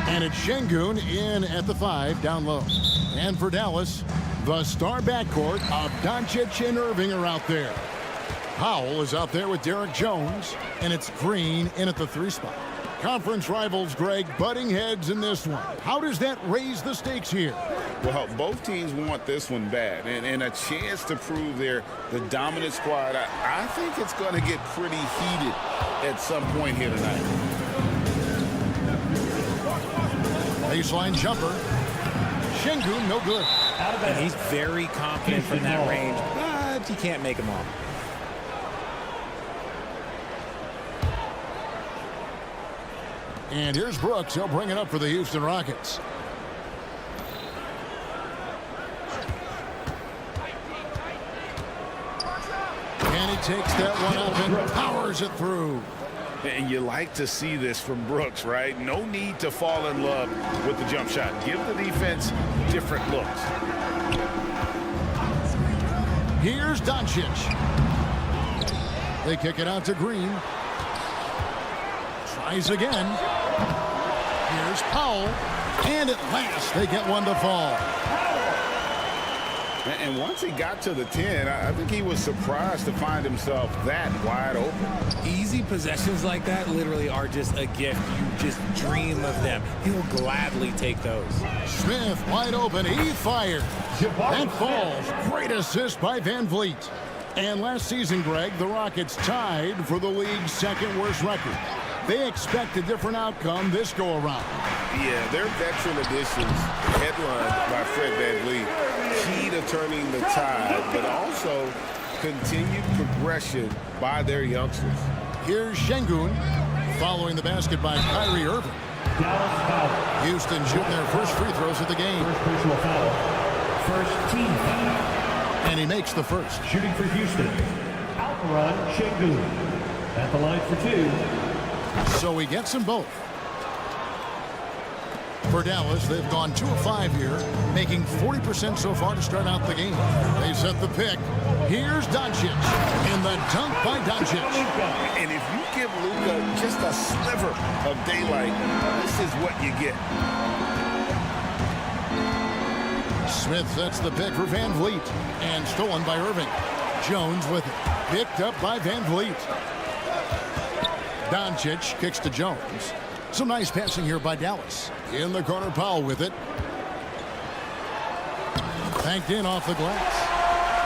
And it's Şengün in at the 5, down low. And for Dallas, the star backcourt of Doncic and Irving are out there. Powell is out there with Derek Jones, and it's Green in at the 3 spot. Conference rivals, Greg, butting heads in this one. How does that raise the stakes here? Well, both teams want this one bad, and a chance to prove they're the dominant squad. I think it's going to get pretty heated at some point here tonight. Baseline jumper. Şengün, no good. And he's very confident from that range, but he can't make them all. And here's Brooks. He'll bring it up for the Houston Rockets. And he takes that one up and powers it through. And you like to see this from Brooks, right? No need to fall in love with the jump shot. Give the defense different looks. Here's Doncic. They kick it out to Green. Tries again. Here's Powell. And at last, they get one to fall. And once he got to the 10, I think he was surprised to find himself that wide open. Easy possessions like that literally are just a gift. You just dream of them. He'll gladly take those. Smith wide open. He fires. That falls. Great assist by Van Vliet. And last season, Greg, the Rockets tied for the league's second worst record. They expect a different outcome this go-around. Yeah, their veteran additions, headlined by Fred VanVleet, key to turning the tide, but also continued progression by their youngsters. Here's Şengün, following the basket by Kyrie Irving. Houston shooting their first free throws of the game. First personal foul. First team foul. And he makes the first. Shooting for Houston, Outrun Şengün. At the line for 2. So he gets them both. For Dallas, they've gone 2 of 5 here, making 40% so far to start out the game. They set the pick. Here's Doncic, and the dunk by Doncic. And if you give Luka just a sliver of daylight, this is what you get. Smith sets the pick for Van Vliet, and stolen by Irving. Jones with it, picked up by Van Vliet. Doncic kicks to Jones. Some nice passing here by Dallas. In the corner, Powell with it. Banked in off the glass.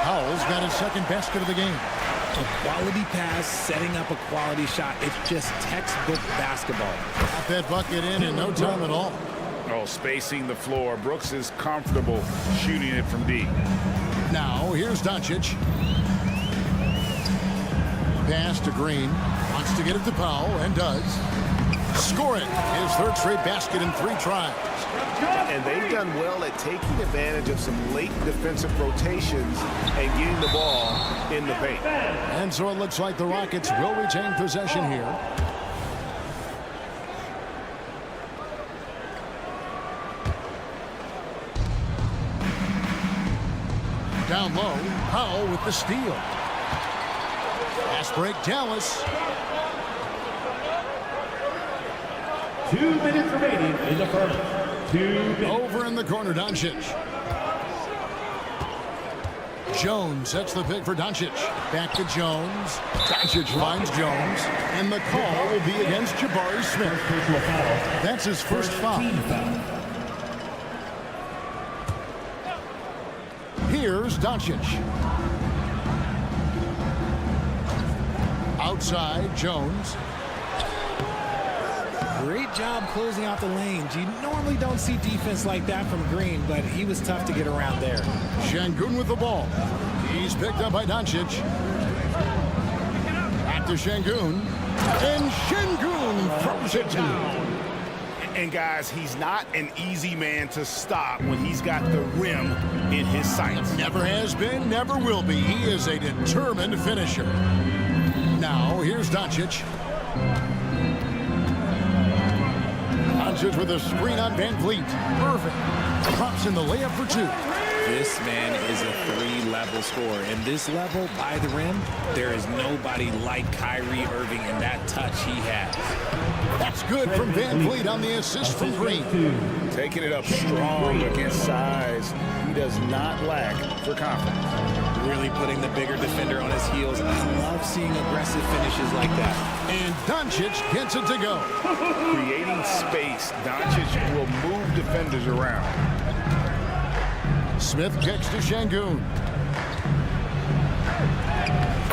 Powell's got his second basket of the game. A quality pass, setting up a quality shot. It's just textbook basketball. Got that bucket in no time at all. Oh, spacing the floor. Brooks is comfortable shooting it from deep. Now, here's Doncic. Pass to Green. Wants to get it to Powell, and does. Score it. His third straight basket in 3 tries. And they've done well at taking advantage of some late defensive rotations and getting the ball in the paint. And so it looks like the Rockets will retain possession here. Down low, Powell with the steal. Fast break, Dallas. 2 minutes remaining in the first. 2 minutes. Over in the corner, Doncic. Jones sets the pick for Doncic. Back to Jones. Doncic finds Jones. And the call will be against Jabari Smith. Personal foul. That's his first foul. Team foul. Here's Doncic. Outside, Jones. Great job closing out the lanes. You normally don't see defense like that from Green, but he was tough to get around there. Şengün with the ball. He's picked up by Doncic. Back to Şengün. And Şengün throws it down. And guys, he's not an easy man to stop when he's got the rim in his sights. Never has been, never will be. He is a determined finisher. Now, here's Doncic. Doncic with a screen on Van Vliet. Irving drops in the layup for 2. This man is a three-level scorer. And this level, by the rim, there is nobody like Kyrie Irving in that touch he has. That's good from Van Vliet on the assist from Green. Taking it up strong against size. He does not lack for confidence. Really putting the bigger defender on his heels. I love seeing aggressive finishes like that. And Doncic gets it to go. Creating space, Doncic will move defenders around. Smith kicks to Şengün.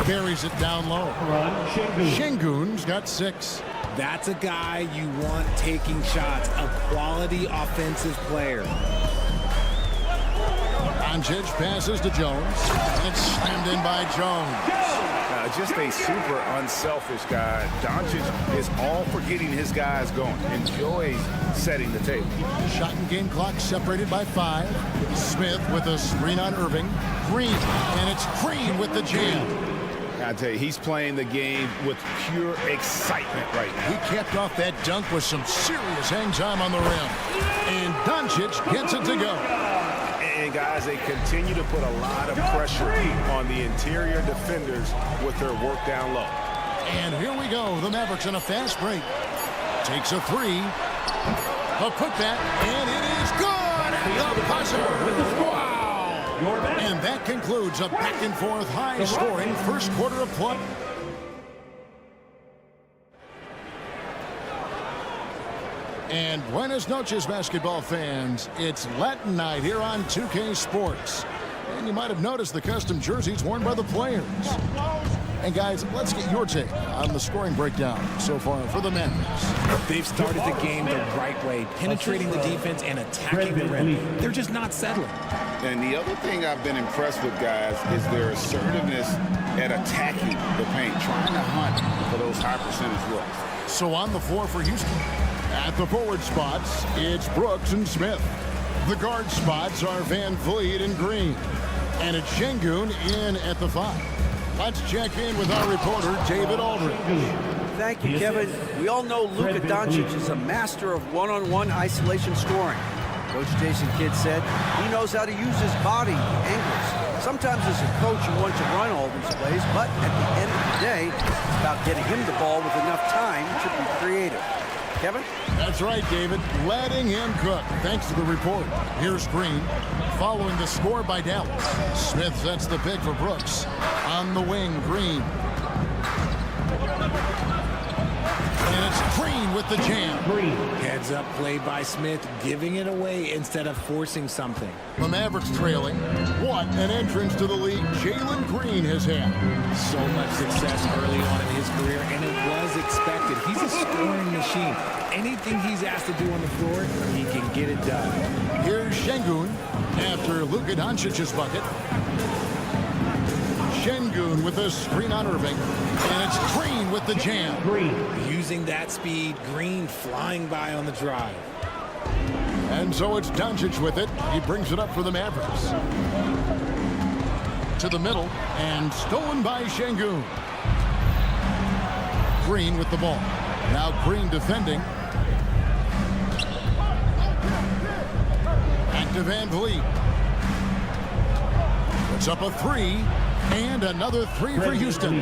Carries it down low. Şengün's got 6. That's a guy you want taking shots, a quality offensive player. Doncic passes to Jones. It's slammed in by Jones. Just a super unselfish guy. Doncic is all for getting his guys going. Enjoys setting the table. Shot and game clock separated by 5. Smith with a screen on Irving. Green, and it's Green with the jam. I tell you, he's playing the game with pure excitement right now. He capped off that dunk with some serious hang time on the rim. And Doncic gets it to go. And guys, they continue to put a lot of pressure on the interior defenders with their work down low. And here we go. The Mavericks in a fast break. Takes a 3. A putback, and it is good. The buzzer. Wow. And that concludes a back-and-forth, high-scoring first quarter of play. And buenas noches, basketball fans. It's Latin night here on 2K Sports. And you might have noticed the custom jerseys worn by the players. And guys, let's get your take on the scoring breakdown so far for the Mavericks. They've started the game the right way, penetrating the defense and attacking the rim. They're just not settling. And the other thing I've been impressed with, guys, is their assertiveness at attacking the paint, trying to hunt for those high percentage looks. So on the floor for Houston, at the forward spots, it's Brooks and Smith. The guard spots are Van Vliet and Green. And it's Şengün in at the 5. Let's check in with our reporter, David Aldridge. Thank you, Kevin. We all know Luka Doncic is a master of one-on-one isolation scoring. Coach Jason Kidd said he knows how to use his body, angles. Sometimes as a coach you want to run all these plays, but at the end of the day, it's about getting him the ball with enough time to be creative. Kevin? That's right, David. Letting him cook. Thanks to the report. Here's Green. Following the score by Dallas. Smith sets the pick for Brooks. On the wing, Green. And it's Green with the jam. Heads up play by Smith, giving it away instead of forcing something. The Mavericks trailing. What an entrance to the league Jalen Green has had. So much success early on in his career, and it was expected. He's a scoring machine. Anything he's asked to do on the floor, he can get it done. Here's Şengün after Luka Doncic's bucket. Şengün with a screen on Irving. And it's Green with the jam. Using that speed, Green flying by on the drive. And so it's Doncic with it. He brings it up for the Mavericks. To the middle, and stolen by Şengün. Green with the ball. Now Green defending. Back to Van Vliet. Puts up a 3. And another 3 for Houston.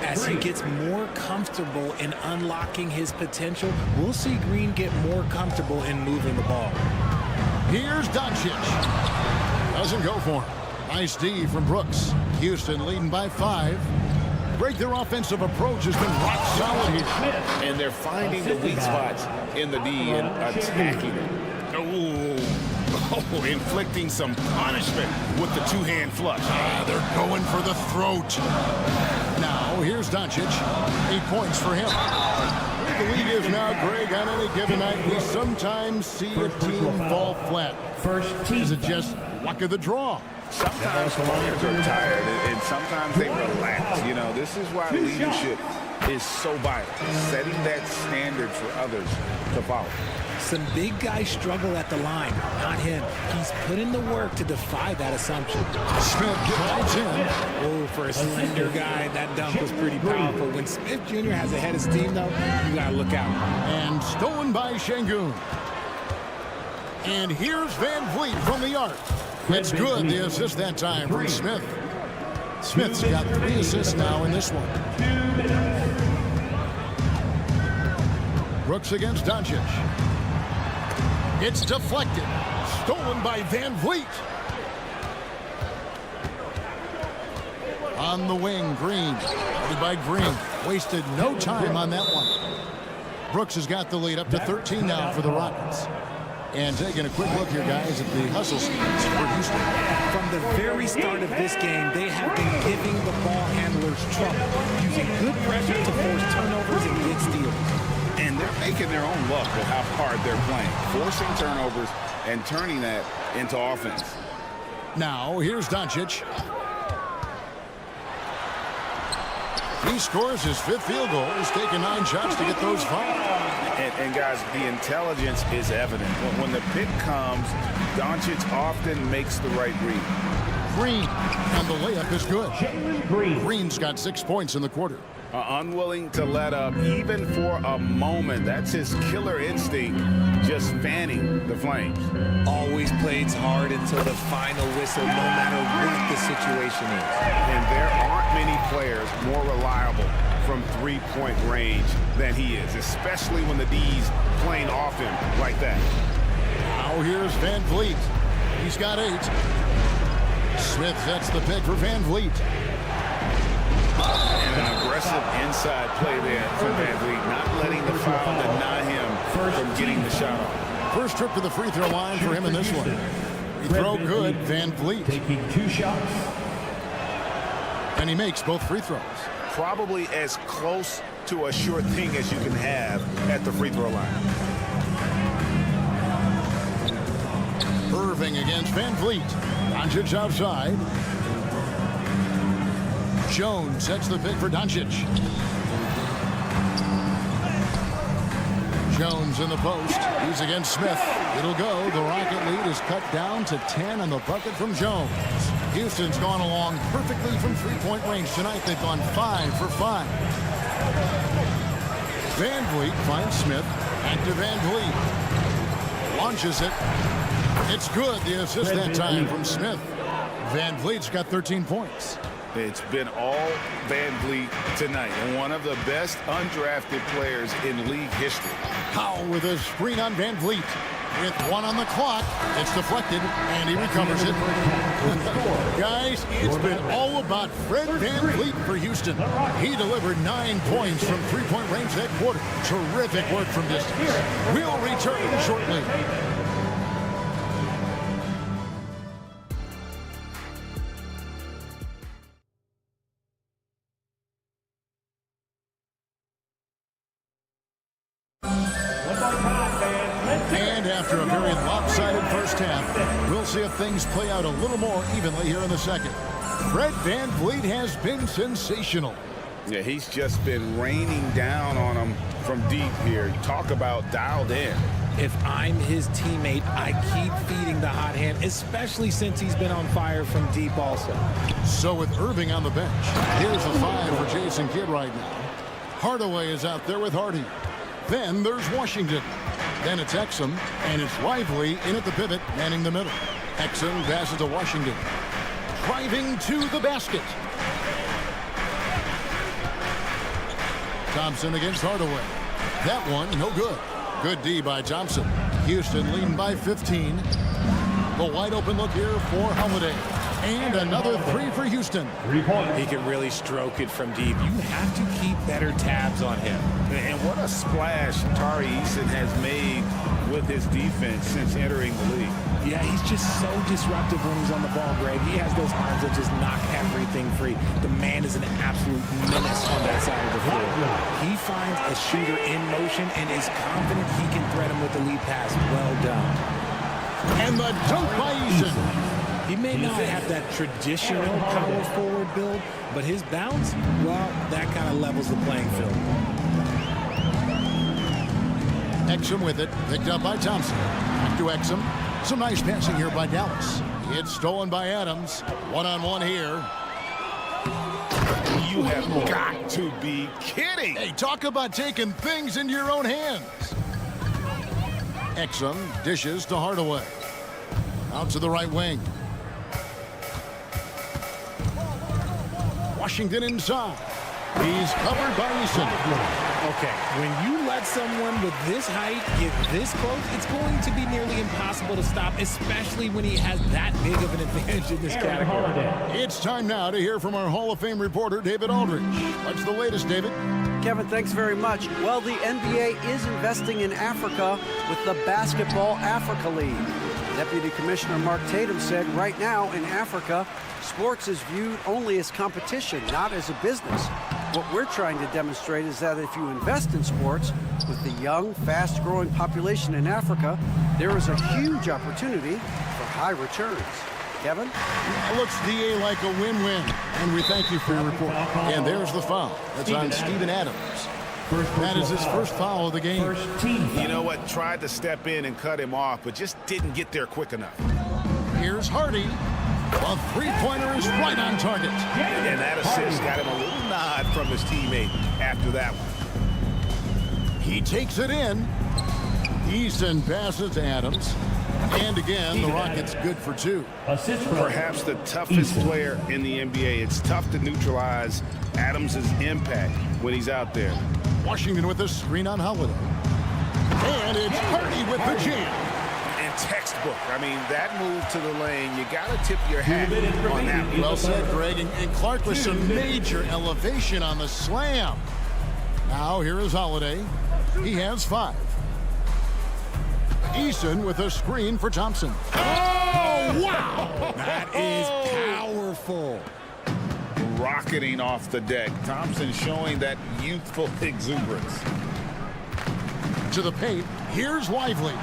As he gets more comfortable in unlocking his potential, we'll see Green get more comfortable in moving the ball. Here's Doncic. Doesn't go for him. Nice D from Brooks. Houston leading by 5. Break their offensive approach has been rock solid here. And they're finding the weak spots in the D and attacking it. Oh, inflicting some punishment with the two-hand flush. They're going for the throat. Now, here's Doncic. 8 points for him. The league is now, Greg, on any given night, we sometimes see a team fall flat. Is it just luck of the draw? Sometimes players are tired, and sometimes they relax. You know, this is why leadership is so vital, setting that standard for others to follow. Some big guys struggle at the line, not him. He's put in the work to defy that assumption. Smith drives in. Oh, for a slender guy, that dunk was pretty powerful. When Smith Jr. has a head of steam, though, you got to look out. And stolen by Şengün. And here's Van Vliet from the arc. It's good, the assist that time from Smith. Smith's got 3 assists now in this one. Brooks against Doncic. It's deflected. Stolen by Van Vliet. On the wing, Green. Guarded by Green. Wasted no time on that one. Brooks has got the lead up to 13 now for the Rockets. And taking a quick look here, guys, at the hustle schemes for Houston. From the very start of this game, they have been giving the ball handlers trouble, using good pressure to force turnovers and get steals. And they're making their own luck with how hard they're playing, forcing turnovers and turning that into offense. Now, here's Doncic. He scores his 5th field goal. He's taken 9 shots to get those 5. And guys, the intelligence is evident. When the pick comes, Doncic often makes the right read. Green, and the layup is good. Green's got 6 points in the quarter. Unwilling to let up even for a moment. That's his killer instinct, just fanning the flames. Always plays hard until the final whistle, no matter what the situation is. And there aren't many players more reliable from three-point range than he is, especially when the D's playing off him like that. Now here's Van Vliet. He's got 8. Smith sets the pick for Van Vliet. And an aggressive inside play there from Van Vliet, not letting the foul deny him from getting the shot off. First trip to the free throw line for him in this one. He throw good, Van Vliet. Taking 2 shots. And he makes both free throws. Probably as close to a sure thing as you can have at the free throw line. Irving against Van Vliet. Doncic outside. Jones sets the pick for Doncic. Jones in the post. He's against Smith. It'll go. The Rocket lead is cut down to 10 on the bucket from Jones. Houston's gone along perfectly from three-point range tonight. They've gone 5 for 5. Van Vliet finds Smith. Back to Van Vliet. Launches it. It's good. The assist that time from Smith. Van Vliet's got 13 points. It's been all Van Vliet tonight. One of the best undrafted players in league history. Powell with a screen on Van Vliet. With 1 on the clock, it's deflected, and he recovers it. Guys, it's been all about Fred Van Vliet for Houston. He delivered 9 points from three-point range that quarter. Terrific work from distance. We'll return shortly. And after a very lopsided first half, we'll see if things play out a little more evenly here in the second. Fred Van Vliet has been sensational. Yeah, he's just been raining down on him from deep here. Talk about dialed in. If I'm his teammate, I keep feeding the hot hand, especially since he's been on fire from deep also. So with Irving on the bench, here's a 5 for Jason Kidd right now. Hardaway is out there with Hardy. Then there's Washington. Then it's Exum, and it's Lively in at the pivot, manning the middle. Exum passes to Washington. Driving to the basket. Thompson against Hardaway. That one, no good. Good D by Thompson. Houston leading by 15. The wide open look here for Holiday. And another 3 for Houston. 3 points. He can really stroke it from deep. You have to keep better tabs on him. And what a splash Tari Eason has made with his defense since entering the league. Yeah, he's just so disruptive when he's on the ball, Greg. He has those arms that just knock everything free. The man is an absolute menace on that side of the floor. He finds a shooter in motion and is confident he can thread him with the lead pass. Well done. And the dunk by Eason. He may not have that traditional power forward build, but his bounce, well, that kind of levels the playing field. Exum with it, picked up by Thompson. Back to Exum. Some nice passing here by Dallas. It's stolen by Adams. One-on-one here. You have got to be kidding. Hey, talk about taking things into your own hands. Exum dishes to Hardaway. Out to the right wing. Washington inside. He's covered by Eason. Okay, when you let someone with this height get this close, it's going to be nearly impossible to stop, especially when he has that big of an advantage in this category. It's time now to hear from our Hall of Fame reporter, David Aldridge. What's the latest, David? Kevin, thanks very much. Well, the NBA is investing in Africa with the Basketball Africa League. Deputy Commissioner Mark Tatum said right now in Africa, sports is viewed only as competition, not as a business. What we're trying to demonstrate is that if you invest in sports with the young, fast-growing population in Africa, there is a huge opportunity for high returns. Kevin? It looks, DA, like a win-win, and we thank you for your report. And there's the foul. That's on Steven Adams. That is his first foul of the game. You know what? Tried to step in and cut him off, but just didn't get there quick enough. Here's Hardy. A three-pointer is right on target. And that assist got him a little nod from his teammate after that one. He takes it in. Eason passes to Adams. And again, the Rockets good for two. Perhaps the toughest player in the NBA. It's tough to neutralize Adams' impact when he's out there. Washington with a screen on Holiday. And it's Hardy with the jam. And textbook. I mean, that move to the lane, you got to tip your hat on that. Well said, Greg. And Clark with some major elevation on the slam. Now here is Holiday. He has 5. Eason with a screen for Thompson. Oh, wow! That is powerful. Rocketing off the deck. Thompson showing that youthful exuberance. To the paint. Here's Lively.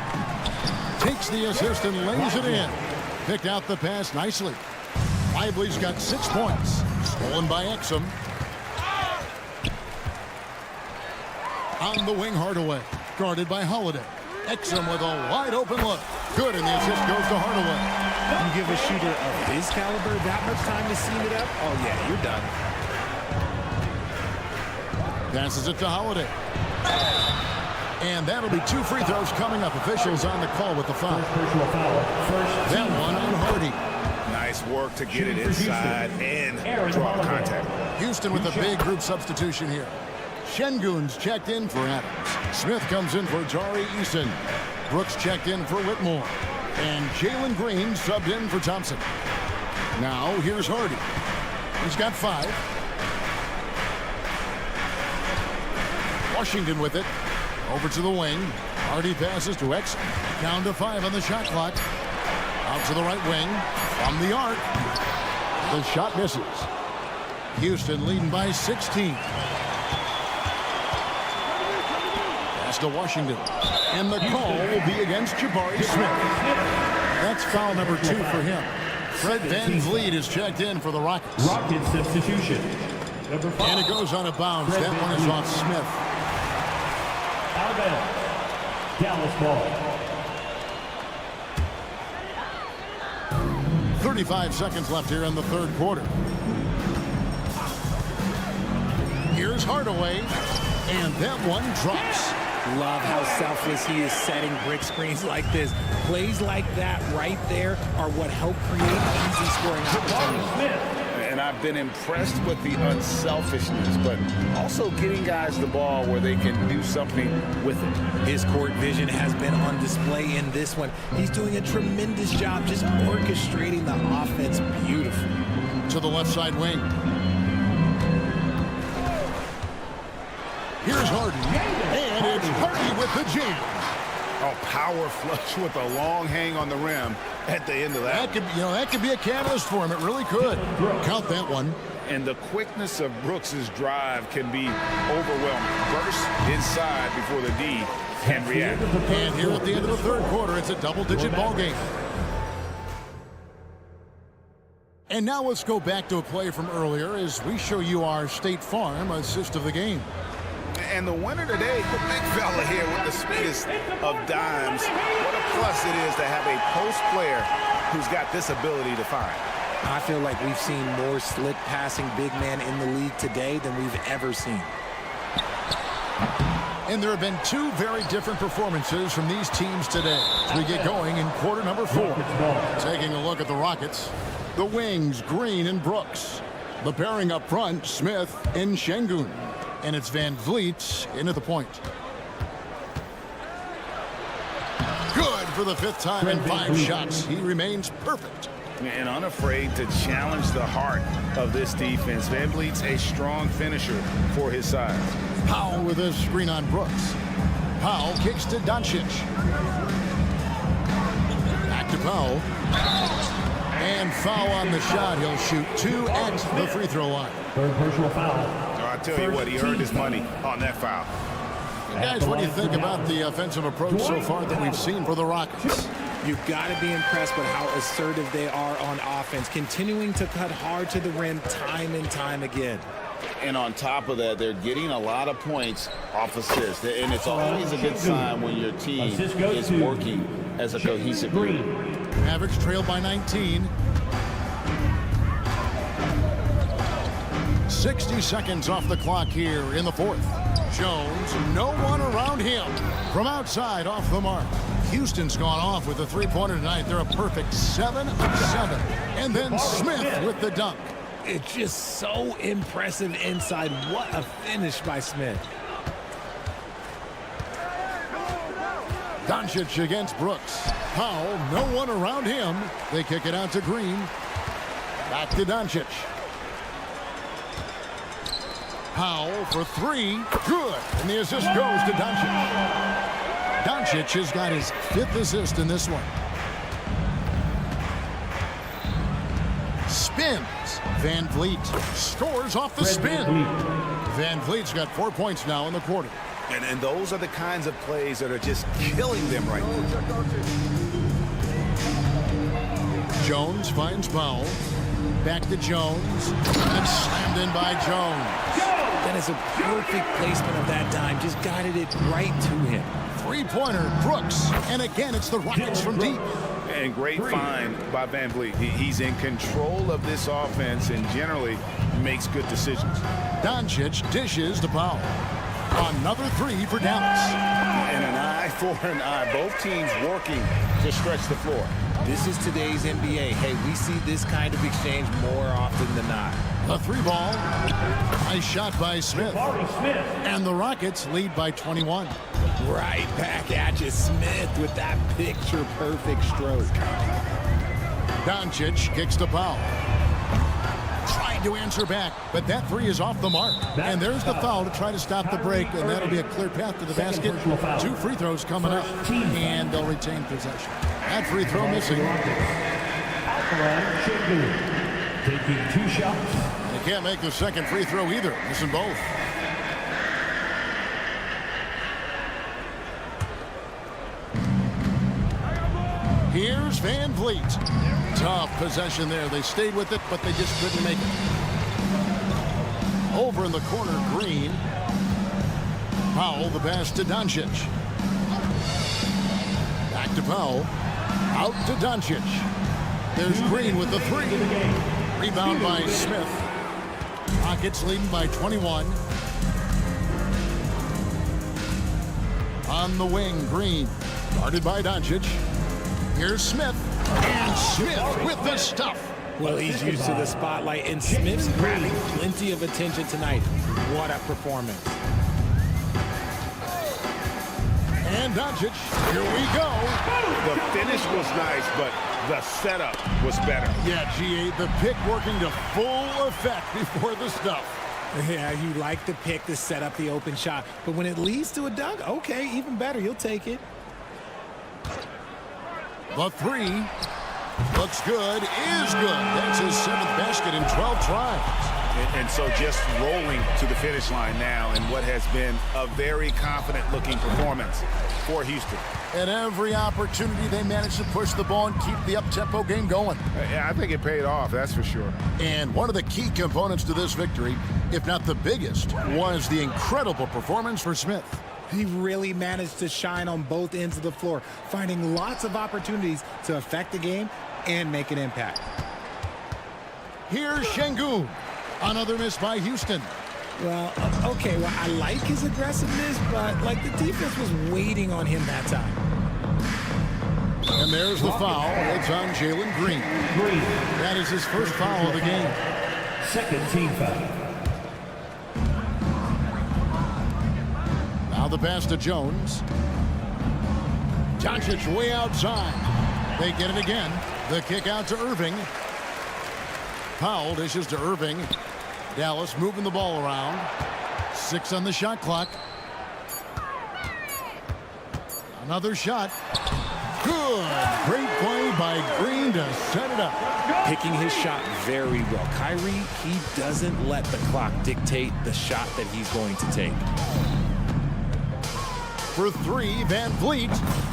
Takes the assist and lays it in. Picked out the pass nicely. Lively's got 6 points. Stolen by Exum. On the wing, Hardaway. Guarded by Holiday. Exum with a wide open look. Good, and the assist goes to Hardaway. You give a shooter of his caliber that much time to seam it up? Oh, yeah, you're done. Passes it to Holiday. And that'll be 2 free throws coming up. Officials on the call with the foul. That one on Hardy. Nice work to get it inside and draw contact. Houston with a big group substitution here. Şengün's checked in for Adams. Smith comes in for Tari Eason. Brooks checked in for Whitmore. And Jalen Green subbed in for Thompson. Now here's Hardy. He's got 5. Washington with it. Over to the wing. Hardy passes to Exum. Down to 5 on the shot clock. Out to the right wing. From the arc. The shot misses. Houston leading by 16. Pass to Washington. And the call will be against Jabari Smith. That's foul number 2 for him. Fred VanVleet is checked in for the Rockets. Rocket substitution. Number 5. And it goes on a bounce. That one is off Smith. Alabama. Dallas ball. 35 seconds left here in the third quarter. Here's Hardaway. And that one drops. Love how selfless he is setting brick screens like this. Plays like that right there are what help create easy scoring opportunities. And I've been impressed with the unselfishness, but also getting guys the ball where they can do something with it. His court vision has been on display in this one. He's doing a tremendous job just orchestrating the offense beautifully. To the left side wing. Here's Harden. And it's Hardy with the jam. Oh, power flush with a long hang on the rim at the end of that. That could be a catalyst for him. It really could. Count that one. And the quickness of Brooks's drive can be overwhelming. Burst inside before the D can react. And here at the end of the third quarter, it's a double-digit ball game. And now let's go back to a play from earlier as we show you our State Farm assist of the game. And the winner today, the big fella here with the sweetest of dimes. What a plus it is to have a post player who's got this ability to find. I feel like we've seen more slick passing big man in the league today than we've ever seen. And there have been 2 very different performances from these teams today as we get going in quarter number 4. Taking a look at the Rockets. The wings, Green and Brooks. The pairing up front, Smith and Şengün. And it's Van Vliet into the point. Good for the 5th time in 5 shots. He remains perfect. And unafraid to challenge the heart of this defense. Van Vliet's a strong finisher for his size. Powell with a screen on Brooks. Powell kicks to Doncic. Back to Powell. And foul on the shot. He'll shoot 2 at the free throw line. Third personal foul. I tell you what, he earned his money on that foul. Guys, what do you think about the offensive approach so far that we've seen for the Rockets? You've got to be impressed with how assertive they are on offense, continuing to cut hard to the rim time and time again. And on top of that, they're getting a lot of points off assists. And it's always a good sign when your team is working as a cohesive group. Mavericks trail by 19. 60 seconds off the clock here in the 4th. Jones, no one around him. From outside, off the mark. Houston's gone off with a three-pointer tonight. They're a perfect 7 of 7. And then Smith with the dunk. It's just so impressive inside. What a finish by Smith. Doncic against Brooks. Powell, no one around him. They kick it out to Green. Back to Doncic. Powell for 3. Good. And the assist goes to Doncic. Doncic has got his 5th assist in this one. Spins. Van Vliet scores off the spin. Van Vliet's got 4 points now in the quarter. And those are the kinds of plays that are just killing them right now. Jones finds Powell. Back to Jones. And slammed in by Jones. That is a perfect placement of that dime. Just guided it right to him. Three-pointer, Brooks. And again, it's the Rockets from deep. And great find by Van Vliet. He's in control of this offense and generally makes good decisions. Doncic dishes to Powell. Another 3 for Dallas. And an eye for an eye. Both teams working to stretch the floor. This is today's NBA. Hey, we see this kind of exchange more often than not. The 3-ball. Nice shot by Smith. And the Rockets lead by 21. Right back at you, Smith, with that picture-perfect stroke. Doncic kicks to Powell. Trying to answer back, but that 3 is off the mark. And there's the foul to try to stop the break, and that'll be a clear path to the basket. 2 free throws coming up, and they'll retain possession. That free throw missing. Taking 2 shots. They can't make the second free throw either. Missing both. Here's Van Vliet. Tough possession there. They stayed with it, but they just couldn't make it. Over in the corner, Green. Powell, the pass to Doncic. Back to Powell. Out to Doncic. There's Green with the 3. Rebound by Smith. Rockets leading by 21. On the wing, Green. Guarded by Doncic. Here's Smith. And Smith with the stuff. Well, he's used to the spotlight, and Smith's grabbing plenty of attention tonight. What a performance. And Doncic, here we go. The finish was nice, but the setup was better. Yeah, GA, the pick working to full effect before the stuff. Yeah, you like the pick to set up the open shot, but when it leads to a dunk, okay, even better, you'll take it. The 3 looks good, is good. That's his 7th basket in 12 tries. And so just rolling to the finish line now in what has been a very confident-looking performance for Houston. At every opportunity, they managed to push the ball and keep the up-tempo game going. Yeah, I think it paid off, that's for sure. And one of the key components to this victory, if not the biggest, was the incredible performance for Smith. He really managed to shine on both ends of the floor, finding lots of opportunities to affect the game and make an impact. Here's Şengün. Another miss by Houston. Well, okay, well, I like his aggressiveness, but, like, the defense was waiting on him that time. And there's the foul. It's on Jalen Green. That is his first foul of the game. Second team foul. Now the pass to Jones. Doncic way outside. They get it again. The kick out to Irving. Powell dishes to Irving. Dallas moving the ball around. 6 on the shot clock. Another shot. Good. Great play by Green to set it up. Picking his shot very well. Kyrie, he doesn't let the clock dictate the shot that he's going to take. For 3, Van Vliet.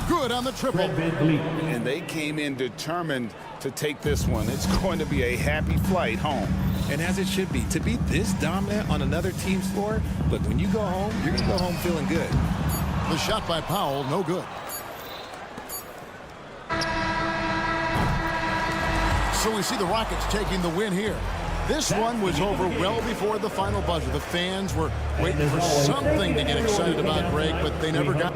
Good on the triple. And they came in determined to take this one. It's going to be a happy flight home. And as it should be. To be this dominant on another team's floor, look, when you go home, you're going to go home feeling good. The shot by Powell, no good. So we see the Rockets taking the win here. This one was over well before the final buzzer. The fans were waiting for something to get excited about, Greg, but they never got.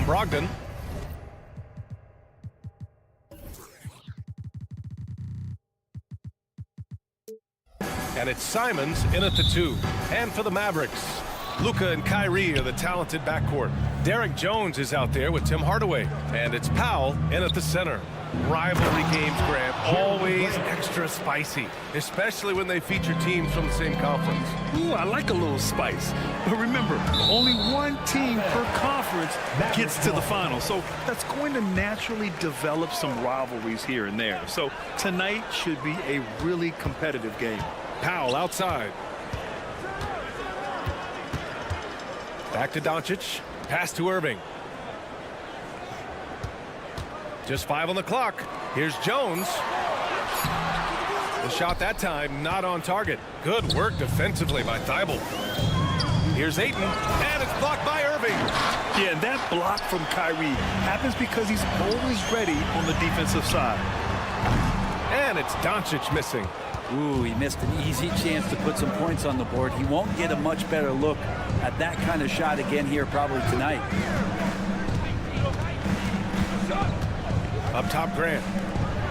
Brogdon. And it's Simons in at the 2. And for the Mavericks, Luka and Kyrie are the talented backcourt. Derek Jones is out there with Tim Hardaway. And it's Powell in at the center. Rivalry games, Grant, always extra spicy, especially when they feature teams from the same conference. Ooh, I like a little spice. But remember, only one team per conference gets to the final. So that's going to naturally develop some rivalries here and there. So tonight should be a really competitive game. Powell outside. Back to Doncic. Pass to Irving. Just 5 on the clock. Here's Jones. The shot that time not on target. Good work defensively by Thibault. Here's Ayton, and it's blocked by Irving. Yeah, and that block from Kyrie happens because he's always ready on the defensive side. And it's Doncic missing. Ooh, he missed an easy chance to put some points on the board. He won't get a much better look at that kind of shot again here probably tonight. Up top, Grant.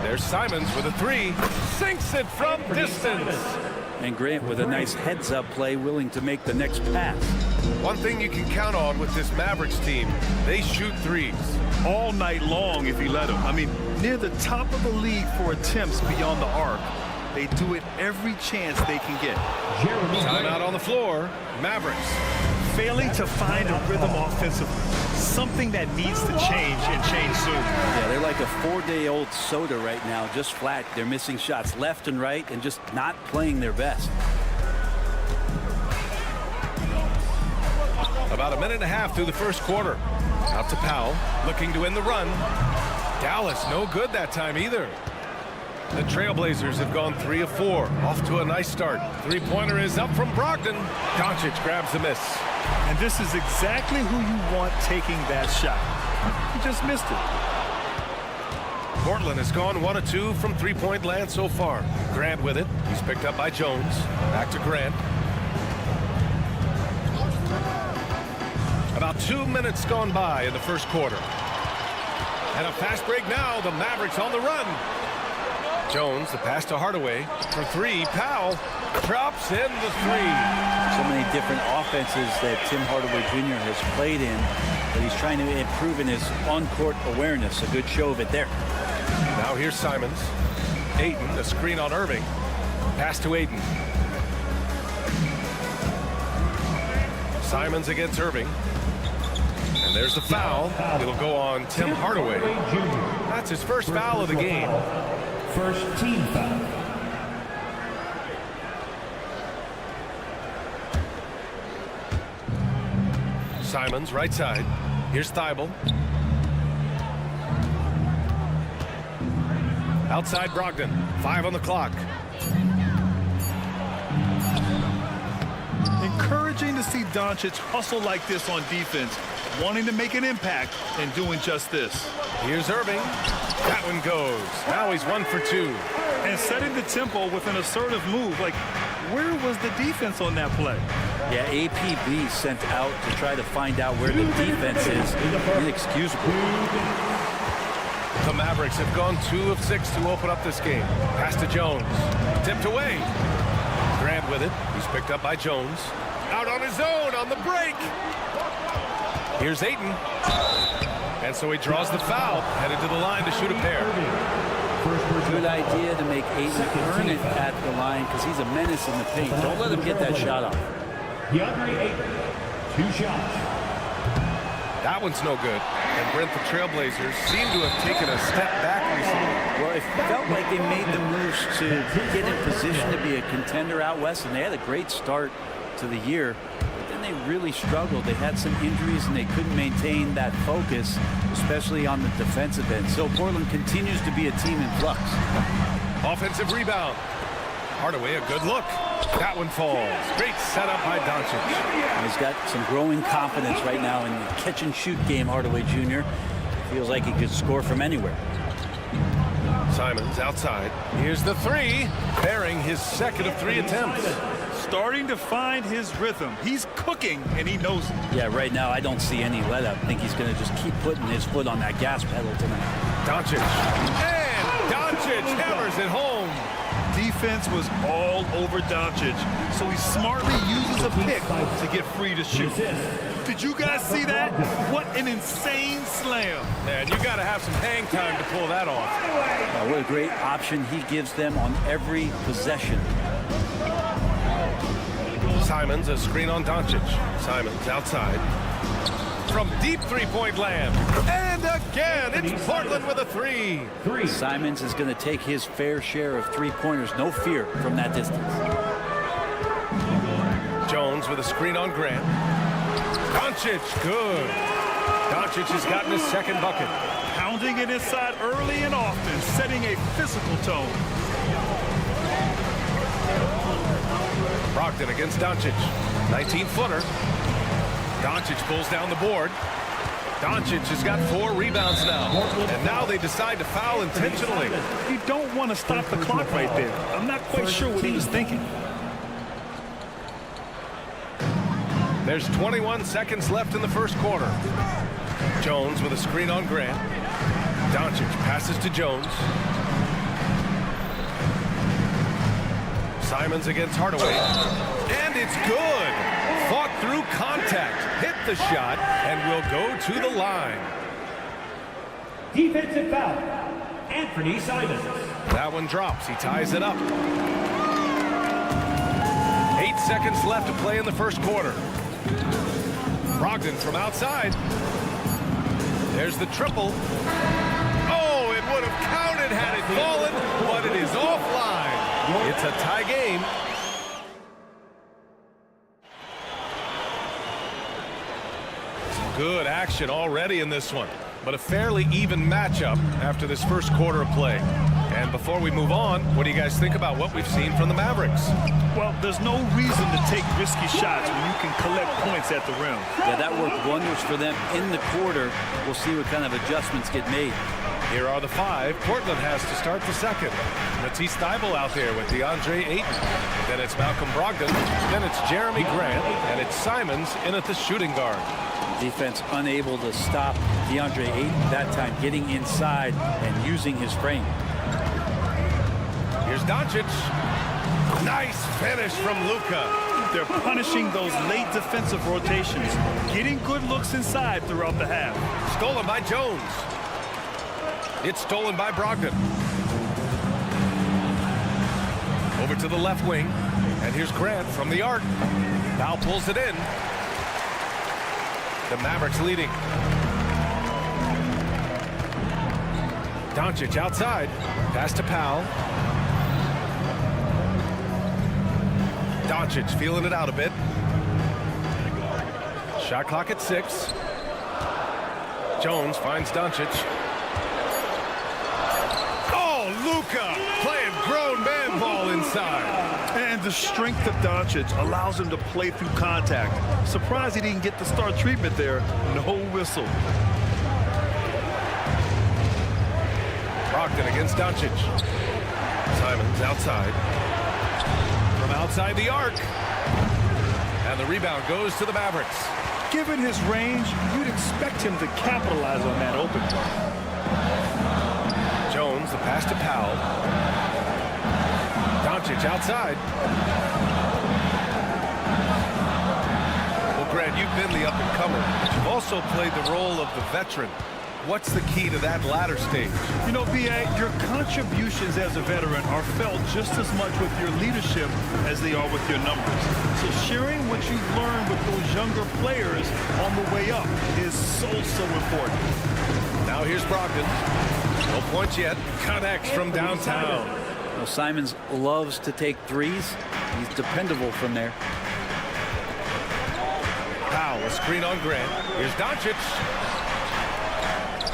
There's Simons with a 3. Sinks it from distance. And Grant with a nice heads-up play, willing to make the next pass. One thing you can count on with this Mavericks team, they shoot threes. All night long if he let them. I mean, near the top of the league for attempts beyond the arc. They do it every chance they can get. Timeout on the floor. Mavericks. Failing to find a rhythm offensively. Something that needs to change and change soon. Yeah, they're like a 4-day-old soda right now, just flat. They're missing shots left and right and just not playing their best. About a minute and a half through the first quarter. Out to Powell, looking to end the run. Dallas, no good that time either. The Trailblazers have gone 3 of 4. Off to a nice start. Three-pointer is up from Brogdon. Doncic grabs the miss. And this is exactly who you want taking that shot. He just missed it. Portland has gone 1 of 2 from three-point land so far. Grant with it. He's picked up by Jones. Back to Grant. About 2 minutes gone by in the first quarter. And a fast break now. The Mavericks on the run. Jones, the pass to Hardaway. For 3, Powell drops in the 3. So many different offenses that Tim Hardaway Jr. has played in, but he's trying to improve in his on-court awareness. A good show of it there. Now here's Simons. Ayton, a screen on Irving. Pass to Ayton. Simons against Irving. And there's the foul. It'll go on Tim Hardaway. That's his first foul of the game. First team foul. Simons, right side. Here's Thibault. Outside Brogdon. 5 on the clock. Encouraging to see Doncic hustle like this on defense, wanting to make an impact and doing just this. Here's Irving. That one goes. Now he's 1 for 2. And setting the tempo with an assertive move. Like, where was the defense on that play? Yeah, APB sent out to try to find out where the defense is. Inexcusable. The Mavericks have gone 2 of 6 to open up this game. Pass to Jones. Tipped away. Grant with it. He's picked up by Jones. Out on his own on the break. Here's Ayton. And so he draws the foul. Headed to the line to shoot a pair. Good idea to make Ayton earn it at the line because he's a menace in the paint. Don't let him get that shot off. DeAndre Ayton, 2 shots. That one's no good. And Brent, the Trailblazers seem to have taken a step back recently. Well, it felt like they made the moves to get in position to be a contender out west, and they had a great start to the year. But then they really struggled. They had some injuries, and they couldn't maintain that focus, especially on the defensive end. So Portland continues to be a team in flux. Offensive rebound. Hardaway, a good look. That one falls. Great setup by Doncic. He's got some growing confidence right now in the catch-and-shoot game, Hardaway Jr. Feels like he could score from anywhere. Simons outside. Here's the three, bearing his second of 3 attempts. Starting to find his rhythm. He's cooking, and he knows it. Yeah, right now I don't see any let up. I think he's going to just keep putting his foot on that gas pedal tonight. Doncic. And Doncic hammers it home. Defense was all over Doncic, so he smartly uses a pick to get free to shoot. Did you guys see that? What an insane slam. Man, you got to have some hang time to pull that off. What a great option he gives them on every possession. Simons, a screen on Doncic. Simons outside. From deep three-point land. And again, it's Portland with a three. Simons is going to take his fair share of three-pointers, no fear, from that distance. Jones with a screen on Grant. Doncic, good. Doncic has gotten his second bucket. Pounding it inside early and often, setting a physical tone. Brogdon against Doncic. 19-footer. Doncic pulls down the board. Doncic has got 4 rebounds now. And now they decide to foul intentionally. You don't want to stop the clock right there. I'm not quite sure what he was thinking. There's 21 seconds left in the first quarter. Jones with a screen on Grant. Doncic passes to Jones. Simons against Hardaway. And it's good. Fought through contact. Hit the shot and will go to the line. Defensive foul, Anthony Simons. That one drops. He ties it up. 8 seconds left to play in the first quarter. Brogdon from outside. There's the triple. Oh, it would have counted had it fallen, but it is offline. It's a tie game. Some good action already in this one, but a fairly even matchup after this first quarter of play. And before we move on, what do you guys think about what we've seen from the Mavericks? Well, there's no reason to take risky shots when you can collect points at the rim. Yeah, that worked wonders for them in the quarter. We'll see what kind of adjustments get made. Here are the 5. Portland has to start the second. Matisse Thybulle out there with DeAndre Ayton. Then it's Malcolm Brogdon. Then it's Jeremy Grant. And it's Simons in at the shooting guard. Defense unable to stop DeAndre Ayton that time, getting inside and using his frame. Here's Doncic. Nice finish from Luka. They're punishing those late defensive rotations, getting good looks inside throughout the half. Stolen by Jones. It's stolen by Brogdon. Over to the left wing. And here's Grant from the arc. Now pulls it in. The Mavericks leading. Doncic outside. Pass to Powell. Doncic feeling it out a bit. Shot clock at 6. Jones finds Doncic. Oh, Luka playing grown man ball inside. And the strength of Doncic allows him to play through contact. Surprised he didn't get the star treatment there. No whistle. Brogdon against Doncic. Simons outside. From outside the arc. And the rebound goes to the Mavericks. Given his range, you'd expect him to capitalize on that open. Jones, the pass to Powell. Doncic outside. Well, Grant, you've been the up-and-comer, but you've also played the role of the veteran. What's the key to that latter stage? You know, B.A., your contributions as a veteran are felt just as much with your leadership as they are with your numbers. So sharing what you've learned with those younger players on the way up is so important. Now here's Brogdon. No points yet. Connects from downtown. Well, Simons loves to take threes. He's dependable from there. Powell, a screen on Grant. Here's Doncic.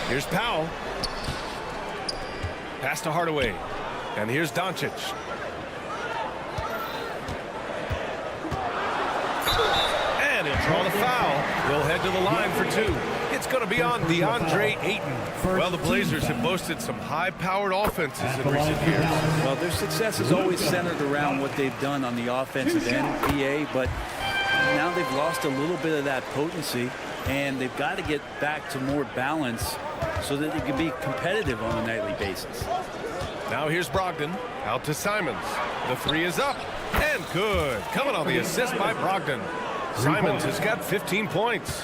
Here's Powell. Pass to Hardaway. And here's Doncic. And he'll draw the foul. We'll head to the line for 2. It's going to be on DeAndre Ayton. Well, the Blazers have boasted some high-powered offenses in recent years. Well, their success is always centered around what they've done on the offensive end, PA, but now they've lost a little bit of that potency, and they've got to get back to more balance so that they can be competitive on a nightly basis. Now here's Brogdon, out to Simons. The three is up, and good. Coming on the assist by Brogdon. Simons has got 15 points.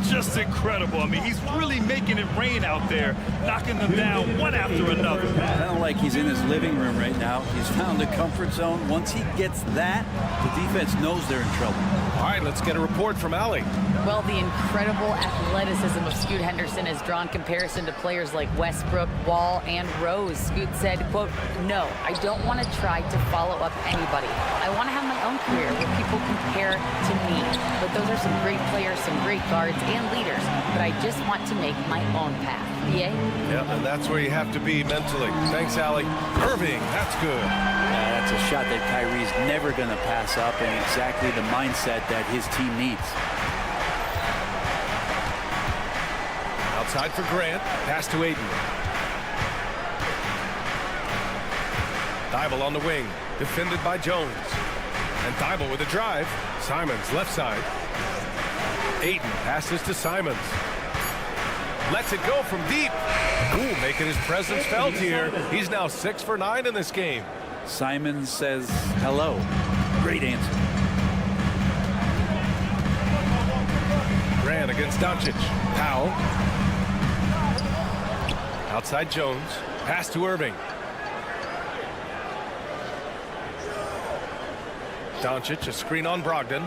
Just incredible. I mean, he's really making it rain out there, knocking them down one after another. Kind of like he's in his living room right now. He's found a comfort zone. Once he gets that, the defense knows they're in trouble. All right, let's get a report from Allie. Well, the incredible athleticism of Scoot Henderson has drawn comparison to players like Westbrook, Wall, and Rose. Scoot said, quote, "No, I don't want to try to follow up anybody. I want to have my own career where people compare to me. But those are some great players, some great guards, and leaders. But I just want to make my own path." BA? Yep, and that's where you have to be mentally. Thanks, Allie. Irving, that's good. That's a shot that Kyrie's never going to pass up, and exactly the mindset that his team needs. Outside for Grant. Pass to Ayton. Thibault on the wing. Defended by Jones. And Thibault with a drive. Simons left side. Ayton passes to Simons. Lets it go from deep. Ooh, making his presence felt here. He's now 6 for 9 in this game. Simons says hello. Great answer. Grant against Doncic. Powell. Outside Jones. Pass to Irving. Doncic, a screen on Brogdon.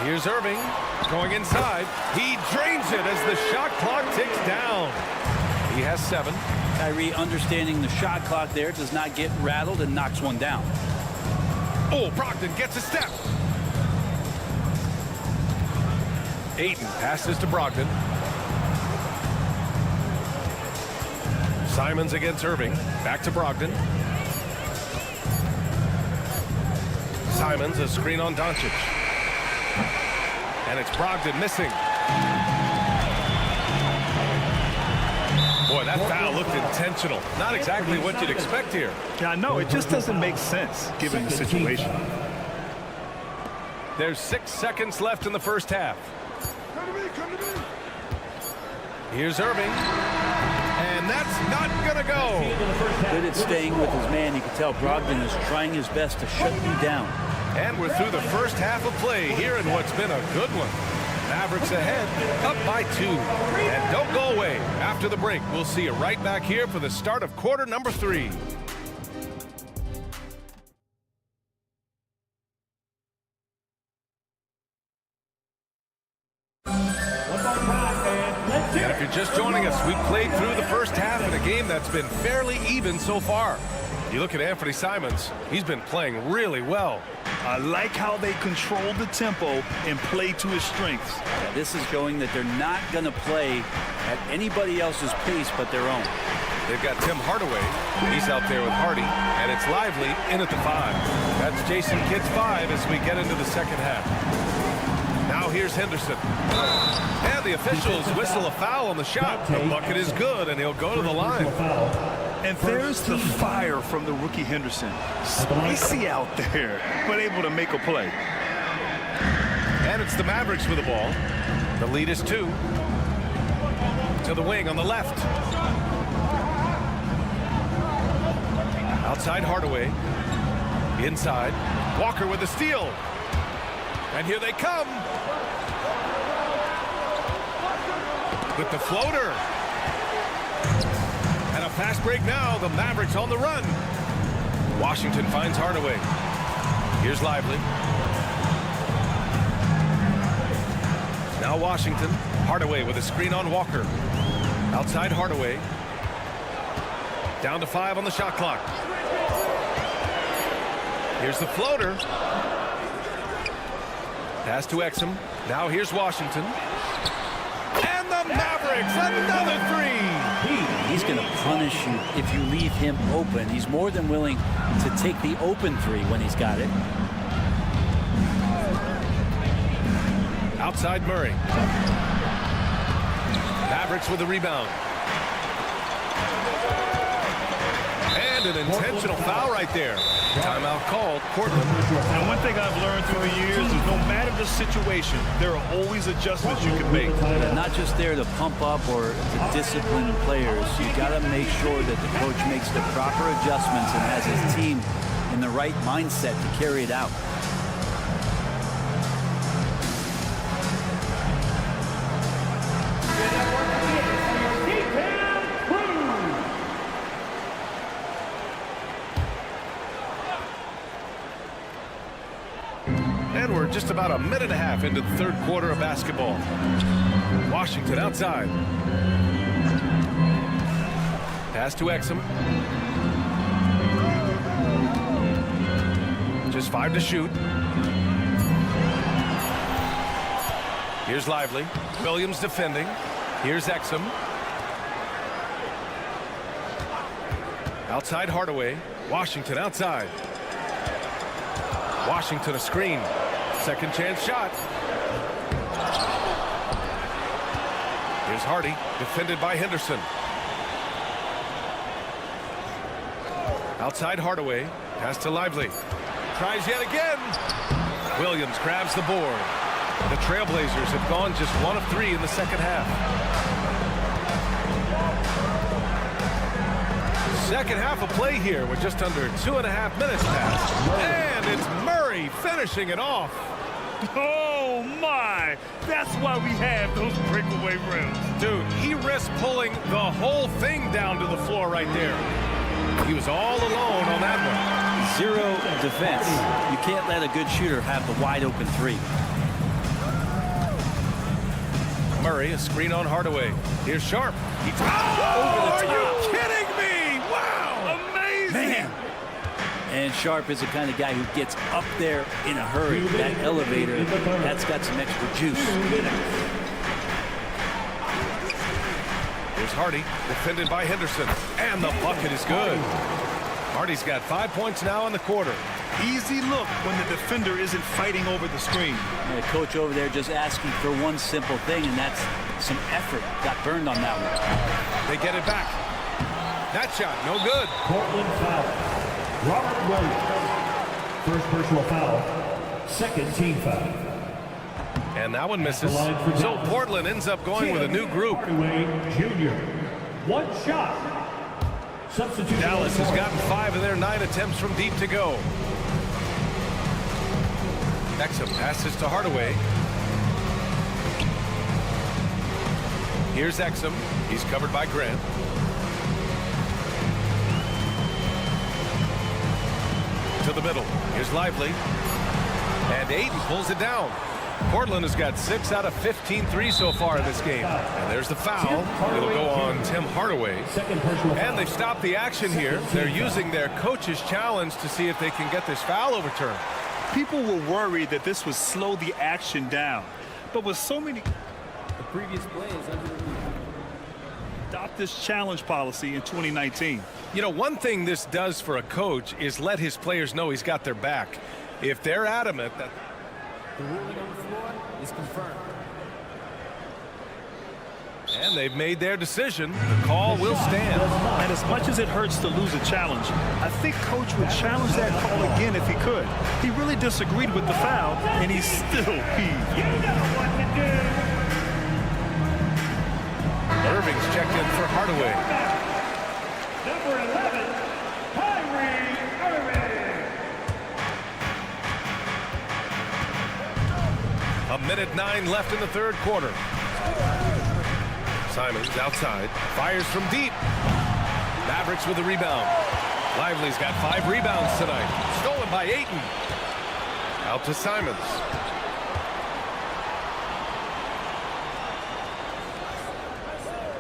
Here's Irving going inside. He drains it as the shot clock ticks down. He has 7. Kyrie, understanding the shot clock there, does not get rattled and knocks one down. Oh, Brogdon gets a step. Ayton passes to Brogdon. Simons against Irving. Back to Brogdon. Simons, a screen on Doncic. And it's Brogdon missing. Boy, that foul looked intentional. Not exactly what you'd expect here. Yeah, I know. It just doesn't make sense given the situation. There's 6 seconds left in the first half. Here's Irving. And that's not going to go. Good at staying with his man. You can tell Brogdon is trying his best to shut you down. And we're through the first half of play here in what's been a good one. Mavericks ahead, up by 2. And don't go away. After the break, we'll see you right back here for the start of quarter number 3. And if you're just joining us, we've played through the first half in a game that's been fairly even so far. You look at Anthony Simons, he's been playing really well. I like how they control the tempo and play to his strengths. Yeah, this is showing that they're not going to play at anybody else's pace but their own. They've got Tim Hardaway. He's out there with Hardy. And it's Lively in at the 5. That's Jason Kidd's 5 as we get into the second half. Now here's Henderson. And the officials whistle a foul on the shot. The bucket is good, and he'll go to the line. And there's the fire from the rookie Henderson. Spicy out there, but able to make a play. And it's the Mavericks with the ball. The lead is 2. To the wing on the left. Outside Hardaway. Inside. Walker with the steal. And here they come. With the floater. And a fast break now. The Mavericks on the run. Washington finds Hardaway. Here's Lively. Now Washington. Hardaway with a screen on Walker. Outside Hardaway. Down to 5 on the shot clock. Here's the floater. Pass to Exum. Now here's Washington. And the Mavericks, another 3. He's going to punish you if you leave him open. He's more than willing to take the open 3 when he's got it. Outside Murray. Mavericks with the rebound. And an intentional foul right there. Timeout called. Portland. And one thing I've learned through the years is no matter the situation, there are always adjustments you can make. They're not just there to pump up or to discipline players. You got to make sure that the coach makes the proper adjustments and has his team in the right mindset to carry it out. And we're just about a minute and a half into the third quarter of basketball. Washington outside. Pass to Exum. Just 5 to shoot. Here's Lively. Williams defending. Here's Exum. Outside Hardaway. Washington outside. Washington a screen. Second chance shot. Here's Hardy, defended by Henderson. Outside Hardaway, pass to Lively. Tries yet again. Williams grabs the board. The Trailblazers have gone just 1 of 3 in the second half. Second half of play here with just under 2.5 minutes passed. And it's Murray finishing it off. Oh, my. That's why we have those breakaway rims. Dude, he risked pulling the whole thing down to the floor right there. He was all alone on that one. Zero defense. You can't let a good shooter have the wide open three. Murray, a screen on Hardaway. Here's Sharp. He's over the Are top. you kidding me? Wow, amazing. Man. And Sharp is the kind of guy who gets up there in a hurry. That elevator, that's got some extra juice. Here's Hardy, defended by Henderson. And the bucket is good. Hardy's got 5 points now in the quarter. Easy look when the defender isn't fighting over the screen. And the coach over there just asking for one simple thing, and that's some effort. Got burned on that one. They get it back. That shot, no good. Portland foul. Robert Williams. First personal foul. Second team foul. And that one misses. So Portland ends up going with a new group. Jr. One shot. Substitution. Dallas has gotten 5 of their 9 attempts from deep to go. Exum passes to Hardaway. Here's Exum. He's covered by Grant. To the middle. Here's Lively. And Ayton pulls it down. Portland has got 6 out of 15 threes so far in this game. And there's the foul. It'll go on Tim Hardaway. And they've stopped the action here. They're using their coach's challenge to see if they can get this foul overturned. People were worried that this would slow the action down. But with so many... The previous play is under review. Adopt this challenge policy in 2019. You know, one thing this does for a coach is let his players know he's got their back. If they're adamant that... The ruling on the floor is confirmed. And they've made their decision. The call will stand. And as much as it hurts to lose a challenge, I think Coach would challenge that call again if he could. He really disagreed with the foul, and he's still peeved. You know what to do. Irving's checked in for Hardaway. Number 11, Kyrie Irving. A minute 9 left in the third quarter. Simons outside, fires from deep. Mavericks with the rebound. Lively's got 5 rebounds tonight. Stolen by Ayton. Out to Simons.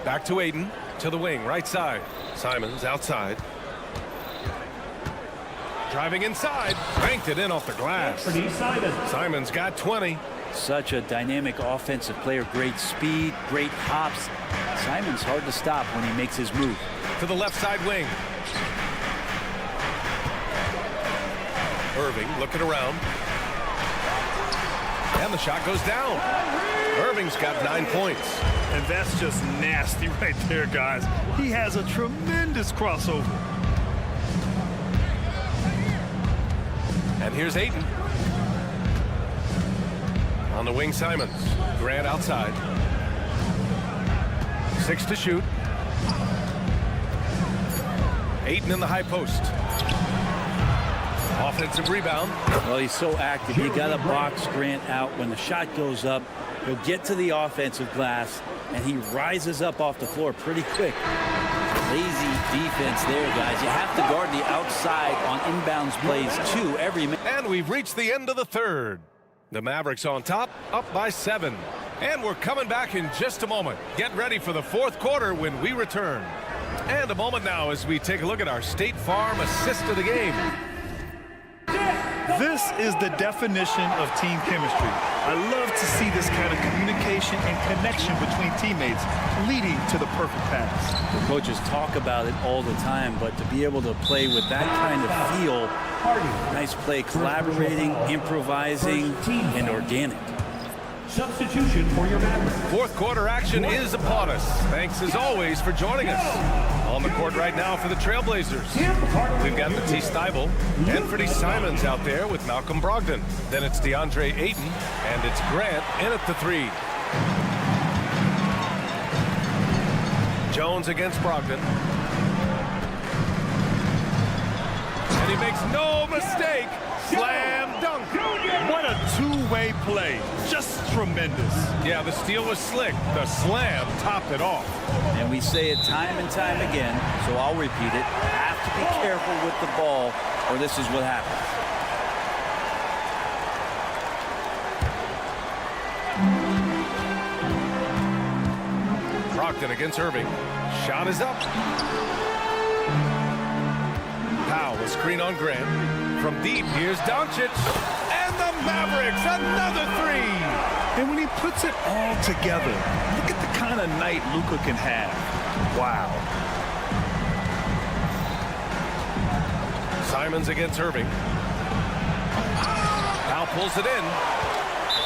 Back to Ayton, to the wing, right side. Simons outside. Driving inside, banked it in off the glass. Simons got 20. Such a dynamic offensive player, great speed, great hops. Simon's hard to stop when he makes his move. To the left side wing. Irving looking around. And the shot goes down. Irving's got 9 points. And that's just nasty right there, guys. He has a tremendous crossover. And here's Ayton. On the wing, Simons. Grant outside. 6 to shoot. Ayton in the high post. Offensive rebound. Well, he's so active. You got to box Grant out. When the shot goes up, he'll get to the offensive glass, and he rises up off the floor pretty quick. Lazy defense there, guys. You have to guard the outside on inbounds plays, too, every minute. And we've reached the end of the third. The Mavericks on top, up by 7. And we're coming back in just a moment. Get ready for the fourth quarter when we return. And a moment now as we take a look at our State Farm assist of the game. This is the definition of team chemistry. I love to see this kind of communication and connection between teammates leading to the perfect pass. The coaches talk about it all the time, but to be able to play with that kind of feel, nice play, collaborating, improvising, and organic. Substitution for your Mavericks. Fourth quarter action is upon us. Thanks as always for joining us. On the court right now for the Trailblazers. We've got Matisse Thybulle and Freddie Simons out there with Malcolm Brogdon. Then it's DeAndre Ayton and it's Grant in at the 3. Jones against Brogdon. And he makes no mistake. Slam dunk. What a two-way play. Just tremendous. Yeah, the steal was slick. The slam topped it off. And we say it time and time again, so I'll repeat it. Have to be careful with the ball, or this is what happens. Brogdon against Irving. Shot is up. Powell, a screen on Grant. From deep, here's Doncic. And the Mavericks, another 3. And when he puts it all together, look at the kind of night Luka can have. Wow. Simons against Irving. Powell pulls it in.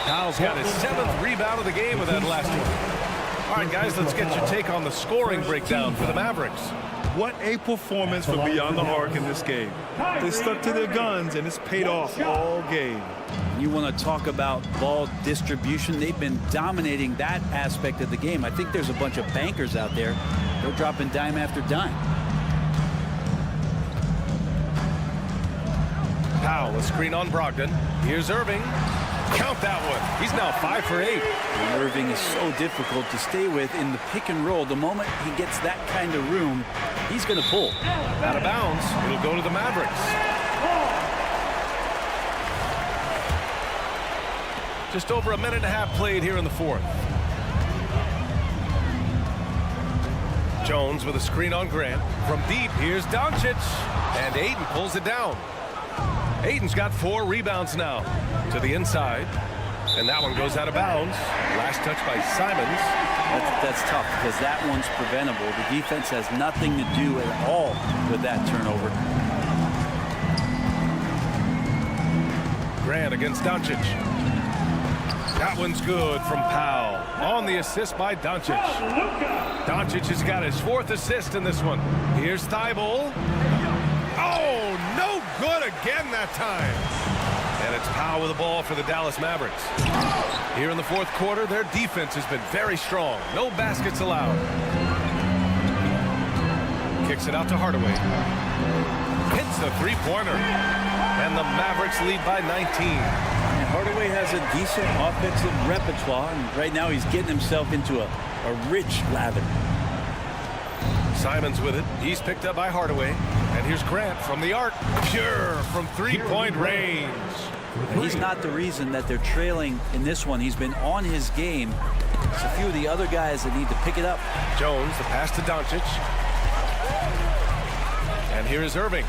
Powell's got his 7th rebound of the game with that last one. All right, guys, let's get your take on the scoring breakdown for the Mavericks. What a performance for Beyond the Arc in this game. They stuck to their guns, and it's paid off all game. You want to talk about ball distribution. They've been dominating that aspect of the game. I think there's a bunch of bankers out there. They're dropping dime after dime. Powell, a screen on Brogdon. Here's Irving. Count that one. He's now 5 for 8. And Irving is so difficult to stay with in the pick and roll. The moment he gets that kind of room, he's going to pull. Out of bounds. It'll go to the Mavericks. Just over a minute and a half played here in the fourth. Jones with a screen on Grant. From deep, here's Doncic. And Ayton pulls it down. Ayton's got 4 rebounds now. To the inside. And that one goes out of bounds. Last touch by Simons. That's tough because that one's preventable. The defense has nothing to do at all with that turnover. Grant against Doncic. That one's good from Powell. On the assist by Doncic. Doncic has got his 4th assist in this one. Here's Thybulle. Oh, no good again that time. And it's Powell with the ball for the Dallas Mavericks. Here in the fourth quarter, their defense has been very strong. No baskets allowed. Kicks it out to Hardaway. Hits the 3-pointer. And the Mavericks lead by 19. And Hardaway has a decent offensive repertoire, and right now he's getting himself into a rich lather. Simons with it. He's picked up by Hardaway. And here's Grant from the arc. Pure from 3-point range. And he's not the reason that they're trailing in this one. He's been on his game. It's a few of the other guys that need to pick it up. Jones, the pass to Doncic. And here is Irving.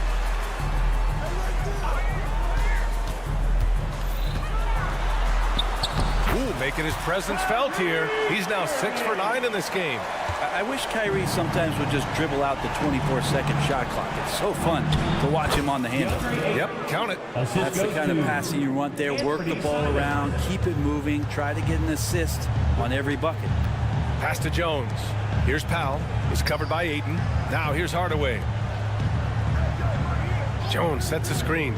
Ooh, making his presence felt here. He's now 6 for 9 in this game. I wish Kyrie sometimes would just dribble out the 24-second shot clock. It's so fun to watch him on the handle. Yep, count it. That's the kind of passing you want there. Work the ball around, keep it moving, try to get an assist on every bucket. Pass to Jones. Here's Powell. He's covered by Ayton. Now here's Hardaway. Jones sets a screen.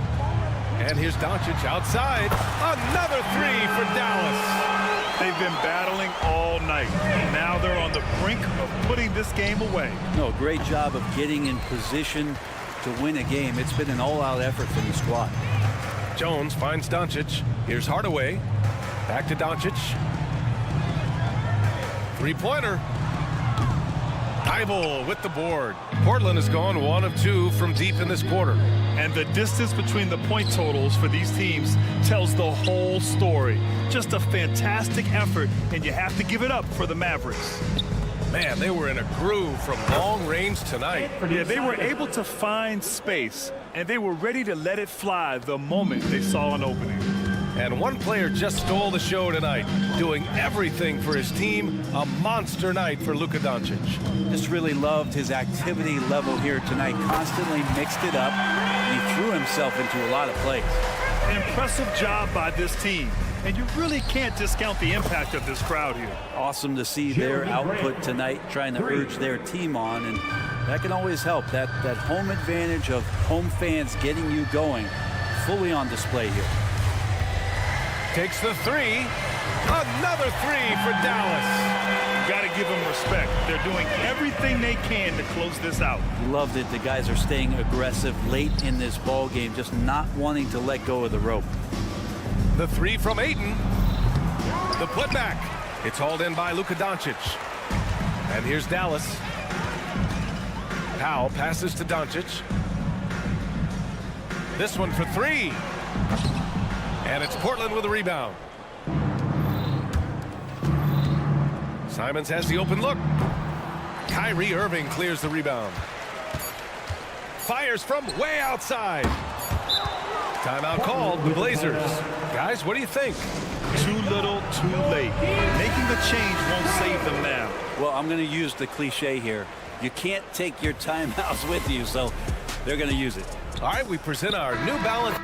And here's Doncic outside. Another three for Dallas. They've been battling all night. Now they're on the brink of putting this game away. No, great job of getting in position to win a game. It's been an all-out effort from the squad. Jones finds Doncic. Here's Hardaway. Back to Doncic. Three-pointer. Thibault with the board. Portland has gone 1 of 2 from deep in this quarter. And the distance between the point totals for these teams tells the whole story. Just a fantastic effort, and you have to give it up for the Mavericks. Man, they were in a groove from long range tonight. Yeah, they were able to find space, and they were ready to let it fly the moment they saw an opening. And one player just stole the show tonight, doing everything for his team. A monster night for Luka Doncic. Just really loved his activity level here tonight. Constantly mixed it up. And he threw himself into a lot of plays. An impressive job by this team. And you really can't discount the impact of this crowd here. Awesome to see their output tonight, trying to urge their team on. And that can always help. That home advantage of home fans getting you going, fully on display here. Takes the three. Another three for Dallas. You got to give them respect. They're doing everything they can to close this out. Loved it. The guys are staying aggressive late in this ball game, just not wanting to let go of the rope. The three from Ayton. The putback. It's hauled in by Luka Doncic. And here's Dallas. Powell passes to Doncic. This one for three. And it's Portland with a rebound. Simons has the open look. Kyrie Irving clears the rebound. Fires from way outside. Timeout called, the Blazers. Guys, what do you think? Too little, too late. Making the change won't save them now. Well, I'm going to use the cliche here. You can't take your timeouts with you, so they're going to use it. All right, we present our New Balance.